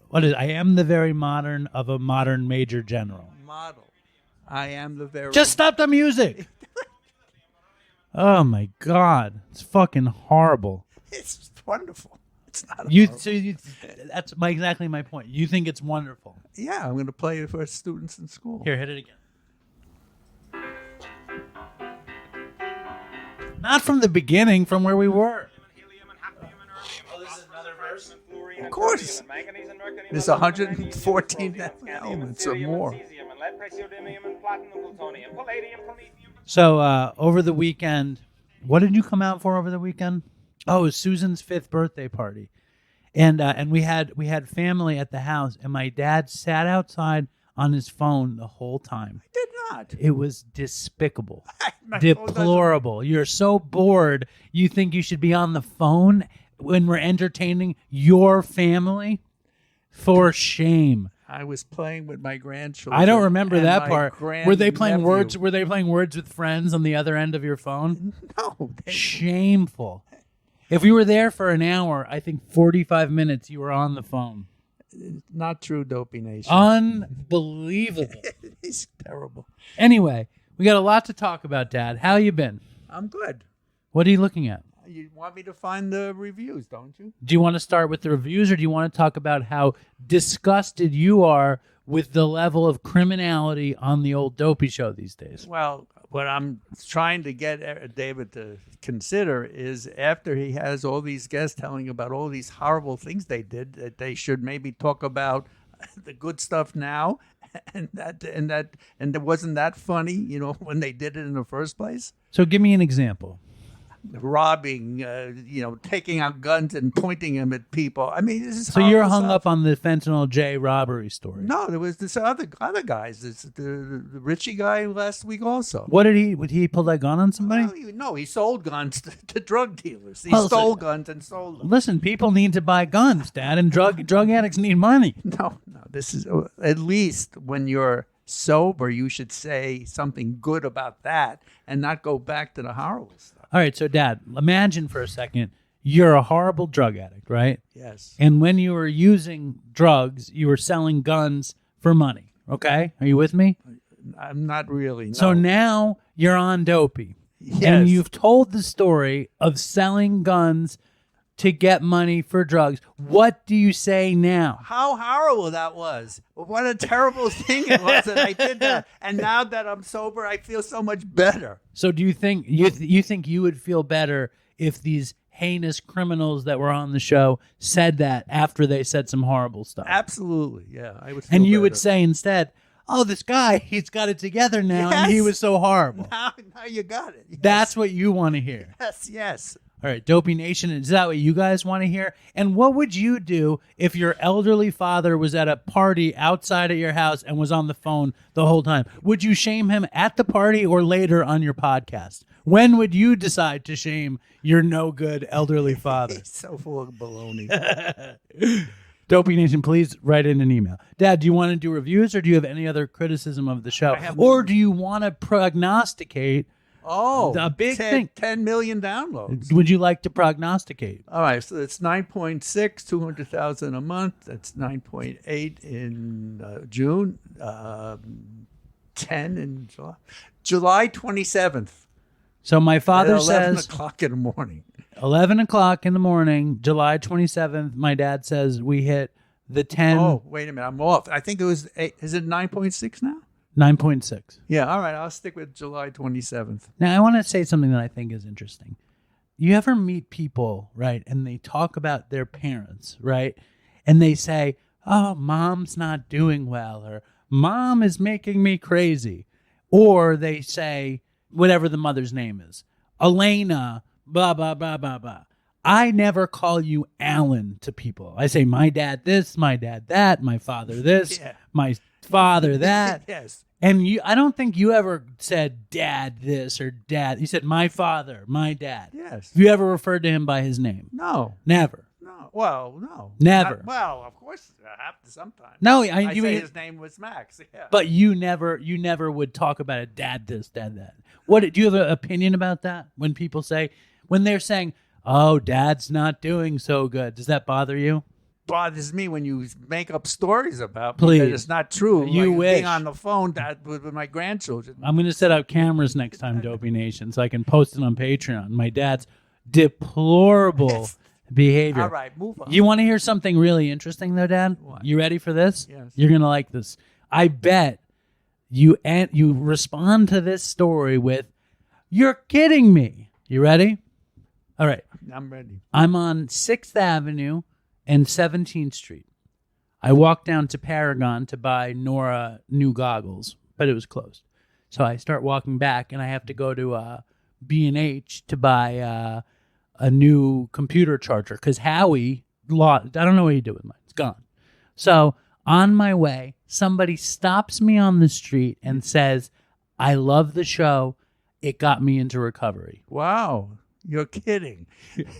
What is? I am the very modern of a modern major general. Model. I am the very. Just stop the music. Oh my God, it's fucking horrible. It's wonderful. It's not. That's exactly my point. You think it's wonderful? Yeah, I'm going to play it for students in school. Here, hit it again. Not from the beginning, from where we were. Oh, this is another verse. Of course. There's 114 elements or more. So over the weekend, what did you come out for over the weekend? Oh, it was Susan's 5th birthday party, and we had family at the house, and my dad sat outside on his phone the whole time. I did not. It was despicable, deplorable. You're so bored, you think you should be on the phone when we're entertaining your family? For shame. I was playing with my grandchildren. I don't remember that part. Were they playing words? Were they playing words with friends on the other end of your phone? No. Shameful. If we were there for an hour, I think 45 minutes you were on the phone. Not true, Dopey Nation. Unbelievable. It's terrible. Anyway, we got a lot to talk about, Dad. How you been? I'm good. What are you looking at? You want me to find the reviews, don't you? Do you want to start with the reviews, or do you want to talk about how disgusted you are with the level of criminality on the old Dopey show these days? Well, what I'm trying to get David to consider is after he has all these guests telling about all these horrible things they did, that they should maybe talk about the good stuff now, and wasn't that funny, when they did it in the first place? So give me an example. Robbing, taking out guns and pointing them at people. I mean, this is so you're hung stuff. up on the fentanyl J robbery story. No, there was this other guys. The Richie guy last week also. What did he? Would he pull that gun on somebody? No, he sold guns to drug dealers. He stole guns and sold them. Listen, people need to buy guns, Dad, and drug addicts need money. No, this is at least when you're sober, you should say something good about that and not go back to the horrible stuff. All right, so Dad, imagine for a second, you're a horrible drug addict, right? Yes. And when you were using drugs, you were selling guns for money, okay? Are you with me? I'm not really, no. So now you're on Dopey. Yes. And you've told the story of selling guns to get money for drugs. What do you say now? How horrible that was. What a terrible thing it was that I did that. And now that I'm sober, I feel so much better. So do you think you think you would feel better if these heinous criminals that were on the show said that after they said some horrible stuff? Absolutely, yeah. I would feel and you better. would say instead, oh, this guy, he's got it together now, and he was so horrible. Now you got it. Yes. That's what you want to hear. Yes. All right, Dopey Nation, is that what you guys want to hear? And what would you do if your elderly father was at a party outside of your house and was on the phone the whole time? Would you shame him at the party or later on your podcast? When would you decide to shame your no-good elderly father? He's so full of baloney. Dopey Nation, please write in an email. Dad, do you want to do reviews, or do you have any other criticism of the show? Or do you want to prognosticate a big thing? 10 million downloads. Would you like to prognosticate? All right, so it's 9.6, 200,000 a month. That's 9.8 in June, 10 in July. July 27th. So my father at 11 says... 11 o'clock in the morning. 11 o'clock in the morning, July 27th, my dad says we hit the 10... Oh, wait a minute, I'm off. I think it was... Is it 9.6 now? 9.6. Yeah, all right, I'll stick with July 27th. Now, I want to say something that I think is interesting. You ever meet people, right, and they talk about their parents, right, and they say, oh, mom's not doing well, or mom is making me crazy, or they say, whatever the mother's name is, Elena, blah, blah, blah, blah, blah. I never call you Alan to people. I say my dad this, my dad that, my father this, my father that. Yes. And I don't think you ever said dad this or dad. You said my father, my dad. Yes. Have you ever referred to him by his name? No. Never. No. Well, no. Never. Well, of course, I have to sometimes. No, I say his name was Max. Yeah. But you never would talk about a dad this, dad that. What do you have an opinion about that? When people say, when they're saying, "Oh, dad's not doing so good," does that bother you? Bothers me when you make up stories about me Please. that it's not true. You like wish. being on the phone with my grandchildren. I'm going to set up cameras next time, Dopey Nation, so I can post it on Patreon. My dad's deplorable behavior. All right, move on. You want to hear something really interesting, though, Dad? What? You ready for this? Yes. You're going to like this. I bet you respond to this story with, "You're kidding me." You ready? All right. I'm ready. I'm on 6th Avenue and 17th Street. I walked down to Paragon to buy Nora new goggles, but it was closed. So I start walking back, and I have to go to B&H to buy a new computer charger because Howie lost. I don't know what he did with mine. It's gone. So on my way, somebody stops me on the street and says, "I love the show. It got me into recovery." Wow. You're kidding.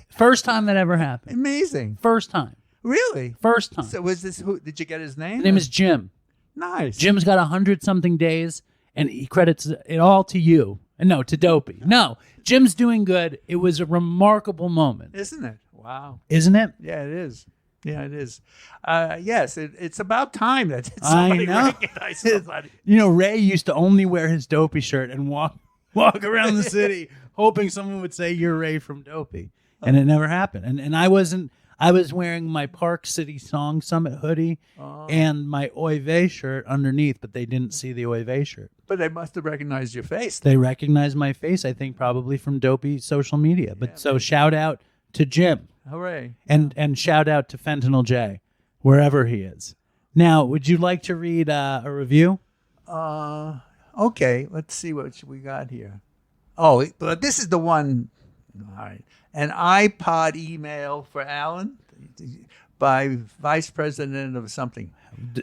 First time that ever happened. Amazing. First time. Really? First time. So was this who? Did you get his name? His name is Jim. Nice. Jim's got 100-something days, and he credits it all to you. No, to Dopey. No, Jim's doing good. It was a remarkable moment. Isn't it? Wow. Isn't it? Yeah, it is. Yeah, it is. Yes, it's about time that I somebody know. recognized somebody. You know, Ray used to only wear his Dopey shirt and walk around the city hoping someone would say, "You're Ray from Dopey." And it never happened. And I wasn't. I was wearing my Park City Song Summit hoodie and my Oy Vey shirt underneath, but they didn't see the Oy Vey shirt. But they must have recognized your face. They recognized my face, I think, probably from Dopey social media. But so shout out to Jim. Hooray. And shout out to Fentanyl J, wherever he is. Now, would you like to read a review? Okay, let's see what we got here. Oh, but this is the one. All right. An iPod email for Alan by Vice President of something.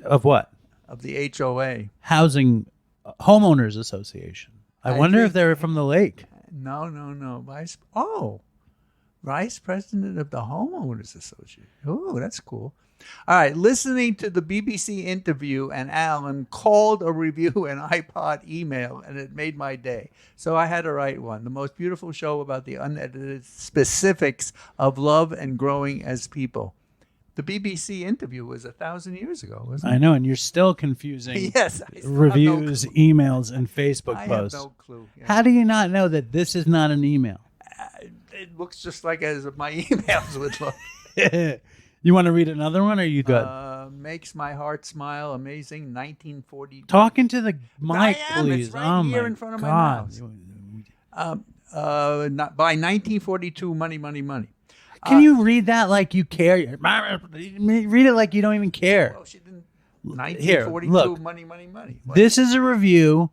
Of what? Of the HOA. Housing Homeowners Association. I wonder if they're from the lake. No. Vice President of the Homeowners Association. Oh, that's cool. All right, listening to the BBC interview, and Alan called a review an iPod email, and it made my day. So I had to write one. The most beautiful show about the unedited specifics of love and growing as people. The BBC interview was 1,000 years ago, wasn't it? I know, and you're still confusing Yes, I still reviews, have no clue. emails, and Facebook I posts. have no clue. Yeah. How do you not know that this is not an email? It looks just like as my emails would look. You want to read another one, or are you good? Makes my heart smile. Amazing. 1942. Talking to the mic, I am. please. It's right oh here my in front of my God. mouth. By 1942, money. Can you read that like you care? Read it like you don't even care. Well, she didn't. Here, 1942, look. money. What? This is a review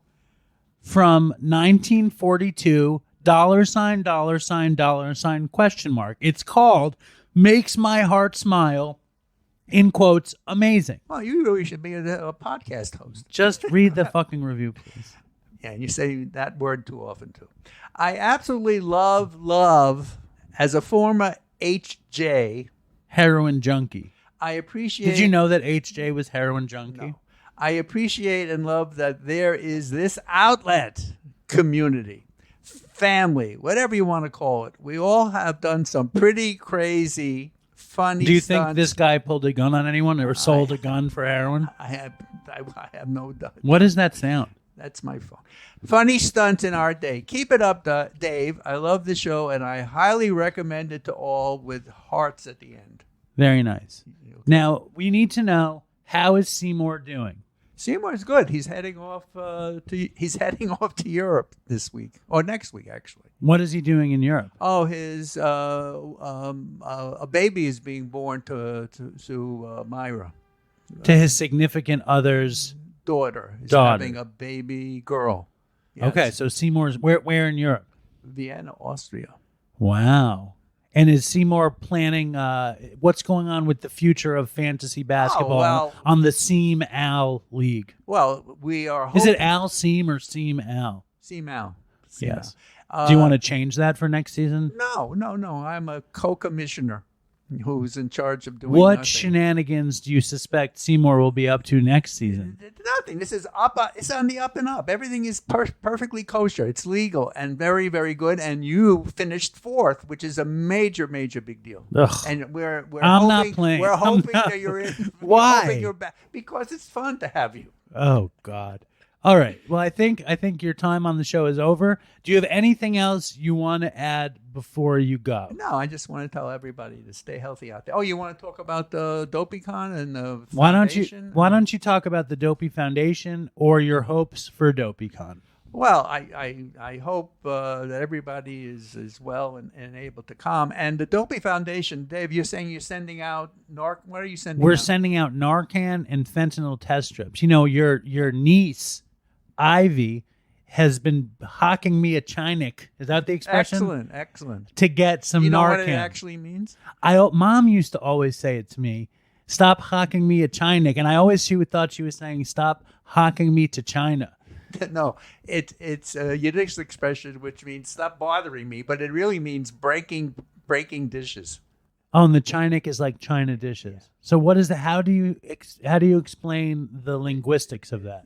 from 1942, $$? It's called Makes My Heart Smile, in quotes, amazing. Well, you really should be a podcast host. Just read the fucking review, please. Yeah, and you say that word too often, too. I absolutely love, as a former HJ. Heroin junkie. I appreciate. Did you know that HJ was heroin junkie? No. I appreciate and love that there is this outlet, community, family, whatever you want to call it. We all have done some pretty crazy, funny Do you stunts. think this guy pulled a gun on anyone or sold a gun for heroin? I have no doubt. What does that sound? That's my phone. Funny stunts in our day. Keep it up, Dave. I love the show, and I highly recommend it to all with hearts at the end. Very nice. Now, we need to know, how is Seymour doing? Seymour's good. He's heading off to Europe this week, or next week, actually. What is he doing in Europe? Oh, his a baby is being born to Myra. To his significant other's daughter. He's daughter. having a baby girl. Yes. Okay, so Seymour's where in Europe? Vienna, Austria. Wow. And is Seymour planning, what's going on with the future of fantasy basketball on the Seam Al League? Well, we are hoping. Is it Al Seam or Seam Al? Seam Al. Yes. Do you want to change that for next season? No. I'm a co-commissioner who's in charge of doing what nothing. Shenanigans do you suspect Seymour will be up to next season? Nothing. This is up. It's on the up and up. Everything is perfectly kosher. It's legal and very, very good. And you finished 4th, which is a major, major big deal. Ugh. And we're I'm hoping, not playing. We're hoping that you're in. Why? Hoping you're back because it's fun to have you. Oh God. All right. Well, I think your time on the show is over. Do you have anything else you want to add before you go? No, I just want to tell everybody to stay healthy out there. Oh, you want to talk about the DopeyCon and the foundation? Why don't you talk about the Dopey Foundation or your hopes for DopeyCon? Well, I hope that everybody is well and able to come. And the Dopey Foundation, Dave, you're saying you're sending out what are you sending out? We're sending out Narcan and fentanyl test strips. You know, your niece, Ivy, has been hawking me a chinik. Is that the expression? Excellent. To get some Narcan. You know what it actually means? Mom used to always say it to me, stop hawking me a chinik. And I always thought she was saying, stop hawking me to China. No, it's a Yiddish expression which means stop bothering me, but it really means breaking dishes. Oh, and the chinik is like China dishes. Yeah. So what is the? How do you explain the linguistics of that?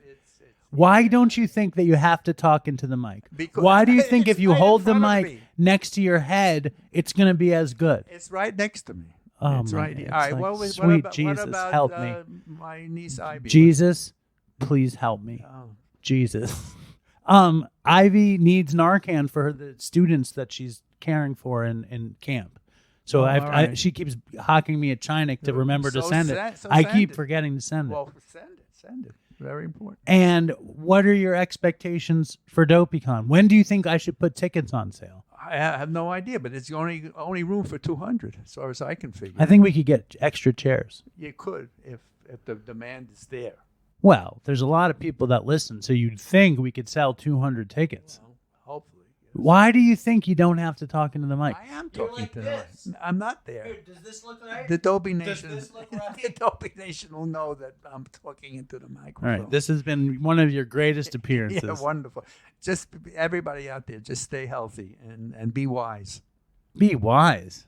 Why don't you think that you have to talk into the mic? Because why do you think if you hold the mic next to your head, it's going to be as good? It's right next to me. Oh, it's right here. It's All right. Like, sweet Jesus, what about, help me. My niece Ivy. Jesus, please help me. Oh. Jesus. Ivy needs Narcan for the students that she's caring for in camp. So she keeps hawking me a chinik to remember to send it. I keep forgetting to send it. Well, send it. Very important. And what are your expectations for DopeyCon? When do you think I should put tickets on sale? I have no idea, but it's only room for 200, as far as I can figure. I think we could get extra chairs. You could, if the demand is there. Well, there's a lot of people that listen, so you'd think we could sell 200 tickets. Well, hopefully. Yes. Why do you think you don't have to talk into the mic? I am talking to the mic. I'm not there. Here, does this look right? The Dopey Nation. Does this look right? The Dopey Nation will know that I'm talking into the microphone. All right, this has been one of your greatest appearances. Yeah, wonderful. Just everybody out there, just stay healthy and be wise. Be wise.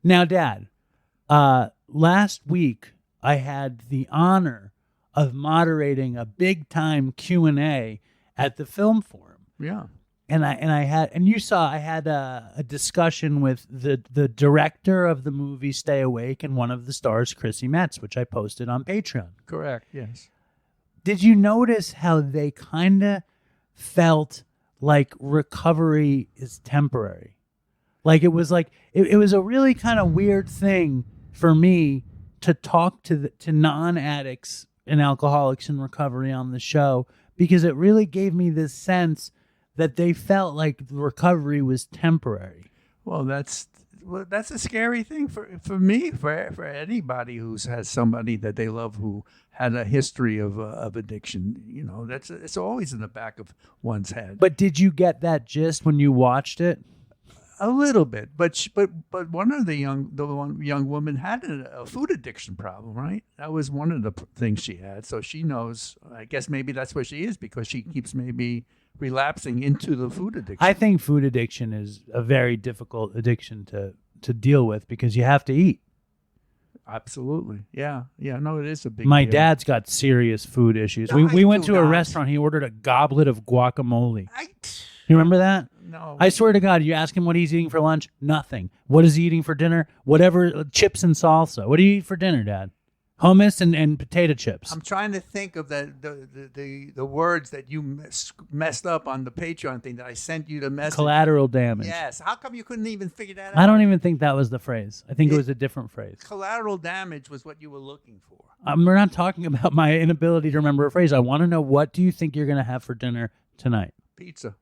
Now, Dad, last week I had the honor of moderating a big-time Q&A at the Film Forum. Yeah. And I had a discussion with the director of the movie Stay Awake and one of the stars, Chrissy Metz, which I posted on Patreon. Correct, yes. Did you notice how they kind of felt like recovery is temporary? Like it was a really kind of weird thing for me to talk to non-addicts and alcoholics in recovery on the show, because it really gave me this sense that they felt like the recovery was temporary. Well, that's a scary thing for me, for anybody who has somebody that they love who had a history of addiction. You know, it's always in the back of one's head. But did you get that gist when you watched it? A little bit, but one of the young woman had a food addiction problem, right? That was one of the things she had. So she knows. I guess maybe that's where she is, because she keeps maybe relapsing into the food addiction. I think food addiction is a very difficult addiction to deal with, because you have to eat. Absolutely, yeah. No, it is a big. My deal. dad's got serious food issues. We went to a restaurant. He ordered a goblet of guacamole. You remember that? No. I swear to God, you ask him what he's eating for lunch, nothing. What is he eating for dinner? Whatever, chips and salsa. What do you eat for dinner, Dad? Hummus and potato chips. I'm trying to think of the words that you messed up on the Patreon thing that I sent you the message. Collateral damage. Yes. How come you couldn't even figure that out? I don't even think that was the phrase. I think it was a different phrase. Collateral damage was what you were looking for. We're not talking about my inability to remember a phrase. I want to know, what do you think you're going to have for dinner tonight? Pizza.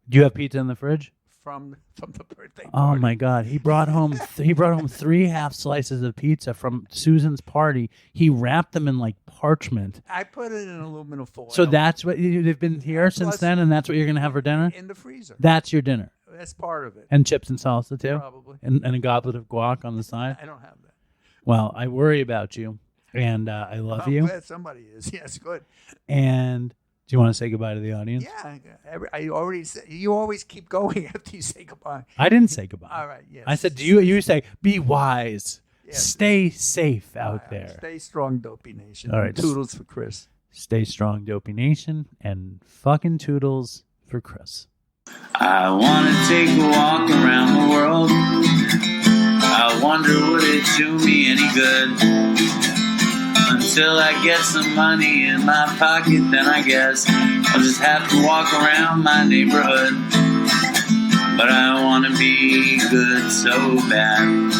Do you have pizza in the fridge? From the birthday party. Oh my God! He brought home 3 half slices of pizza from Susan's party. He wrapped them in like parchment. I put it in aluminum foil. So that's what you've been here since then, and that's what you're gonna have for dinner in the freezer. That's your dinner. That's part of it. And chips and salsa too? Probably. And a goblet of guac on the side? I don't have that. Well, I worry about you, and I love I'm you. glad somebody is. Yes, good. And do you want to say goodbye to the audience? Yeah, I already said. You always keep going after you say goodbye. I didn't say goodbye. All right, yes. I said, you say, be wise. Yes. Stay safe out there. Stay strong, Dopey Nation. All right. Toodles for Chris. Stay strong, Dopey Nation, and fucking toodles for Chris. I want to take a walk around the world. I wonder would it do me any good? Until I get some money in my pocket, then I guess I'll just have to walk around my neighborhood. But I want to be good so bad.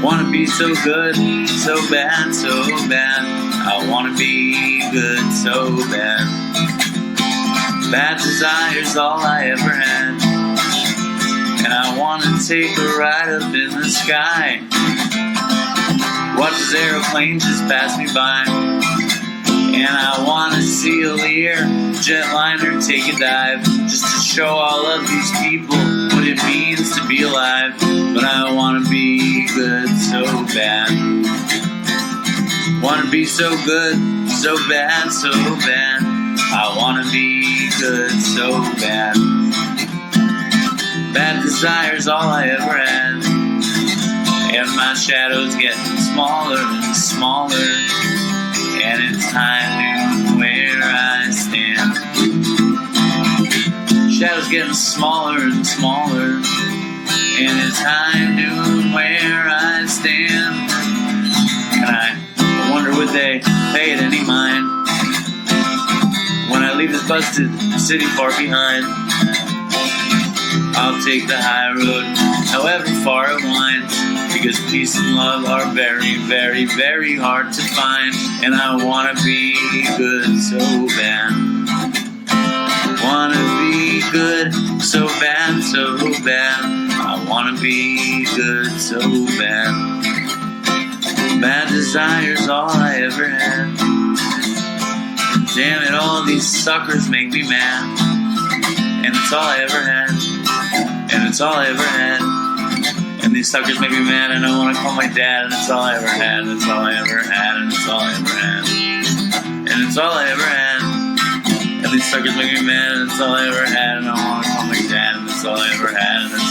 Want to be so good, so bad, so bad. I want to be good so bad. Bad desire's all I ever had. And I want to take a ride up in the sky. Watch this aeroplane just pass me by. And I want to see a Lear jetliner take a dive, just to show all of these people what it means to be alive. But I want to be good so bad. Want to be so good, so bad, so bad. I want to be good so bad. Bad desire's all I ever had. And my shadow's getting smaller and smaller. And it's time to where I stand. Shadow's getting smaller and smaller. And it's time to where I stand. And I wonder would they pay it any mind when I leave this busted city far behind. I'll take the high road, however far it winds, because peace and love are very, very, very hard to find. And I want to be good so bad. Want to be good so bad, so bad. I want to be good so bad. Bad desire's all I ever had. Damn it, all these suckers make me mad. And it's all I ever had. And it's all I ever had. And these suckers make me mad, and I want to call my dad, and it's all I ever had, and it's all I ever had, and it's all I ever had. And it's all I ever had. And these suckers make me mad, and it's all I ever had, and I want to call my dad, and it's all I ever had, and it's